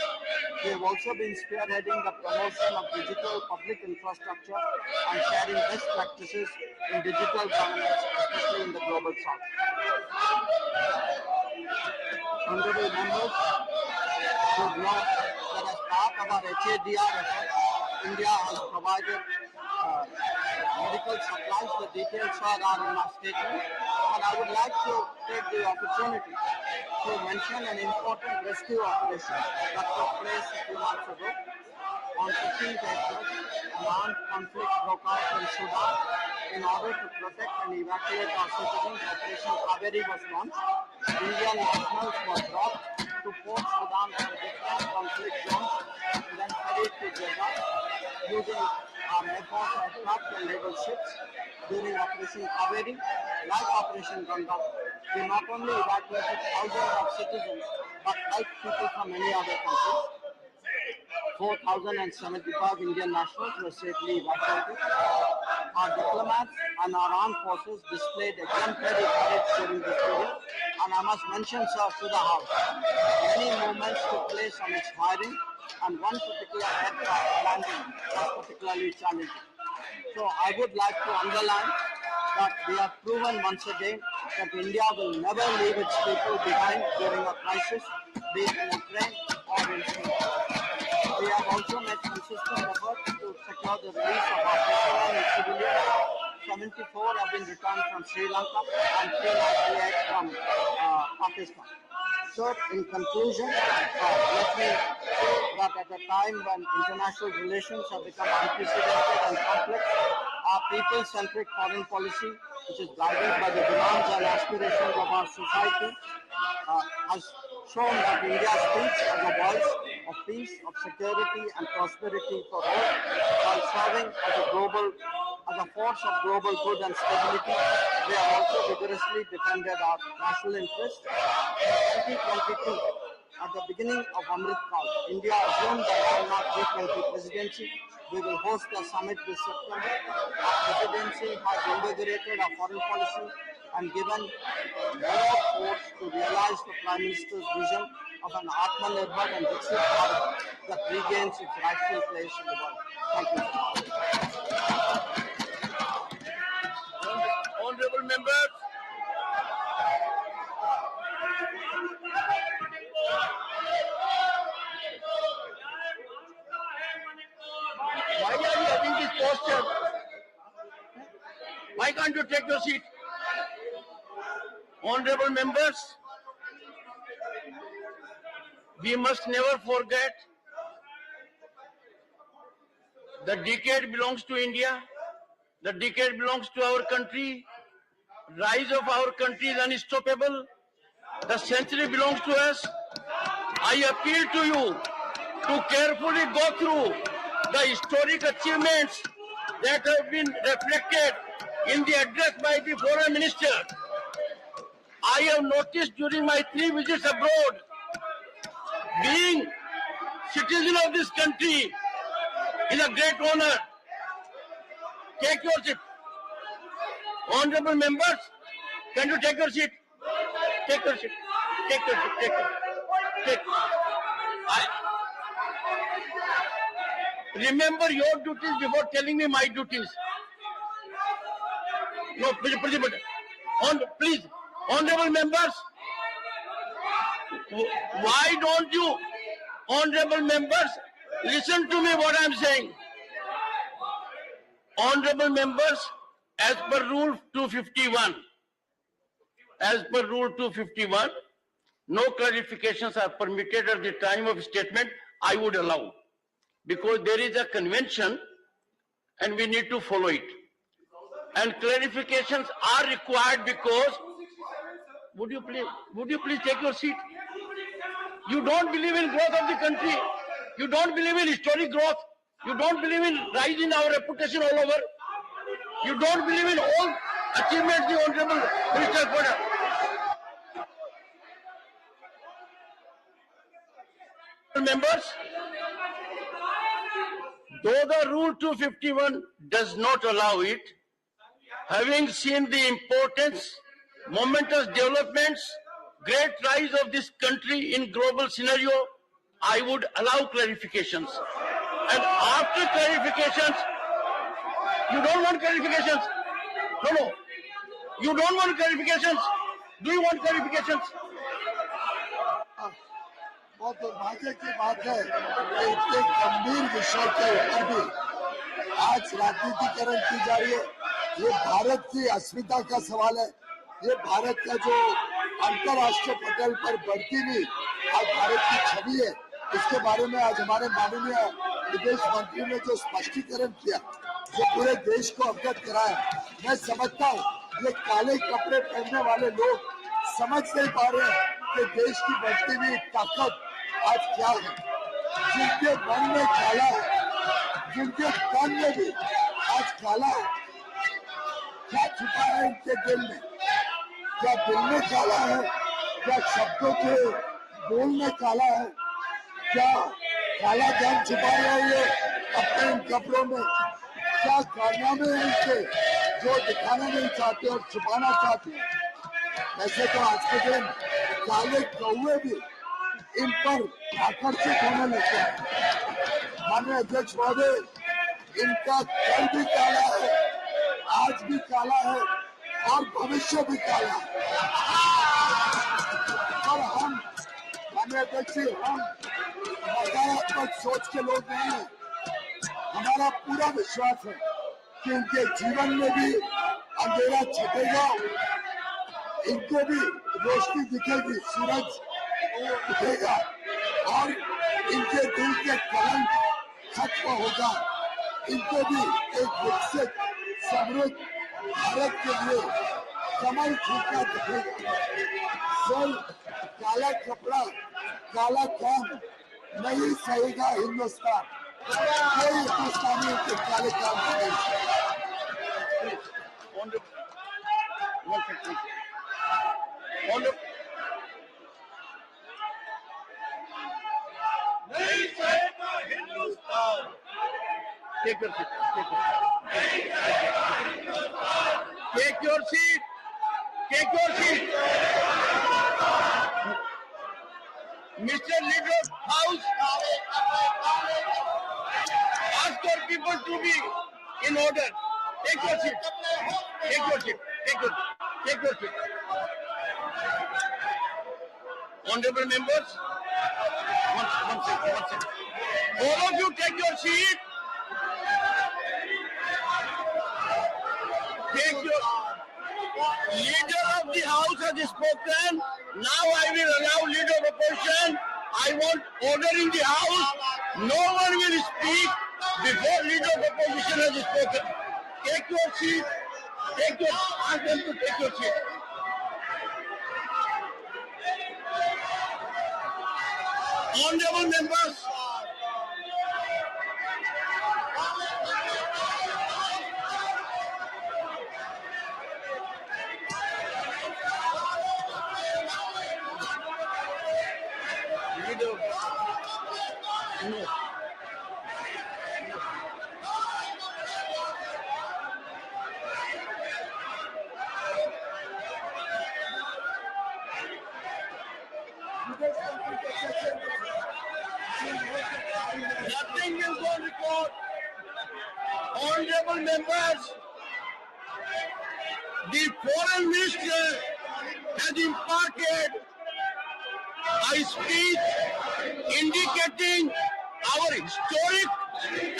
We have also been spearheading the promotion of digital public infrastructure and sharing best practices in digital governance, especially in the global south. Honorable members should know that as part of our HADR effort, India has provided medical supplies. The details are in my statement. And I would like to take the opportunity to mention an important rescue operation that took place a few months ago. On 15th April, an armed conflict broke out in Sudan. In order to protect and evacuate our citizens, Operation Kaveri was launched. Indian nationals were brought to Port Sudan from different conflict zones and then ferried to Jeddah using our Air Force aircraft and naval ships. During Operation Kaveri, like Operation Ganga, we not only evacuated thousands of citizens but helped people from many other countries. 4,075 Indian nationals were safely evacuated. Our diplomats and our armed forces displayed exemplary courage during this period. And I must mention, sir, to the House, many movements took place on its firing, and one particular aircraft landing was particularly challenging. So I would like to underline that we have proven once again that India will never leave its people behind during a crisis, be it in Ukraine or in Syria. We have also made consistent efforts to secure the release of our personnel and civilians. 74 have been returned from Sri Lanka and 398 from Pakistan. So, in conclusion, let me say that at a time when international relations have become unprecedented and complex, our people-centric foreign policy, which is guided by the demands and aspirations of our society, has shown that India speaks as a voice of peace, of security and prosperity for all, while serving as a force of global good and stability. We have also vigorously defended our national interests. In 2022, at the beginning of Amrit Kaal, India assumed the Denmark G20 presidency. We will host a summit this September. Our presidency has invigorated our foreign policy and given more force to realize the Prime Minister's vision of an Atmanirbhar and Viksit Bharat that regains its rightful place in the world. Thank you. Honorable members, why are you having this posture? Why can't you take your seat? Honorable members, we must never forget the decade belongs to India, the decade belongs to our country, rise of our country is unstoppable, the century belongs to us. I appeal to you to carefully go through the historic achievements that have been reflected in the address by the Foreign Minister. I have noticed during my 3 visits abroad, being citizen of this country is a great honor. Take your seat. Honorable members, can you take your seat? Take your seat. Take your seat. Take. Remember your duties before telling me my duties. No, please. Honorable members, why don't you, honorable members, listen to me what I'm saying. Honorable members, as per Rule 251, no clarifications are permitted at the time of statement. I would allow, because there is a convention and we need to follow it. And clarifications are required because, would you please take your seat? You don't believe in growth of the country. You don't believe in historic growth. You don't believe in rising our reputation all over. You don't believe in all achievements the Honorable Minister put up. Members, though the Rule 251 does not allow it, having seen the importance, momentous developments, great rise of this country in global scenario, I would allow clarifications. And after clarifications, you don't want clarifications? No. You don't want clarifications? Do you want clarifications? बहुत दुर्भाग्य की बात है कि इतने गंभीर विषय के ऊपर भी आज राजनीतिकरण की जा रही है। ये भारत की अस्मिता का सवाल है। ये भारत का जो अंतर्राष्ट्रीय पटल पर बढ़ती हुई आज भारत की छवि है, इसके बारे में आज हमारे माननीय विदेश मंत्री ने जो स्पष्टीकरण किया, जो पूरे देश को अवगत कराया, मैं समझता हूँ ये काले कपड़े पहनने वाले लोग समझ नहीं पा रहे हैं कि देश की बढ़ती हुई ताकत आज क्या है। जिनके मन में काला है, जिनके तन में भी आज काला है, क्या छुपा है इनके दिल में? क्या दिल में काला है? क्या शब्दों के बोल में काला है? क्या काला धन छुपा रहे हैं ये अपने इन कपड़ों में? क्या कारनामे हैं इनके जो दिखाना नहीं चाहते और छुपाना चाहते हैं? ऐसे तो आज के दिन काले कौवे भी इन पर आकर्षित होने लगते हैं। माननीय अध्यक्ष महोदय, इनका कल भी काला है, आज भी काला है और भविष्य भी काला है। और हम माननीय अध्यक्ष जी, हम नकारात्मक सोच के लोग नहीं हैं। हमारा पूरा विश्वास है कि इनके जीवन में भी अंधेरा छटेगा, इनको भी रोशनी दिखेगी, सूरज दिखेगा और इनके दिल के कलंक खत्म होगा। इनको भी एक विकसित समृद्ध भारत के लिए कमल खिलता दिखेगा। सिर्फ काला कपड़ा, काला काम नहीं सहेगा हिंदुस्तान। कोई हिंदुस्तानी के काले काम नहीं। Take your seat. Take your seat. Take your seat. Mr. Leader of House, ask your people to be in order. Take your seat. Take your seat. Take your seat. Take your seat. Honorable members, one second. All of you take your seat. Take your leader of the house has spoken. Now I will allow leader of opposition. I want order in the house. No one will speak before leader of opposition has spoken. Take your seat. Ask them to take your seat. Honorable members, nothing will go on record. Honorable members, the foreign minister has imparted a speech indicating our historic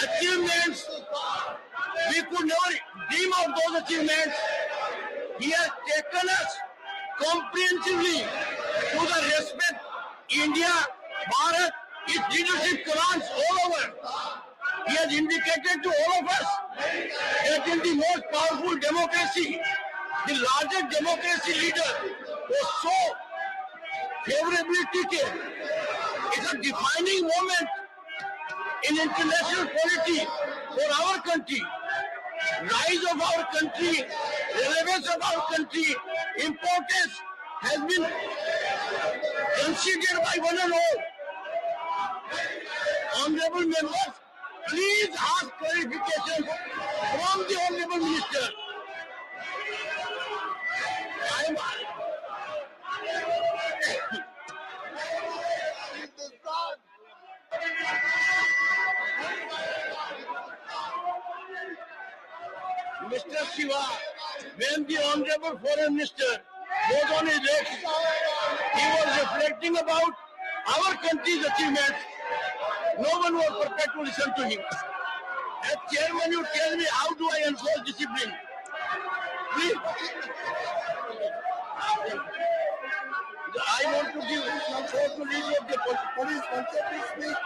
achievements. We could never dream of those achievements. He has taken us comprehensively to the respect India, Bharat, its leadership commands all over. He has indicated to all of us that in the most powerful democracy, the largest democracy leader was so favorably treated. It's a defining moment in international polity for our country. Rise of our country, relevance of our country, importance has been considered by one and all. Honorable members, please ask clarification from the Honorable Minister. Mr. Shiva, when the Honorable Foreign Minister was on his legs, he was reflecting about our country's achievements. No one was prepared to listen to him. As chairman, you tell me how do I enforce discipline? Please. I want to give support to leader of the police concept speak.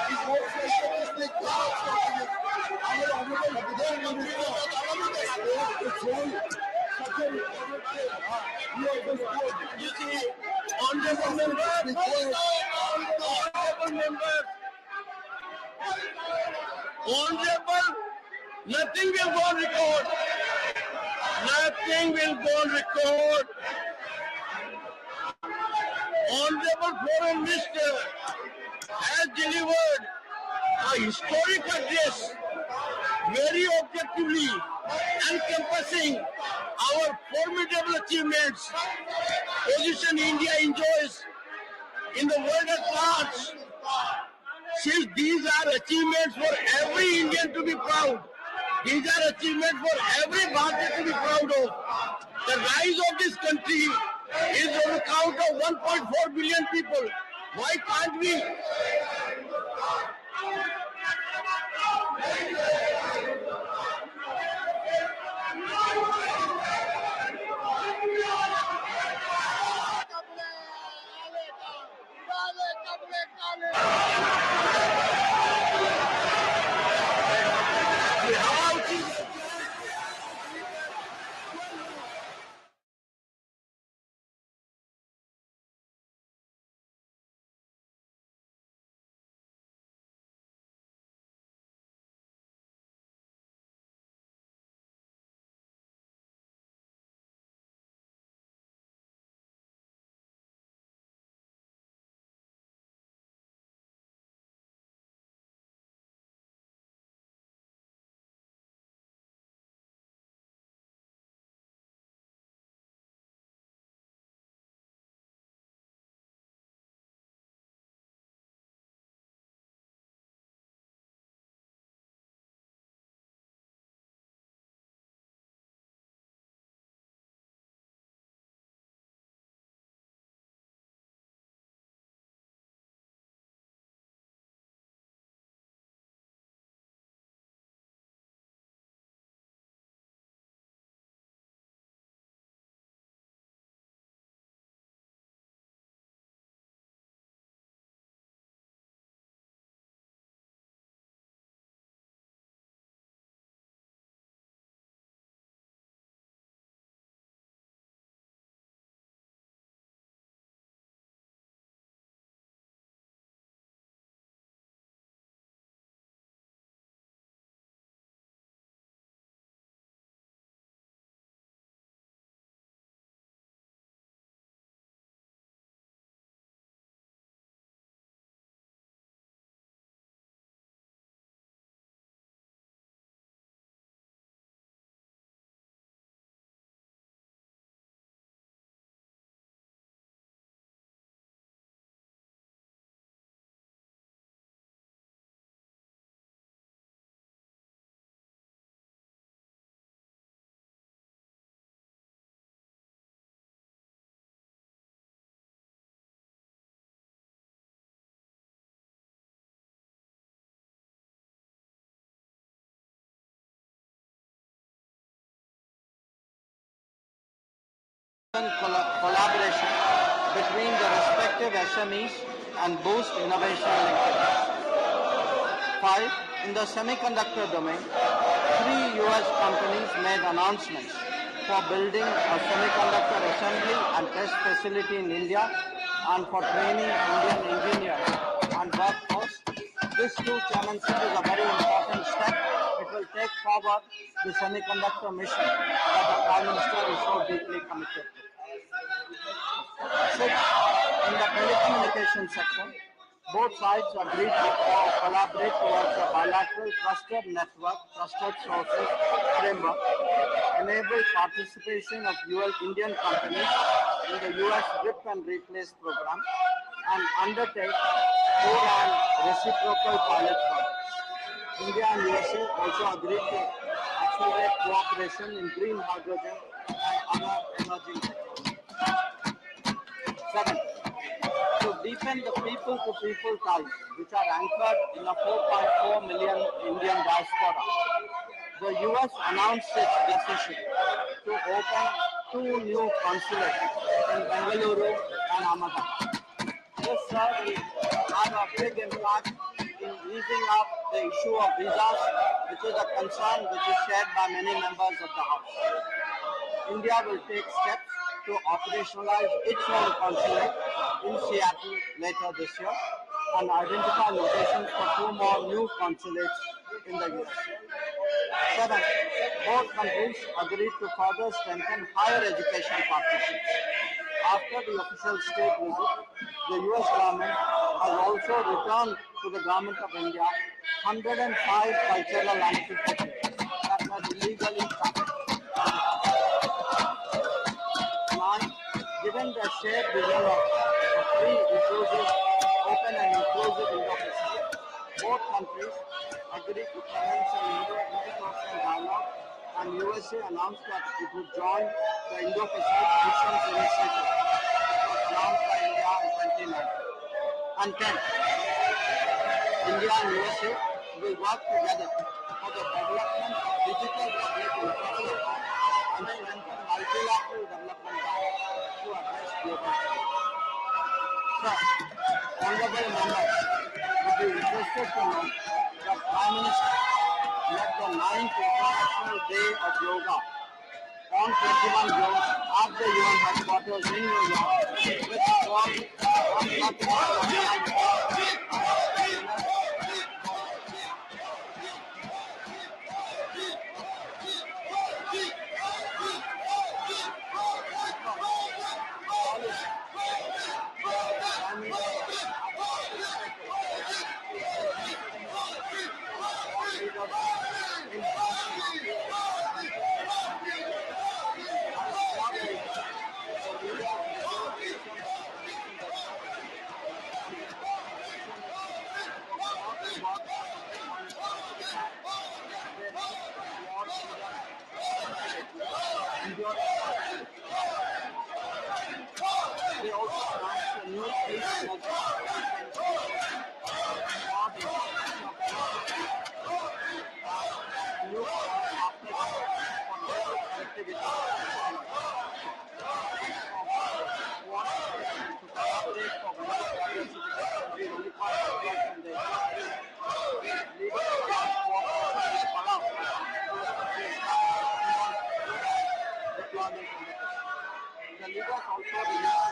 His whole session speak. Our honorable Prime Minister, you see, honorable members, honorable, nothing will go on record. Nothing will go on record. Honorable Foreign Minister has delivered a historic address, very objectively encompassing our formidable achievements, position India enjoys in the world at large. Since these are achievements for every Indian to be proud, these are achievements for every Bharatiya to be proud of. The rise of this country is on account of 1.4 billion people. Why can't we? collaboration between the respective SMEs and boost innovation linkages. 5. In the semiconductor domain, 3 US companies made announcements for building a semiconductor assembly and test facility in India and for training Indian engineers and workforce. This too, Chairman said, is a very important step. It will take forward the semiconductor mission that the Prime Minister is so deeply committed to. 6. In the telecommunication section, both sides agreed to collaborate towards a bilateral trusted network, trusted sources framework, enable participation of Indian companies in the US RIP and Replace program, and undertake core and reciprocal pilot projects. India and USA also agreed to accelerate cooperation in green hydrogen and other emerging technologies. 7. To deepen the people-to-people ties, which are anchored in a 4.4 million Indian diaspora, the US announced its decision to open 2 new consulates in Bengaluru and Ahmedabad. This will have a big impact in easing up the issue of visas, which is a concern which is shared by many members of the House. India will take steps to operationalize its own consulate in Seattle later this year and identify locations for 2 more new consulates in the US. 7. Both countries agreed to further strengthen higher education partnerships. After the official state visit, the US government has also returned to the government of India 105 cultural antiquities that were illegally trafficked. 9. Given the shared vision of a free, inclusive, open and inclusive Indo-Pacific, both countries agreed to commence an interpersonal dialogue, and USA announced that it would join the Indo-Pacific Nations Initiative that was announced by India in 2019. And 10. India and USA will work together for the development of digital public infrastructure and strengthen multilateral development to address global challenges. So, honorable members would be interested to know that Prime Minister led the 9th International Day of Yoga on 21 June at the UN headquarters in New York, which they also announced a new peace The leaders also released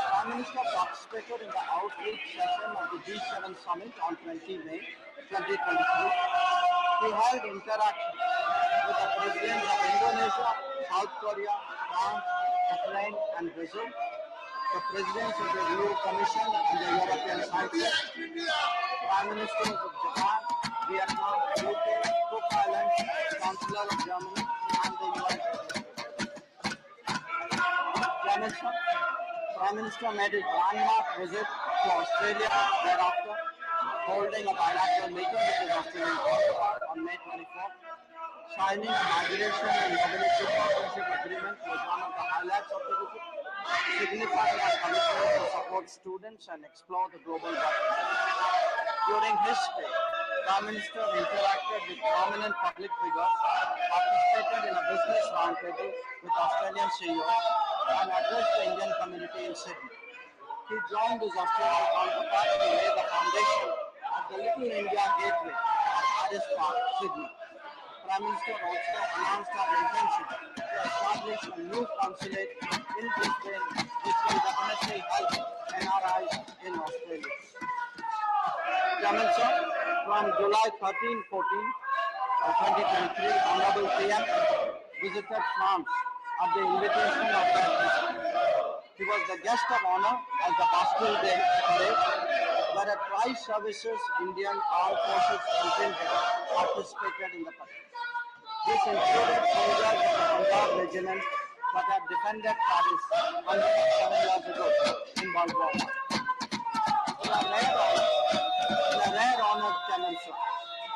Prime Minister participated in the outreach session of the G7 summit on 20 May 2023. He held interaction with the presidents of Indonesia, South Korea, France, Ukraine, and Brazil, the presidents of the EU Commission and the European Council, Prime Ministers of Japan, Vietnam, UK, Cook Islands, Chancellor of Germany, and the US. Chairman, Prime Minister made his landmark visit to Australia thereafter, holding a bilateral meeting with his Australian counterpart on May 24th. Signing a migration and mobility partnership agreement was one of the highlights of the visit, signifying a commitment to support students and explore the global market. During his stay, Prime Minister interacted with prominent public figures, participated in a business roundtable with Australian CEOs, and addressed the Indian community in Sydney. He joined his Australian counterpart to lay the foundation of the Little India Gateway at Harris Park, Sydney. Prime Minister also announced our intention to establish a new consulate in Brisbane, which will definitely help NRIs in Australia. Jansatta, from July 13-14, 2023, Honorable PM visited France at the invitation of the President. He was the guest of honor at the Bastille Day parade, where a tri-services Indian Armed Forces contingent participated in the parade. This included soldiers of the Punjab regiment that had defended Paris 107 years ago in World War I. In a rare honor of Jansatta,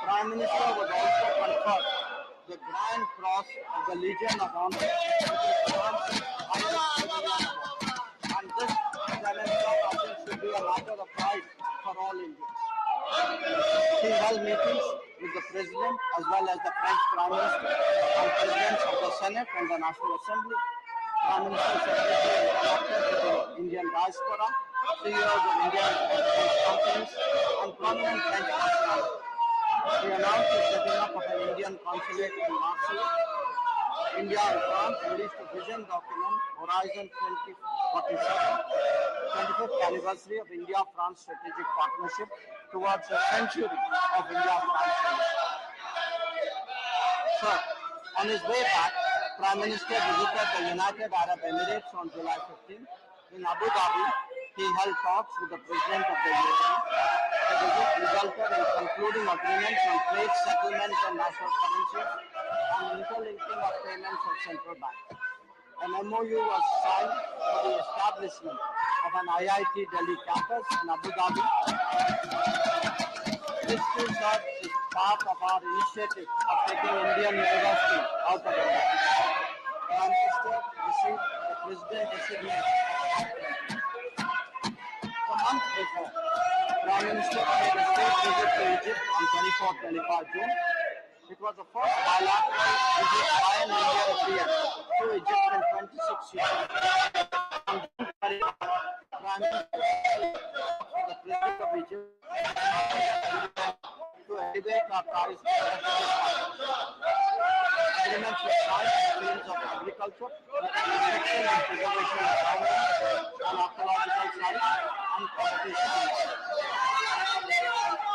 Prime Minister was also conferred the Grand Cross of the Legion of Honor, which is France's highest civilian award. And this Jansatta, I think, should be a matter of pride for all Indians. He held meetings with the President as well as the French Prime Minister and Presidents of the Senate and the National Assembly. Prime Minister Secretary interacted with the Indian diaspora, CEOs of Indian companies, and prominent French nationalities. He announced the setting up of an Indian consulate in Marseille. India and France released a vision document, Horizon 2047, 25th anniversary of India-France strategic partnership towards a century of India-France relations. So, on his way back, Prime Minister visited the United Arab Emirates on July 15. In Abu Dhabi, he held talks with the President of the UAE. The visit resulted in concluding agreements on trade settlements and national currencies and interlinking of payments of central banks. An MOU was signed for the establishment of an IIT Delhi campus in Abu Dhabi. This research is part of our initiative of taking Indian universities out of India. Prime Minister received the President designate. A month before, Prime Minister made a state visit to Egypt on 24-25 June. It was the first bilateral visit by an Indian PM to Egypt in 26 years. On June 25, Prime Minister the President of Egypt to elevate our ties. Agreements were signed in the fields of agriculture, protection and preservation of environment and archaeological sites, and competition.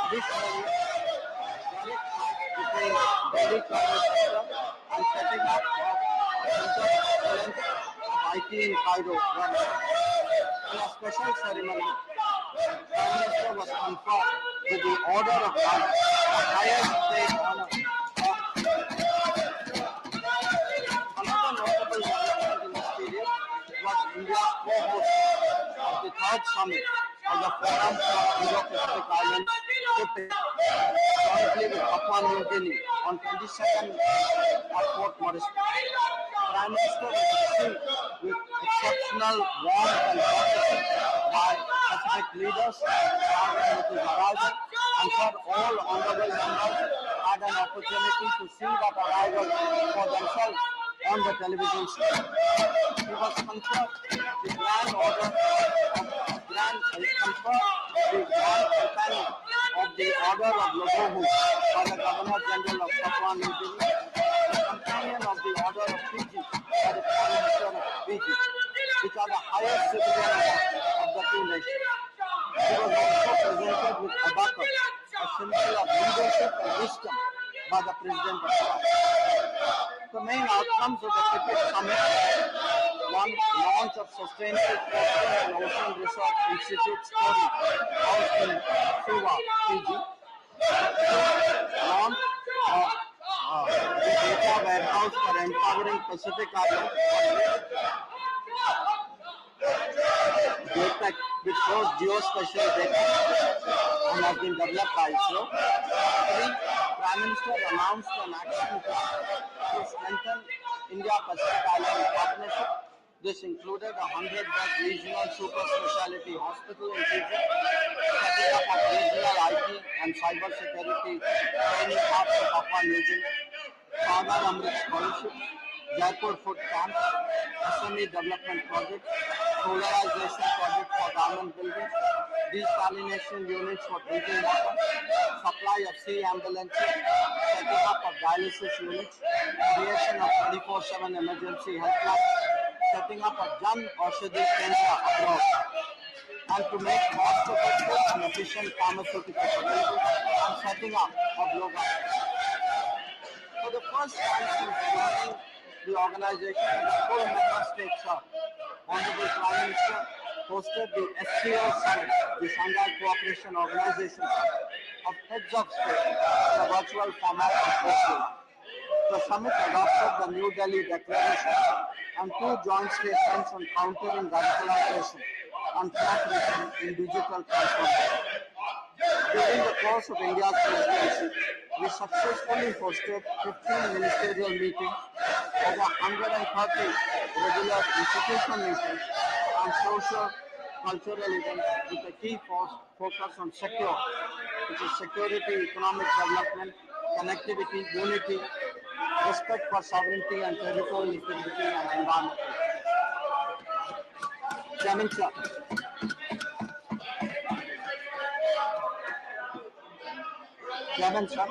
Additionally, direct ties between Delhi private sector and setting up of Center of Excellence of IT in Cairo were made. In a special ceremony, Prime Minister was conferred with the Order of Honor, the highest state honor. Another notable development in this period was India's co-host of the third summit of the Forum for Indo-Pacific Islands, jointly with Papua New Guinea on 22nd at Port Moresby. Prime Minister was received with exceptional warmth and courtesy by Pacific leaders, starting with his arrival, and for all honorable members had an opportunity to see that arrival for themselves on the television screen. He was conferred the Grand Order of Grand Companion of the Order of Logohu by the Governor General of Papua New Guinea, the Companion of the Order of Fiji by the Prime Minister of Fiji, which are the highest civilian awards of the two nations. He was also presented with abacus, a symbol of leadership and wisdom, by the President of France. The main outcomes of the cricket summit: one, launch of Sustainable Coastal and Ocean Research Institute story housed in Suva, Fiji. Launch of the data warehouse for empowering Pacific Islands. JPEG, which shows geospatial data and has been developed by ISRO. 3. Prime Minister announced an action plan to strengthen India-Pacific Island partnership. This included a 100-bed regional super specialty hospital in Fiji, setting up of regional IT and cyber security training hubs in Papua New Guinea, Sagar Amrit scholarships, Jaipur food camps, SME development projects, solarization project for government buildings, desalination units for drinking water, supply of sea ambulances, setting up of dialysis units, creation of 24/7 emergency helpline, setting up a Jan Aushadhi Kendra abroad, and to make cost-effective and efficient pharmaceuticals available, and setting up of yoga. For the first time since joining the organization, the full member states are Honorable Prime Minister hosted the SCO Summit, the Shanghai Cooperation Organization Summit, of heads of state in a virtual format on Thursday. The summit adopted the New Delhi Declaration and 2 joint statements on countering radicalization and cooperation in digital transformation. During the course of India's presidency, we successfully hosted 15 ministerial meetings, over 130 regular institutional meetings, and social cultural events with a key focus on secure, which is security, economic development, connectivity, unity, respect for sovereignty and territorial integrity, and environment. Chairman, sir. Chairman, sir,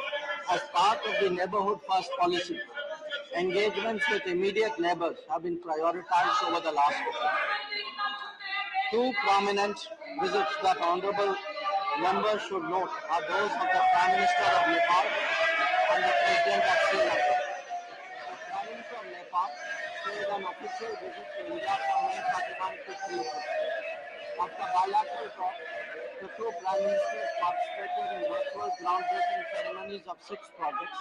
as part of the Neighborhood First policy, engagements with immediate neighbors have been prioritized over the last decade. 2 prominent visits that honorable members should note are those of the Prime Minister of Nepal and the President of Sri Lanka. The Prime Minister of Nepal paid an official visit to India from May 31 to 3. After bilateral talks, the 2 Prime Ministers participated in virtual groundbreaking ceremonies of 6 projects,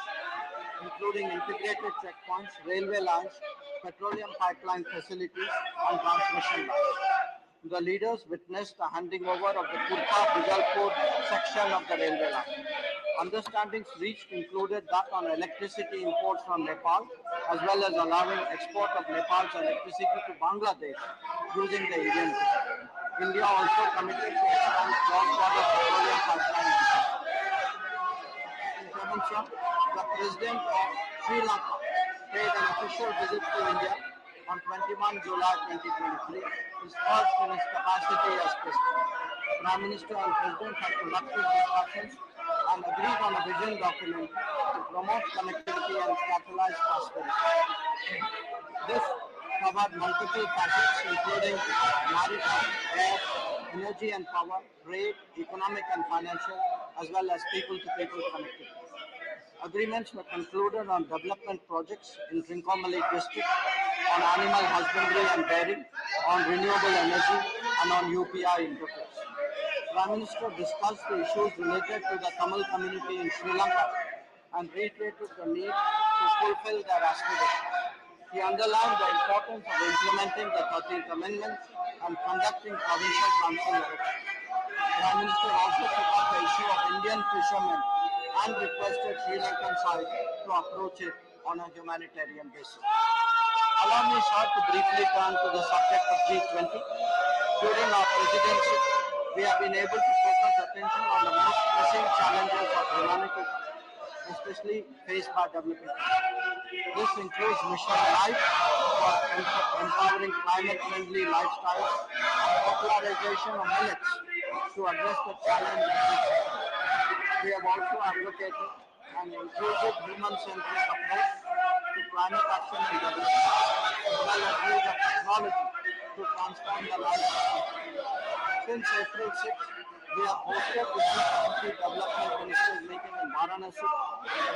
including integrated checkpoints, railway lines, petroleum pipeline facilities, and transmission lines. The leaders witnessed the handing over of the Kurpa-Bijalpur section of the railway line. Understandings reached included that on electricity imports from Nepal, as well as allowing export of Nepal's electricity to Bangladesh using the Indian grid. India also committed to expand cross-border petroleum pipeline. The President of Sri Lanka paid an official visit to India on 21 July 2023, his first in his capacity as President. Prime Minister and President have conducted discussions and agreed on a vision document to promote connectivity and catalyze prosperity. This covered multiple facets including maritime, air, energy and power, trade, economic and financial, as well as people-to-people connectivity. Agreements were concluded on development projects in Trincomalee district, on animal husbandry and dairy, on renewable energy, and on UPI interface. Prime Minister discussed the issues related to the Tamil community in Sri Lanka and reiterated the need to fulfill their aspirations. He underlined the importance of implementing the 13th Amendment and conducting provincial council elections. Prime Minister also took up the issue of Indian fishermen and requested Sri Lankan side to approach it on a humanitarian basis. Allow me, sir, to briefly turn to the subject of G20. During our presidency, we have been able to focus attention on the most pressing challenges of humanity, especially faced by developing countries. This includes Mission Life for empowering climate-friendly lifestyles and popularization of millets to address the challenge of food security. We have also advocated an inclusive human-centric approach to climate action and development, as well as use of technology to transform the lives of people. Since April 6, we have hosted the G20 Development Ministers meeting in Varanasi,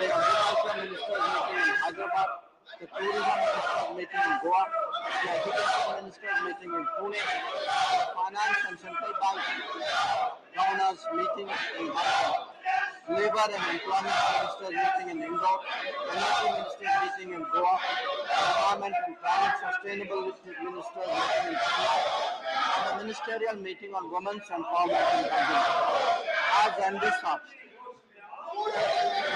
the Agriculture Ministers meeting in Hyderabad, the Tourism Ministers meeting in Goa, the Education Ministers meeting in Pune, the Finance and Central Bank Governors meeting in Bangalore. Labor and Employment Ministers meeting in Indore, Energy Ministers meeting in Goa, Environment and Climate Sustainability Ministers meeting in Chennai, and the Ministerial meeting on Women's Empowerment in Bangalore. As envisaged,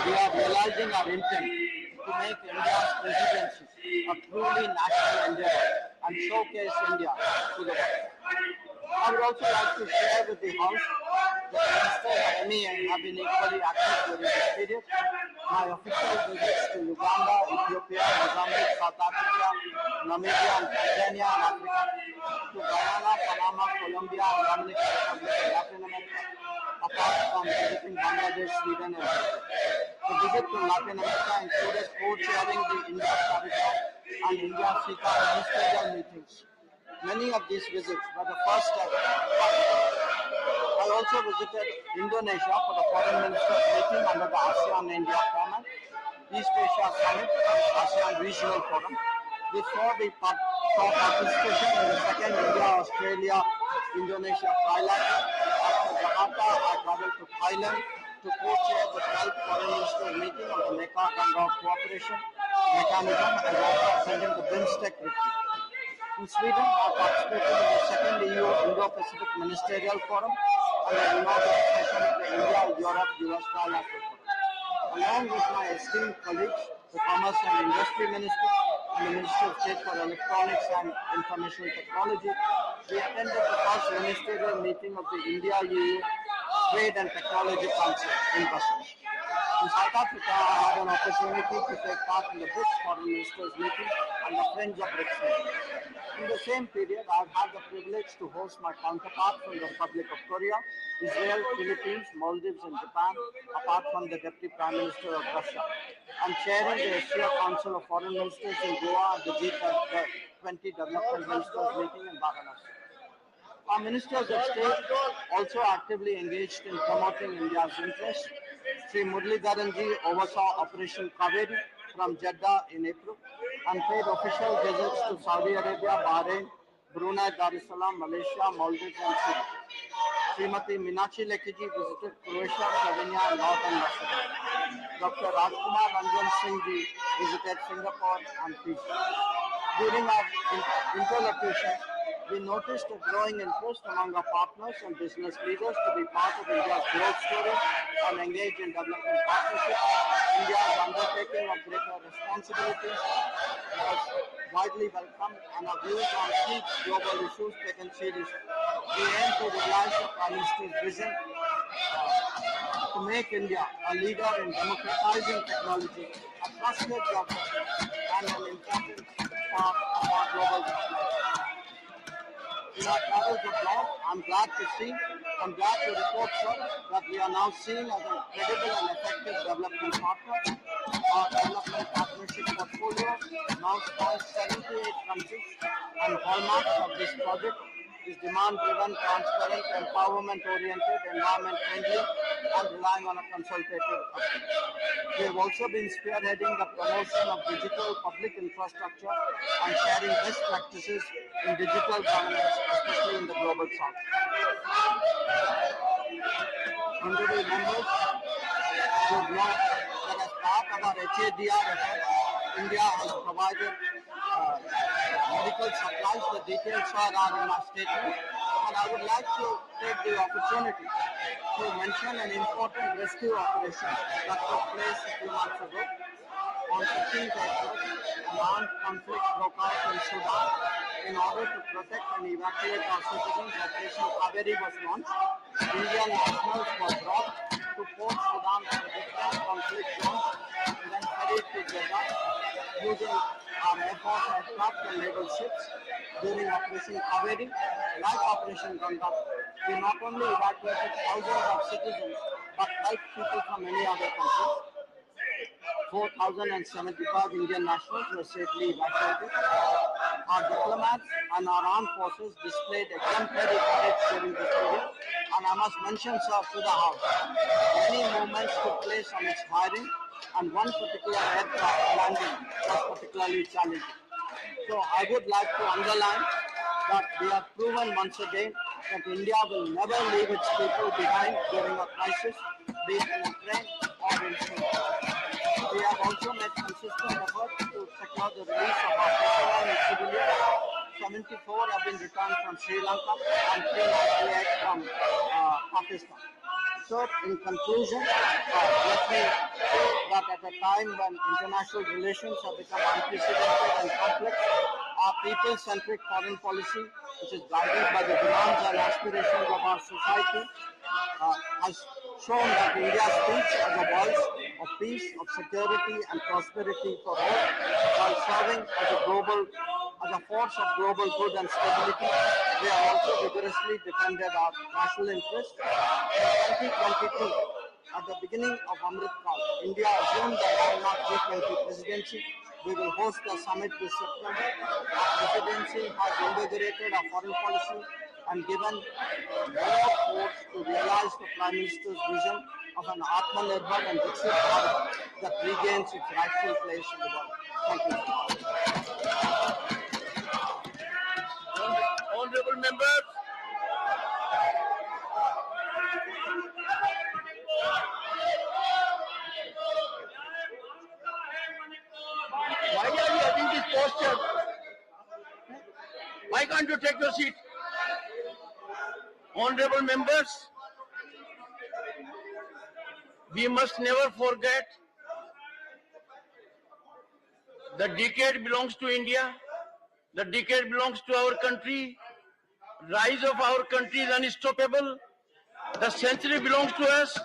we are realizing our intent to make India's presidency a truly national endeavor and showcase India to the world. I would also like to share with the House that ministers of MEA have been equally active during this period. My official visits to Uganda, Ethiopia, Mozambique, South Africa, Namibia, and Tanzania in Africa, to Guyana, Panama, Colombia, and Dominican Republic in Latin America, apart from visiting Bangladesh, Sweden, and Turkey. The visit to Latin America included co-chairing the India-Africa and India-Africa ministerial meetings. Many of these visits were the first step. I also visited Indonesia for the Foreign Ministers meeting under the ASEAN-India format, East Asia Summit, and ASEAN Regional Forum. Before we saw participation in the second India-Australia-Indonesia trilateral. After Jakarta, I traveled to Thailand to co-chair the 12th Foreign Ministers meeting on the Mekong Cooperation Mechanism, as also attending the BIMSTEC retreat. In Sweden, I participated in the second EU Indo-Pacific Ministerial Forum and the inaugural session of the India-Europe-US Trilateral Forum. Along with my esteemed colleagues, the Commerce and Industry Minister and the Minister of State for Electronics and Information Technology, we attended the first ministerial meeting of the India-EU Trade and Technology Council in Brussels. In South Africa, I had an opportunity to take part in the BRICS Foreign Ministers meeting and the Friends of BRICS meeting. In the same period, I've had the privilege to host my counterpart from the Republic of Korea, Israel, Philippines, Maldives, and Japan, apart from the Deputy Prime Minister of Russia. I'm chairing the Asia Council of Foreign Ministers in Goa at the G20 Development Ministers meeting in Varanasi. Our ministers of state also actively engaged in promoting India's interests. Sri Muralidharanji oversaw Operation Kaveri from Jeddah in April and paid official visits to Saudi Arabia, Bahrain, Brunei, Dar es Salaam, Malaysia, Maldives, and Syria. Srimati Meenakshi Lekiji visited Croatia, Slovenia, and Northern Macedonia. Dr. Rajkumar Ranjan Singh ji visited Singapore and Fiji. During our interlocution, we noticed a growing interest among our partners and business leaders to be part of India's growth story and engage in development partnerships. India's undertaking of greater responsibilities was widely welcomed and our views on key global issues taken seriously. We aim to realize the Prime Minister's vision to make India a leader in democratizing technology, a trusted geography, and an important part of our global supply. In our travels abroad, I'm glad to report, sir, that we are now seen as a credible and effective development partner. Our development partnership portfolio now spans 78 countries, and hallmarks of this project is demand-driven, transparent, empowerment-oriented, environment-friendly, and relying on a consultative approach. We have also been spearheading the promotion of digital public infrastructure and sharing best practices in digital governance, especially in the global south. Honorable members should know that as part of our HADR effort, India has provided medical supplies. The details are in my statement. And I would like to take the opportunity to mention an important rescue operation that took place a few months ago. On 15th April, an armed conflict broke out in Sudan. In order to protect and evacuate our citizens, Operation Kaveri was launched. Indian nationals were brought to Port Sudan from different conflict zones and then ferried to Jeddah using our Air Force aircraft and naval ships. During Operation Kaveri, like Operation Ganga, we not only evacuated thousands of citizens but helped people from many other countries. 4,075 Indian nationals were safely evacuated. Our diplomats and our armed forces displayed exemplary courage during this period. And I must mention, sir, to the House, many movements took place on its firing, and one particular aircraft landing was particularly challenging. So I would like to underline that we have proven once again that India will never leave its people behind during a crisis. be it in Ukraine or in Syria. We have also made consistent efforts to secure the release of our personnel and civilians. 74 have been returned from Sri Lanka and 398 from Pakistan. So, in conclusion, let me say that at a time when international relations have become unprecedented and complex, our people-centric foreign policy, which is guided by the demands and aspirations of our society, has shown that India speaks as a voice of peace, of security and prosperity for all, while serving as a force of global good and stability. We have also vigorously defended our national interests. In 2022, at the beginning of Amrit Kal, India assumed the landmark G20 presidency. We will host the summit this September. Our presidency has invigorated our foreign policy and given more force to realize the Prime Minister's vision of an Atmanirbhar and Dixit Bharat that regains its rightful place in the world. Thank you. Honorable members, why are you having this posture? Why can't you take your seat? Honorable members, we must never forget the decade belongs to India, the decade belongs to our country, rise of our country is unstoppable, the century belongs to us.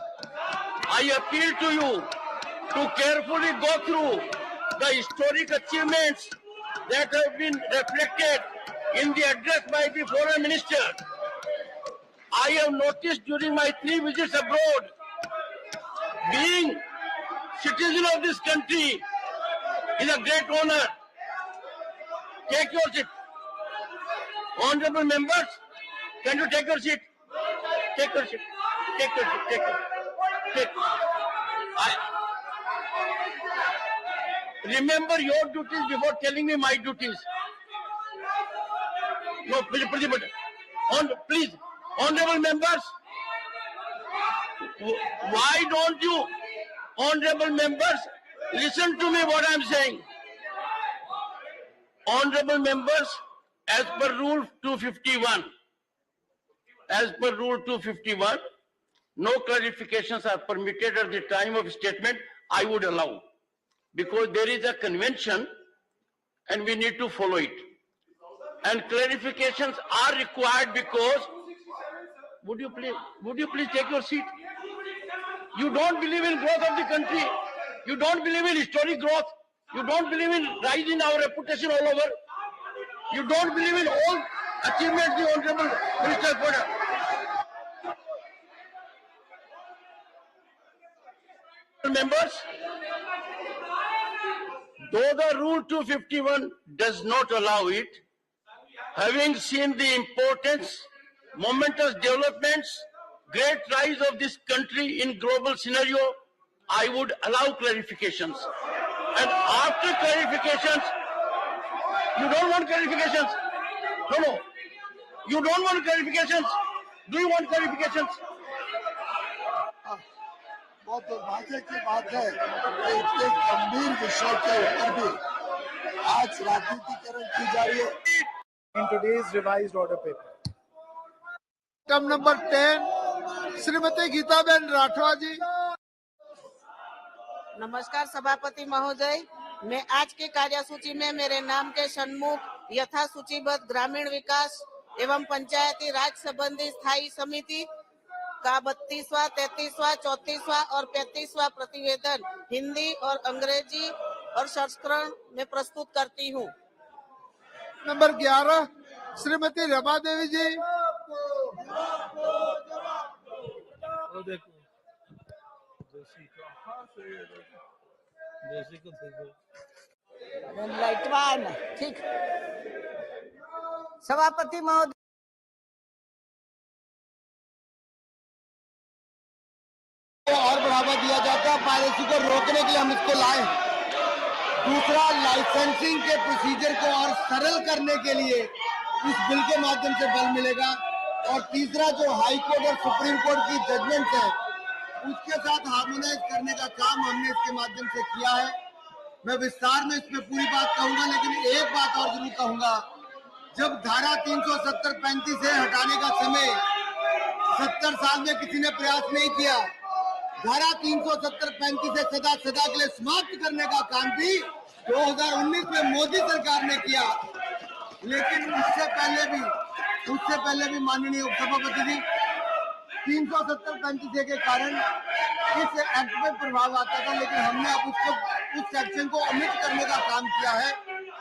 I appeal to you to carefully go through the historic achievements that have been reflected in the address by the Foreign Minister. I have noticed during my 3 visits abroad, being citizen of this country is a great honor. Take your seat. Honorable members, can you take your seat? Take your seat. Take your seat. Take your seat. Remember your duties before telling me my duties. No, please. Honorable members, why don't you, honorable members, listen to me what I am saying. Honorable members, as per Rule 251, no clarifications are permitted at the time of statement. I would allow, because there is a convention and we need to follow it. And clarifications are required because, would you please take your seat? You don't believe in growth of the country. You don't believe in historic growth. You don't believe in rising our reputation all over. You don't believe in all achievements the Honorable Minister put up. Members, though the Rule 251 does not allow it, having seen the importance, momentous developments, great rise of this country in global scenario, I would allow clarifications. And after clarifications, you don't want clarifications? No. You don't want clarifications? Do you want clarifications? बहुत दुर्भाग्य की बात है कि इतने गंभीर विषय के ऊपर भी आज राजनीतिकरण की जा रही है. In today's revised order paper. Item number 10 Shrimati Geetaben Rathwa ji. नमस्कार सभापति महोदय, मैं आज के कार्यसूची में मेरे नाम के सन्मुख यथा सूचीबद्ध ग्रामीण विकास एवं पंचायती राज संबंधी स्थायी समिति का 32वां, 33वां, 34वां और 35वां प्रतिवेदन हिंदी और अंग्रेजी और संस्करण में प्रस्तुत करती हूँ. नंबर 11 श्रीमती रमा देवी जी. ठीक. सभापति महोदय, और बढ़ावा दिया जाता है, पायरेसी को रोकने के लिए हम इसको लाए. दूसरा, लाइसेंसिंग के प्रोसीजर को और सरल करने के लिए इस बिल के माध्यम से बल मिलेगा. और तीसरा, जो हाई कोर्ट और सुप्रीम कोर्ट की जजमेंट है उसके साथ हार्मोनाइज करने का काम हमने इसके माध्यम से किया है। मैं विस्तार में इसमें पूरी बात कहूंगा, लेकिन एक बात और जरूर कहूंगा। जब धारा 370-35 से हटाने का समय 70 साल में किसी ने प्रयास नहीं किया, धारा 370-35 से सदा के लिए समाप्त करने का काम भी 2019 में मोदी सरकार ने किया। लेकिन उससे पहले भी माननीय उपसभापति जी 370-35 के कारण इस एक्ट में प्रभाव आता था, लेकिन हमने अब उस सेक्शन को ओमिट करने का काम किया है,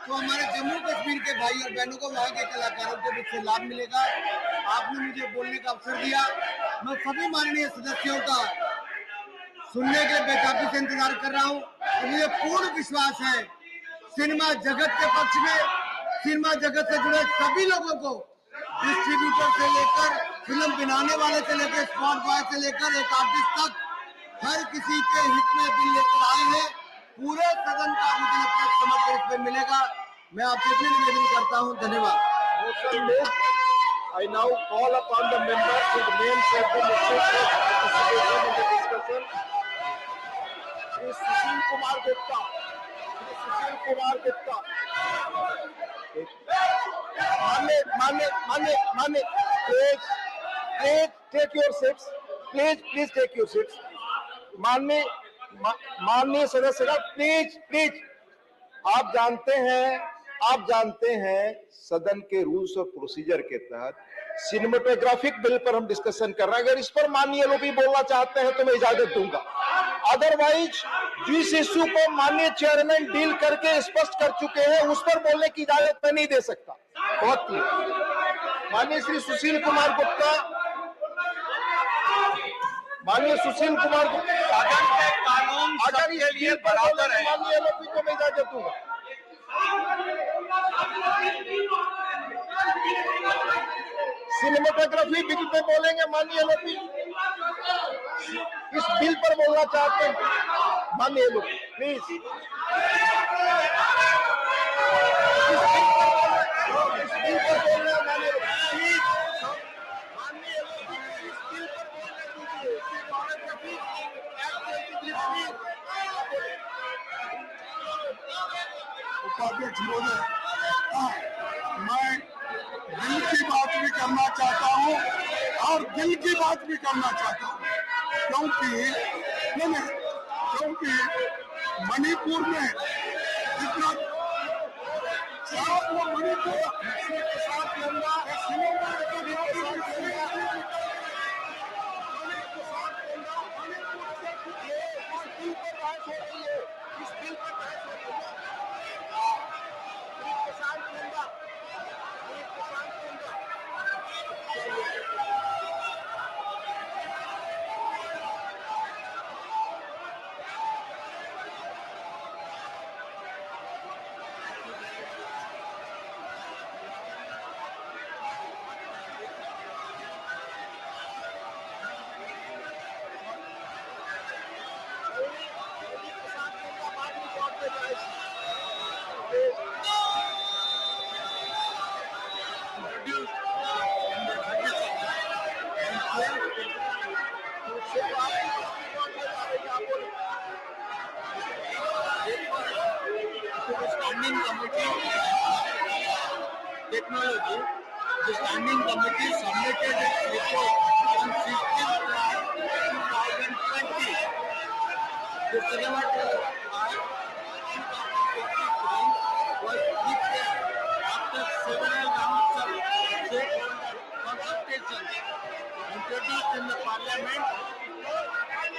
तो हमारे जम्मू कश्मीर के भाई और बहनों को, वहाँ के कलाकारों को भी इससे लाभ मिलेगा। आपने मुझे बोलने का अवसर दिया, मैं सभी माननीय सदस्यों का सुनने के लिए बेताबी से इंतजार कर रहा हूँ। और मुझे पूर्ण विश्वास है सिनेमा जगत के पक्ष में, सिनेमा जगत से जुड़े सभी लोगों को, डिस्ट्रीब्यूटर से लेकर फिल्म बनाने वाले से लेकर स्पॉट बॉय से लेकर एक आर्टिस्ट तक, हर किसी के हित में बिल लेकर आए हैं। पूरे सदन का मुझे लगता है समर्थन इसमें मिलेगा। मैं आपसे भी निवेदन करता हूँ। धन्यवाद। I now call upon the members whose names have been listed for participation in the discussion. Shri Sushil Kumar Gupta. मान्य, please take your seats. Please take your seats. माननीय सदस्य, प्लीज आप जानते हैं सदन के रूल्स और प्रोसीजर के तहत सिनेमेटोग्राफिक बिल पर हम डिस्कशन कर रहे हैं। अगर इस पर माननीय लोग भी बोलना चाहते हैं तो मैं इजाजत दूंगा, अदरवाइज जिस इश्यू को माननीय चेयरमैन डील करके स्पष्ट कर चुके हैं उस पर बोलने की इजाजत मैं नहीं दे सकता। बहुत क्लियर। माननीय श्री सुशील कुमार गुप्ता, कानून अगर के लिए बराबर है। माननीय लोग भी तो मैं इजाजत दूंगा। सिनेमेटोग्राफी बिल पे बोलेंगे माननीय लोग भी, इस बिल पर बोलना चाहते हैं माननीय लोग, प्लीज इस बिल पर बोलना माननीय लोग, प्लीज माननीय लोग इस बिल पर बोलने उपाध्यक्ष महोदय, मैं दिल की बात भी करना चाहता हूँ और दिल की बात भी करना चाहता हूँ, क्योंकि मणिपुर में जितना Manipur technology, the standing committee submitted its report on 16th March 2020. The cinema was prepared after several rounds of stakeholder consultations introduced in the parliament.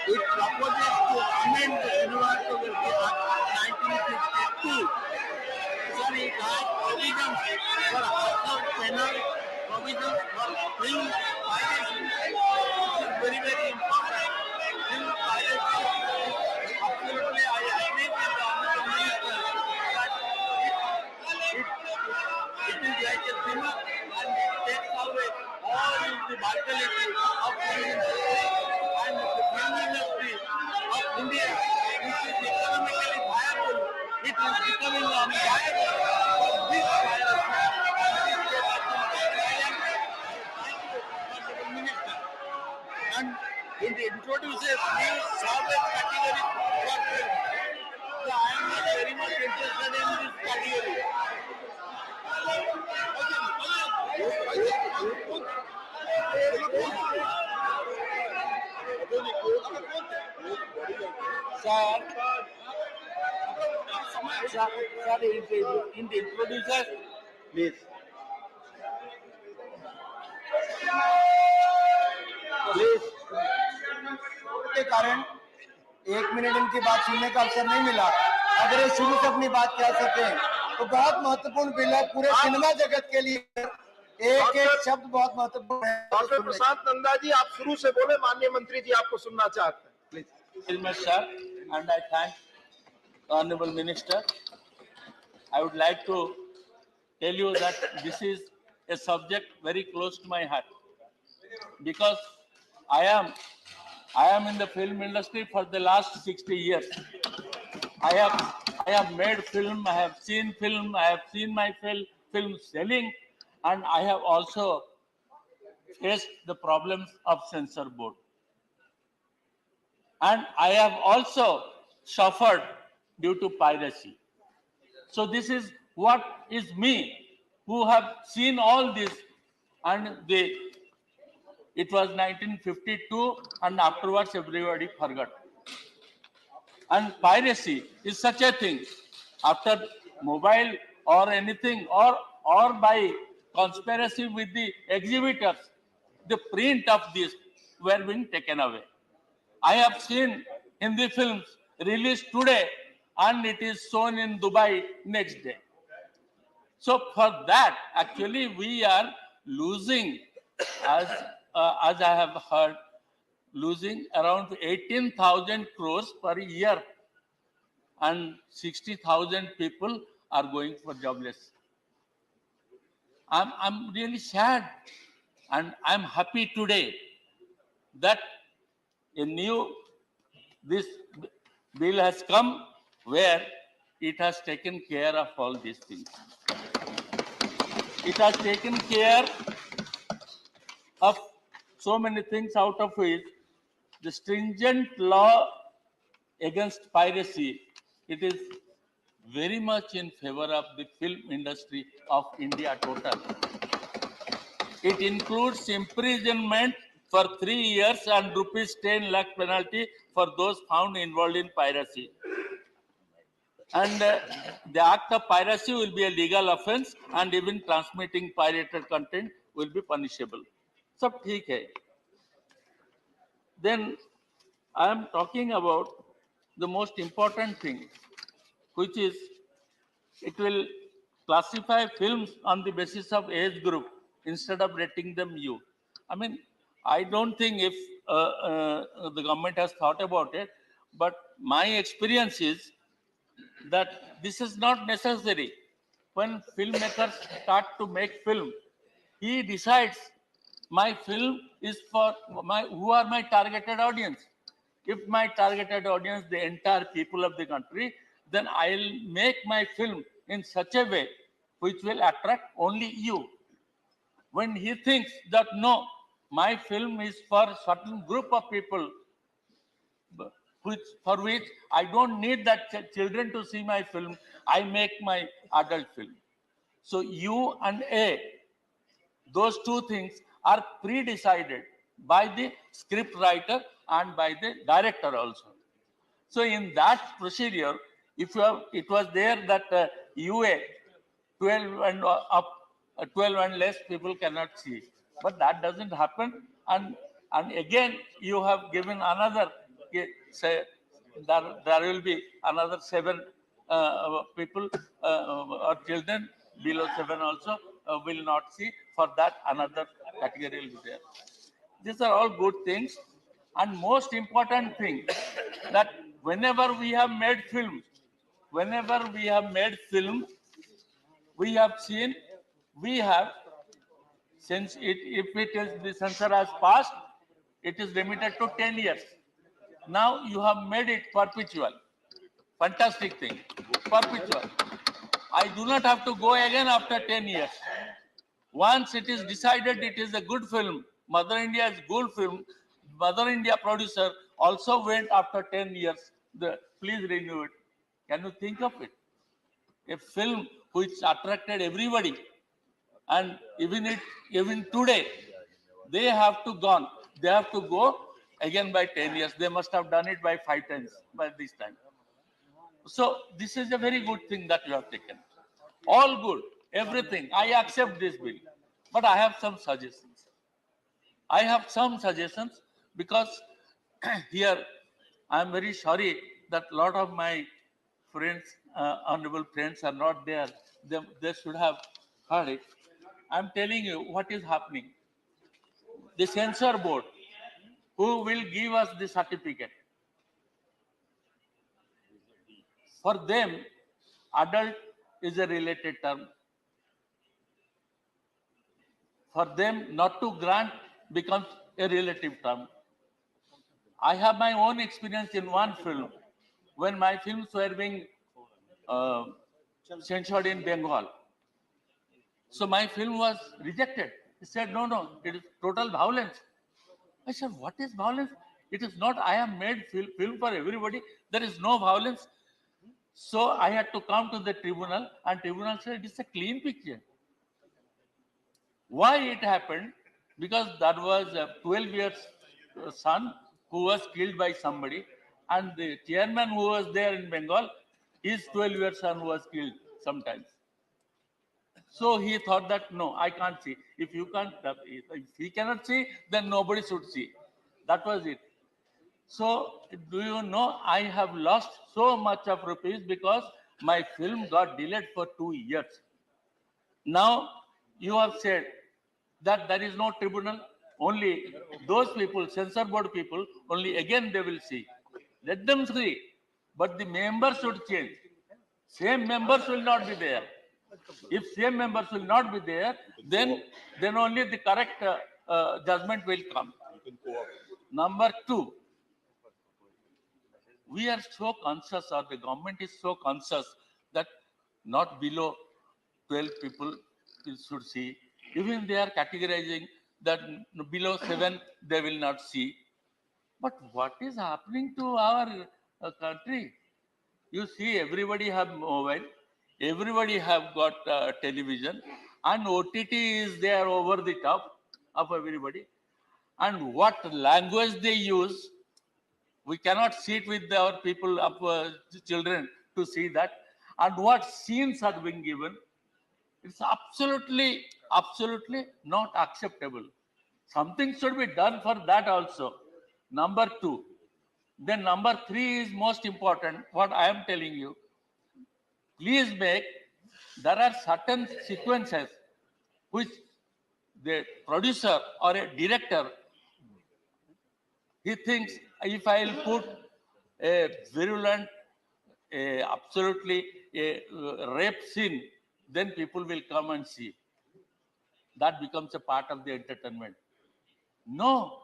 It proposes to amend the Cinema Act 1952. It has provisions for household penal, provisions for film piracy. This is very important. Film piracy, absolutely I agree with the Honorable Minister that it is like a thinner and it takes away all the vitality of film industry and the film industry of India, which is economically viable. It is becoming unviable for this virus. And In the introduces, we have a category for film. So I am not very much interested in this category. Sir, in the introduces, please. Please. के कारण 1 minute इनकी बात सुनने का अवसर नहीं मिला। अगर ये शुरू से अपनी बात कह सके तो बहुत महत्वपूर्ण बिल है पूरे सिनेमा जगत के लिए। एक एक शब्द बहुत महत्वपूर्ण है। डॉक्टर प्रसाद नंदा जी, आप शुरू से बोले, माननीय मंत्री जी आपको सुनना चाहते हैं। Please. Very much, sir, and I thank the Honorable Minister. I would like to tell you that this is a subject very close to my heart because I am in the film industry for the last 60 years. I have made film, I have seen film, I have seen my film selling, and I have also faced the problems of censor board. And I have also suffered due to piracy. So this is what is me, who have seen all this, and it was 1952, and afterwards everybody forgot. And piracy is such a thing. After mobile or anything, or by conspiracy with the exhibitors, the print of this were being taken away. I have seen Hindi films released today, and it is shown in Dubai next day. So for that, actually, we are losing, as I have heard, losing around 18,000 crores per year, and 60,000 people are going for jobless. I'm really sad, and I'm happy today that this bill has come where it has taken care of all these things. It has taken care of so many things, out of which the stringent law against piracy, it is very much in favor of the film industry of India total. It includes imprisonment for 3 years and rupees 10 lakh penalty for those found involved in piracy. And the act of piracy will be a legal offense, and even transmitting pirated content will be punishable. So, ठीक है. Then I am talking about the most important thing, which is it will classify films on the basis of age group instead of rating them U. I mean, I don't think if the government has thought about it, but my experience is that this is not necessary. When filmmakers start to make film, he decides my film is for who are my targeted audience. If my targeted audience, the entire people of the country, then I'll make my film in such a way which will attract only you. When he thinks that no, my film is for a certain group of people, for which I don't need that children to see my film, I make my adult film. So U and A, those two things are pre-decided by the script writer and by the director also. So in that procedure, if you have, it was there that UA 12 and up, 12 and less people cannot see, but that doesn't happen. And again, you have given another. Say there will be another 7 people or children below 7 also will not see. For that, another category will be there. These are all good things, and most important thing that whenever we have made film, we have seen, we have, since if it is the censor has passed, it is limited to 10 years. Now you have made it perpetual. Fantastic thing, perpetual. I do not have to go again after 10 years. Once it is decided it is a good film, Mother India is good film, Mother India producer also went after 10 years. Please renew it. Can you think of it? A film which attracted everybody, and even today, they have to go again by 10 years. They must have done it by 5 times by this time. So this is a very good thing that you have taken. All good, everything. I accept this bill, but I have some suggestions. Because here I am very sorry that a lot of my friends, honorable friends, are not there. They should have heard it. I am telling you what is happening. The censor board, who will give us the certificate, for them, adult is a related term. For them, not to grant becomes a relative term. I have my own experience in one film. When my films were being censored in Bengal, so my film was rejected. He said, no, it is total violence. I said, what is violence? It is not. I have made film for everybody. There is no violence. So I had to come to the tribunal, and tribunal said, it's a clean picture. Why it happened? Because that was a 12 years son who was killed by somebody, and the chairman who was there in Bengal, his 12 years son was killed sometimes. So he thought that, no, I can't see. If he cannot see, then nobody should see. That was it. So do you know, I have lost so much of rupees because my film got delayed for 2 years. Now you have said that there is no tribunal, only those people, censor board people, only again they will see. Let them see, but the members should change. Same members will not be there. If same members will not be there, then only the correct judgment will come. Number two, we are so conscious, or the government is so conscious, that not below 12 people should see. Even they are categorizing that below 7 they will not see. But what is happening to our country? You see, everybody have mobile, everybody have got television, and OTT is there over the top of everybody. And what language they use, we cannot sit with our people, children, to see that. And what scenes are being given, it's absolutely not acceptable. Something should be done for that also. Number two. Then number three is most important, what I am telling you. Please there are certain sequences which the producer or a director, he thinks, if I will put a virulent, absolutely a rape scene, then people will come and see. That becomes a part of the entertainment. No.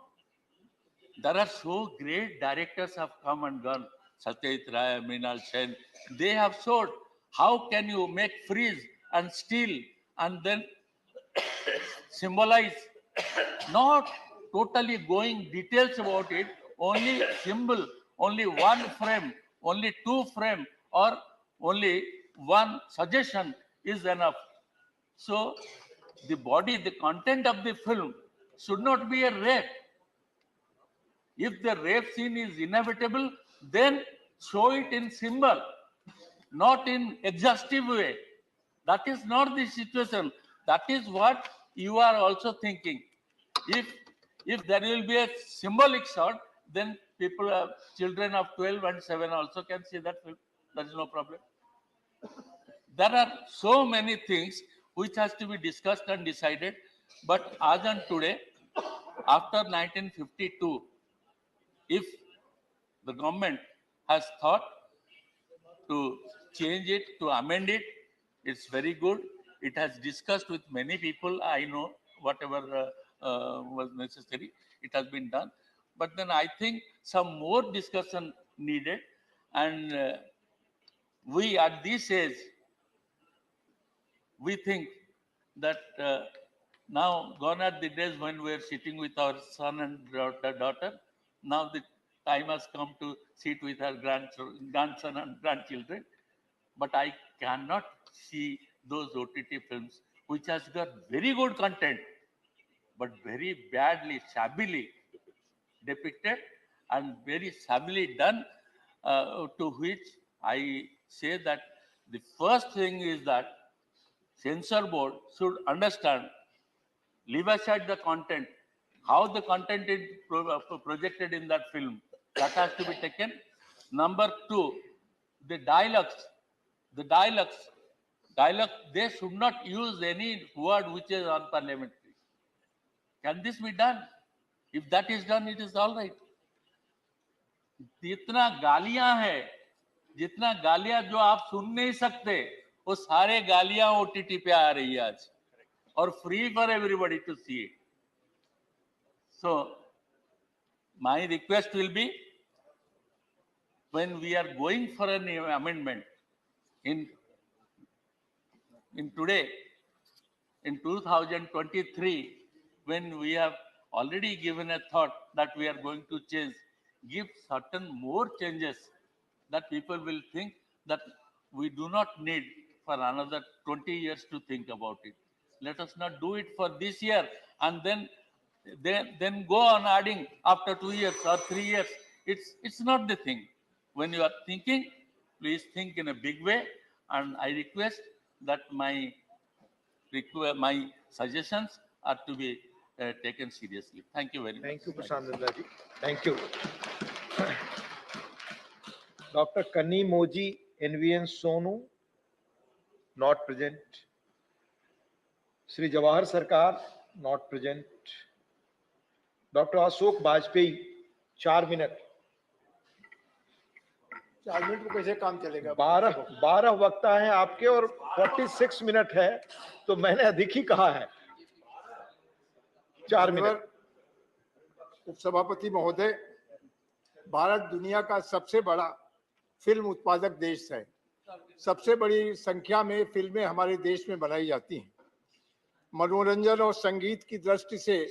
There are so great directors have come and gone. Satyajit Ray, Mrinal Sen. They have showed how can you make freeze and steal and then symbolize, not totally going details about it, only symbol, only one frame, only 2 frame, or only one suggestion is enough. So the body, the content of the film should not be a rape. If the rape scene is inevitable, then show it in symbol, not in exhaustive way. That is not the situation. That is what you are also thinking. If there will be a symbolic shot, then people, children of 12 and 7 also can see that film. There is no problem. There are so many things which has to be discussed and decided. But as on today, after 1952, if the government has thought to change it, to amend it, it's very good. It has discussed with many people. I know whatever was necessary, it has been done. But then I think some more discussion needed. And we at this age, we think that now gone are the days when we are sitting with our son and daughter now the time has come to sit with her grandson and grandchildren. But I cannot see those OTT films which has got very good content, but very badly, shabbily depicted and very shabbily done, to which I say that the first thing is that censor board should understand, leave aside the content, how the content is projected in that film, that has to be taken. Number two, the dialogue, they should not use any word which is unparliamentary. Can this be done? If that is done, it is all right. जितना गालियां है, जितना गालियां जो आप सुन नहीं सकते, वो सारे गालियां ओटीटी पे आ रही है आज, और free for everybody to see it. So my request will be, when we are going for an amendment in today, in 2023, when we have already given a thought that we are going to change, give certain more changes that people will think that we do not need for another 20 years to think about it. Let us not do it for this year and then go on adding after 2 years or 3 years. It's not the thing. When you are thinking, please think in a big way, and I request that my suggestions are to be taken seriously. Thank you very much. Thank you, Prashant Nanda ji. Thank you. Dr. Kani Moji, NVN Sonu, not present. Shri Jawahar Sarkar, not present. Dr. Ashok Bajpayee, 4 minute. 4 minute में कैसे काम चलेगा? 12 वक्ता हैं आपके और 46 minute है, तो मैंने अधिक ही कहा है. 4 मिनट. उपसभापति महोदय, भारत दुनिया का सबसे बड़ा फिल्म उत्पादक देश है. सबसे बड़ी संख्या में फिल्में हमारे देश में बनाई जाती हैं. मनोरंजन और संगीत की दृष्टि से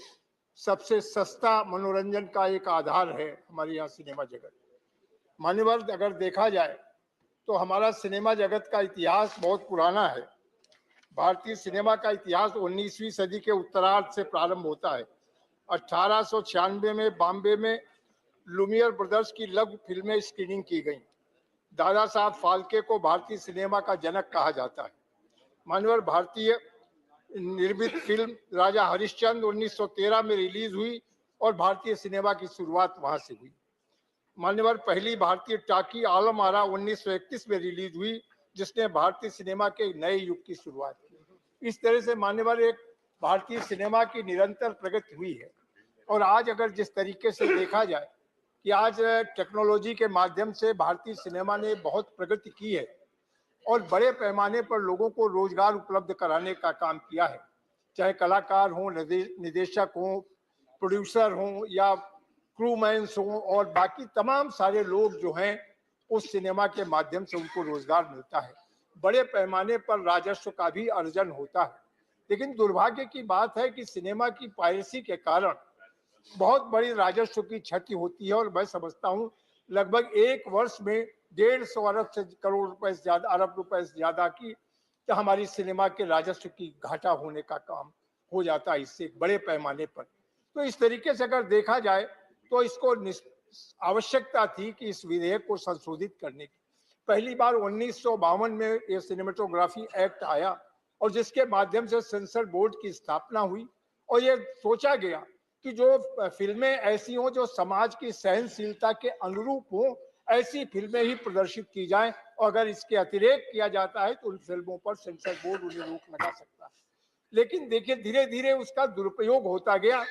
सबसे सस्ता मनोरंजन का एक आधार है हमारे यहाँ सिनेमा जगत. मान्यवर, अगर देखा जाए तो हमारा सिनेमा जगत का इतिहास बहुत पुराना है. भारतीय सिनेमा का इतिहास 19वीं सदी के उत्तरार्ध से प्रारंभ होता है. 1896 में बॉम्बे में लुमियर ब्रदर्स की लघु फिल्में स्क्रीनिंग की गईं. दादा साहब फाल्के को भारतीय सिनेमा का जनक कहा जाता है. मान्यवर, भारतीय निर्मित फिल्म राजा हरिश्चंद्र 1913 में रिलीज हुई और भारतीय सिनेमा की शुरुआत वहां से हुई. मान्यवर, पहली भारतीय टाकी आलम आरा 1931 में रिलीज हुई, जिसने भारतीय सिनेमा के नए युग की शुरुआत की. इस तरह से मान्यवर एक भारतीय सिनेमा की निरंतर प्रगति हुई है. और आज अगर जिस तरीके से देखा जाए कि आज टेक्नोलॉजी के माध्यम से भारतीय सिनेमा ने बहुत प्रगति की है और बड़े पैमाने पर लोगों को रोजगार उपलब्ध कराने का काम किया है, चाहे कलाकार हों, निदेशक हों, प्रोड्यूसर हों या क्रूमैन्स हों, और बाकी तमाम सारे लोग जो हैं उस सिनेमा के माध्यम से उनको रोजगार मिलता है. बड़े पैमाने पर राजस्व का भी अर्जन होता है. लेकिन दुर्भाग्य की बात है कि सिनेमा की पायरेसी के कारण बहुत बड़ी राजस्व की क्षति होती है. और मैं समझता हूँ लगभग एक वर्ष में 150 अरब से करोड़ रुपए से ज्यादा, अरब रुपए से ज्यादा की तो हमारी सिनेमा के राजस्व की घाटा होने का काम हो जाता है इससे बड़े पैमाने पर. तो इस तरीके से अगर देखा जाए तो इसको आवश्यकता थी कि इस विधेयक को संशोधित करने की. पहली बार 1952 में ये सिनेमेटोग्राफी एक्ट आया और जिसके माध्यम से सेंसर बोर्ड की स्थापना हुई और ये सोचा गया कि जो फिल्में ऐसी हों जो समाज की सहनशीलता के अनुरूप हों, ऐसी फिल्में ही प्रदर्शित की जाएं, और अगर इसके अतिरेक किया जाता है तो उन फिल्मों पर सेंसर बोर्ड उन्हें रोक लगा सकता है. लेकिन देखिए धीरे धीरे उसका दुरुपयोग होता गया.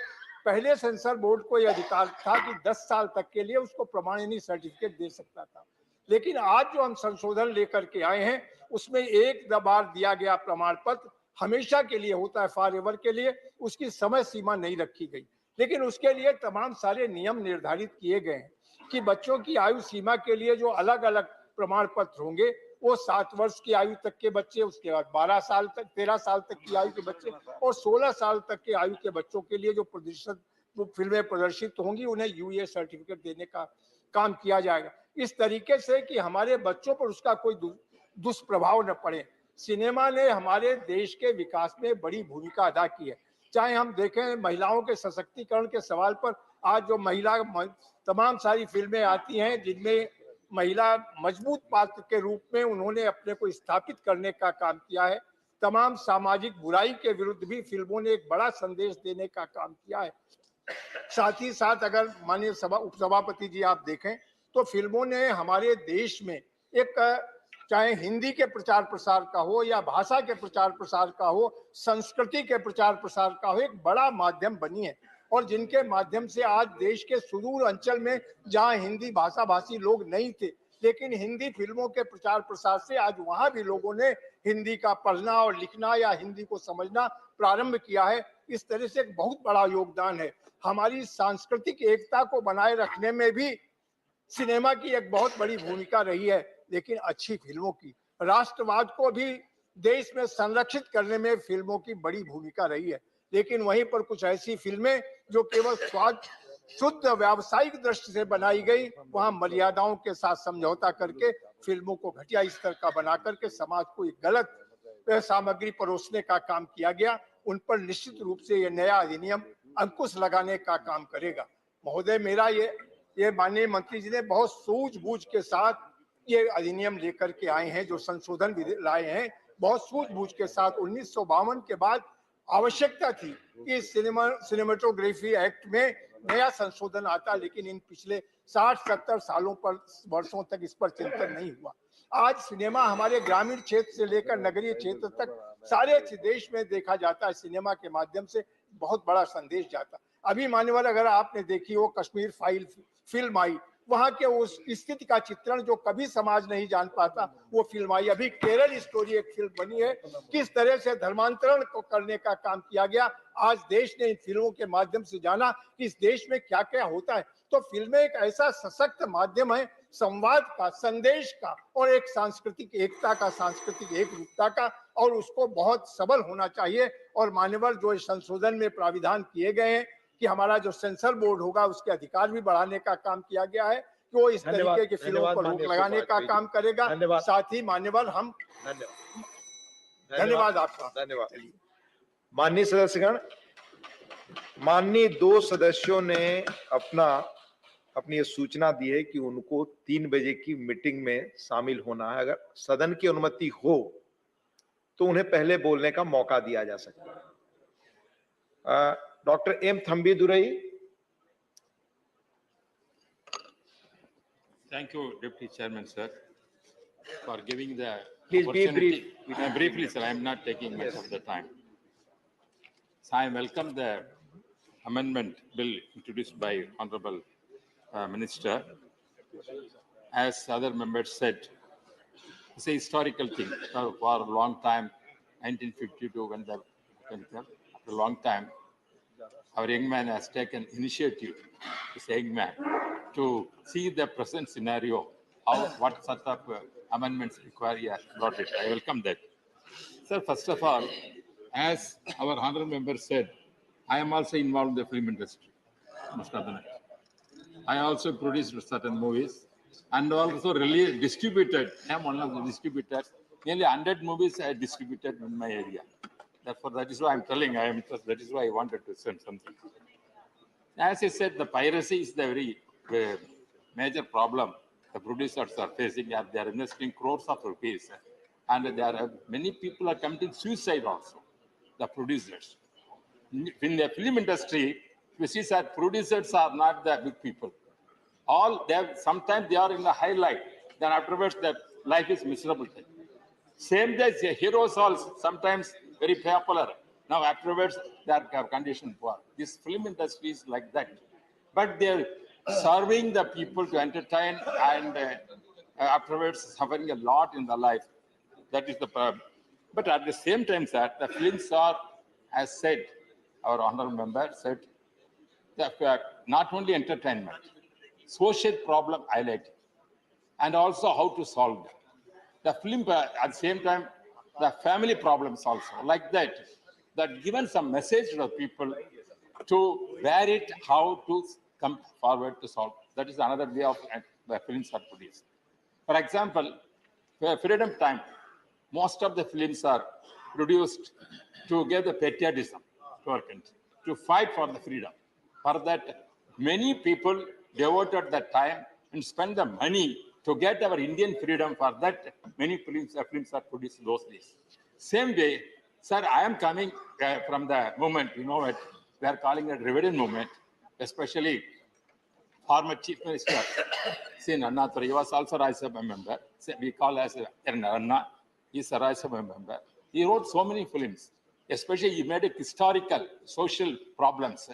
पहले सेंसर बोर्ड को यह अधिकार था कि 10 साल तक के लिए उसको प्रमाणीकरण सर्टिफिकेट दे सकता था. लेकिन आज जो हम संशोधन लेकर के आए हैं उसमें एक बार दिया गया प्रमाण पत्र हमेशा के लिए होता है, फॉर एवर के लिए. उसकी समय सीमा नहीं रखी गई, लेकिन उसके लिए तमाम सारे नियम निर्धारित किए गए हैं कि बच्चों की आयु सीमा के लिए जो अलग अलग प्रमाण पत्र होंगे वो 7 वर्ष की आयु तक के बच्चे, उसके बाद 12 साल तक, 13 साल तक की आयु के बच्चे और 16 साल तक के आयु के बच्चों के लिए जो प्रतिशत वो फिल्में प्रदर्शित होंगी, उन्हें यूए सर्टिफिकेट देने का काम किया जाएगा, इस तरीके से कि हमारे बच्चों पर उसका कोई दुष्प्रभाव न पड़े। सिनेमा ने हमारे देश के विकास में बड़ी भूमिका अदा की है। चाहे हम देखें महिलाओं के सशक्तिकरण के सवाल पर, आज जो महिला तमाम सारी फिल्में आती हैं जिनमें महिला मजबूत पात्र के रूप में उन्होंने अपने को स्थापित करने का काम किया है। तमाम सामाजिक बुराई के विरुद्ध भी फिल्मों ने एक बड़ा संदेश देने का काम किया है। साथ ही साथ अगर माननीय उपसभापति जी आप देखें तो फिल्मों ने हमारे देश में एक, चाहे हिंदी के प्रचार प्रसार का हो या भाषा के प्रचार प्रसार का हो, संस्कृति के प्रचार प्रसार का हो, एक बड़ा माध्यम बनी है। और जिनके माध्यम से आज देश के सुदूर अंचल में जहां हिंदी भाषा भाषी लोग नहीं थे, लेकिन हिंदी फिल्मों के प्रचार प्रसार से आज वहां भी लोगों ने हिंदी का पढ़ना और लिखना या हिंदी को समझना प्रारंभ किया है। इस तरह से एक बहुत बड़ा योगदान है। हमारी सांस्कृतिक एकता को बनाए रखने में भी सिनेमा की एक बहुत बड़ी भूमिका रही है, लेकिन अच्छी फिल्मों की। राष्ट्रवाद को भी देश में संरक्षित करने में फिल्मों की बड़ी भूमिका रही है, लेकिन वहीं पर कुछ ऐसी फिल्में जो केवल स्वाद शुद्ध व्यावसायिक दृष्टि से बनाई गई, वहां मर्यादाओं के साथ समझौता करके फिल्मों को घटिया स्तर का बना करके समाज को एक गलत सामग्री परोसने का काम किया गया। उन पर निश्चित रूप से ये नया अधिनियम अंकुश लगाने का काम करेगा। महोदय, मेरा ये माननीय मंत्री जी ने बहुत सूझबूझ के साथ ये अधिनियम लेकर के आए हैं, जो संशोधन लाए हैं, बहुत सूझबूझ के साथ। 1952 के बाद आवश्यकता थी कि सिनेमेटोग्राफी एक्ट में नया संशोधन आता, लेकिन इन पिछले 60-70 सालों पर वर्षों तक इस पर चिंतन नहीं हुआ। आज सिनेमा हमारे ग्रामीण क्षेत्र से लेकर नगरीय क्षेत्र तक सारे देश में देखा जाता है। सिनेमा के माध्यम से बहुत बड़ा संदेश जाता। अभी मान्यवर, अगर आपने देखी हो कश्मीर फाइल फिल्म आई, वहां के उस स्थिति का चित्रण जो कभी समाज नहीं जान पाता, वो फिल्म आई। अभी केरल स्टोरी एक फिल्म बनी है, किस तरह से धर्मांतरण को करने का काम किया गया। आज देश ने इन फिल्मों के माध्यम से जाना कि इस देश में क्या क्या होता है। तो फिल्में एक ऐसा सशक्त माध्यम है संवाद का, संदेश का और एक सांस्कृतिक एकता का, सांस्कृतिक एकरूपता का, और उसको बहुत सबल होना चाहिए। और मान्यवर, जो संशोधन में प्राविधान किए गए हैं कि हमारा जो सेंसर बोर्ड होगा उसके अधिकार भी बढ़ाने का काम किया गया है, कि वो इस तरीके की फिल्मों पर रोक लगाने का काम करेगा। साथ ही मान्यवर, हम धन्यवाद आपका। धन्यवाद। माननीय सदस्यगण, माननीय 2 सदस्यों ने अपनी ये सूचना दी है कि उनको 3 बजे की मीटिंग में शामिल होना है। अगर सदन की अनुमति हो तो उन्हें पहले बोलने का मौका दिया जा सकता है। Doctor M Thambidurai. Thank you, Deputy Chairman, sir, for giving the Please be opportunity. brief. Briefly, sir, I am not taking much of the time. So I welcome the amendment bill introduced by Honorable Minister. As other members said, it's a historical thing. For a long time, 1952, after a long time, our young man has taken initiative, this young man, to see the present scenario, what sort of amendments require. He has brought it. I welcome that. Sir, first of all, as our honorable member said, I am also involved in the film industry. I also produced certain movies and also really distributed. I am one of the distributors. Nearly 100 movies I distributed in my area. Therefore, that is why I'm telling. That is why I wanted to send something. As I said, the piracy is the very major problem the producers are facing. They are investing crores of rupees, and there are many people are committing suicide also. The producers in the film industry, we see that producers are not the big people. Sometimes they are in the highlight. Then afterwards, their life is miserable. Same as the heroes also sometimes very popular. Now afterwards, they are conditioned poor. This film industry is like that. But they're serving the people to entertain and afterwards suffering a lot in the life. That is the problem. But at the same time, sir, the films are, as said, our honorable member said, that not only entertainment, social problem highlighted, and also how to solve them. The film, at the same time, the family problems also, like that, that given some message to the people to wear it, how to come forward to solve. That is another way of the films are produced. For example, freedom time, most of the films are produced to give the patriotism to our country, to fight for the freedom. For that, many people devoted that time and spent the money to get our Indian freedom. For that, many films are produced those days. Same way, sir, I am coming from the movement, you know what, we are calling it reverend movement, especially former Chief Minister, Sri Annathuri, he was also Rajya Sabha member. We call as Anna, he is a Rajya Sabha member. He wrote so many films, especially he made a historical, social problems.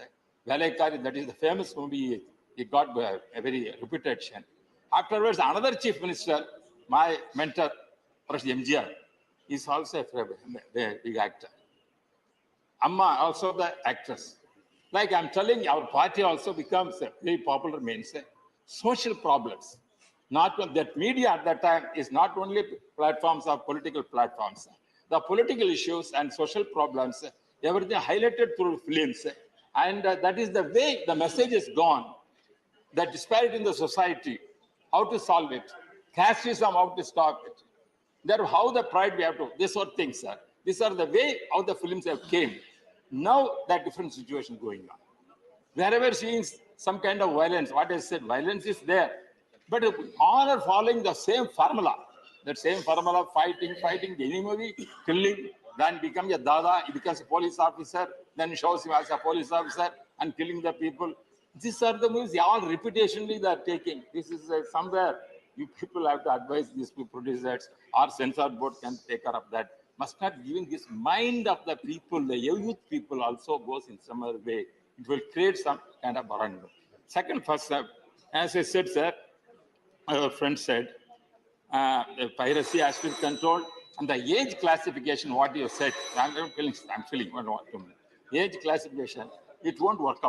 Velekari, that is the famous movie, he got a very reputation. Afterwards, another Chief Minister, my mentor, MGR, is also a big actor. Amma, also the actress. Like I'm telling you, our party also becomes a very popular means social problems. Not that media at that time is not only platforms of political platforms. The political issues and social problems, everything highlighted through films. And that is the way the message is gone. The disparity in the society, how to solve it. Casteism, how to stop it. That how the pride we have to, these are things, sir. These are the way how the films have came. Now that different situation going on. Wherever seeing some kind of violence, what I said, violence is there. But all are following the same formula. That same formula, fighting, any movie, killing, then become a dada, he becomes a police officer, then shows him as a police officer and killing the people. These are the movies, all reputationally they are taking. This is somewhere you people have to advise these producers or censor board can take care of that. Must not giving this mind of the people, the youth people also goes in some other way. It will create some kind of barrage. Second, first, as I said, sir, our friend said, the piracy has to be controlled, and the age classification, what you said, I'm feeling, age classification, it won't work out.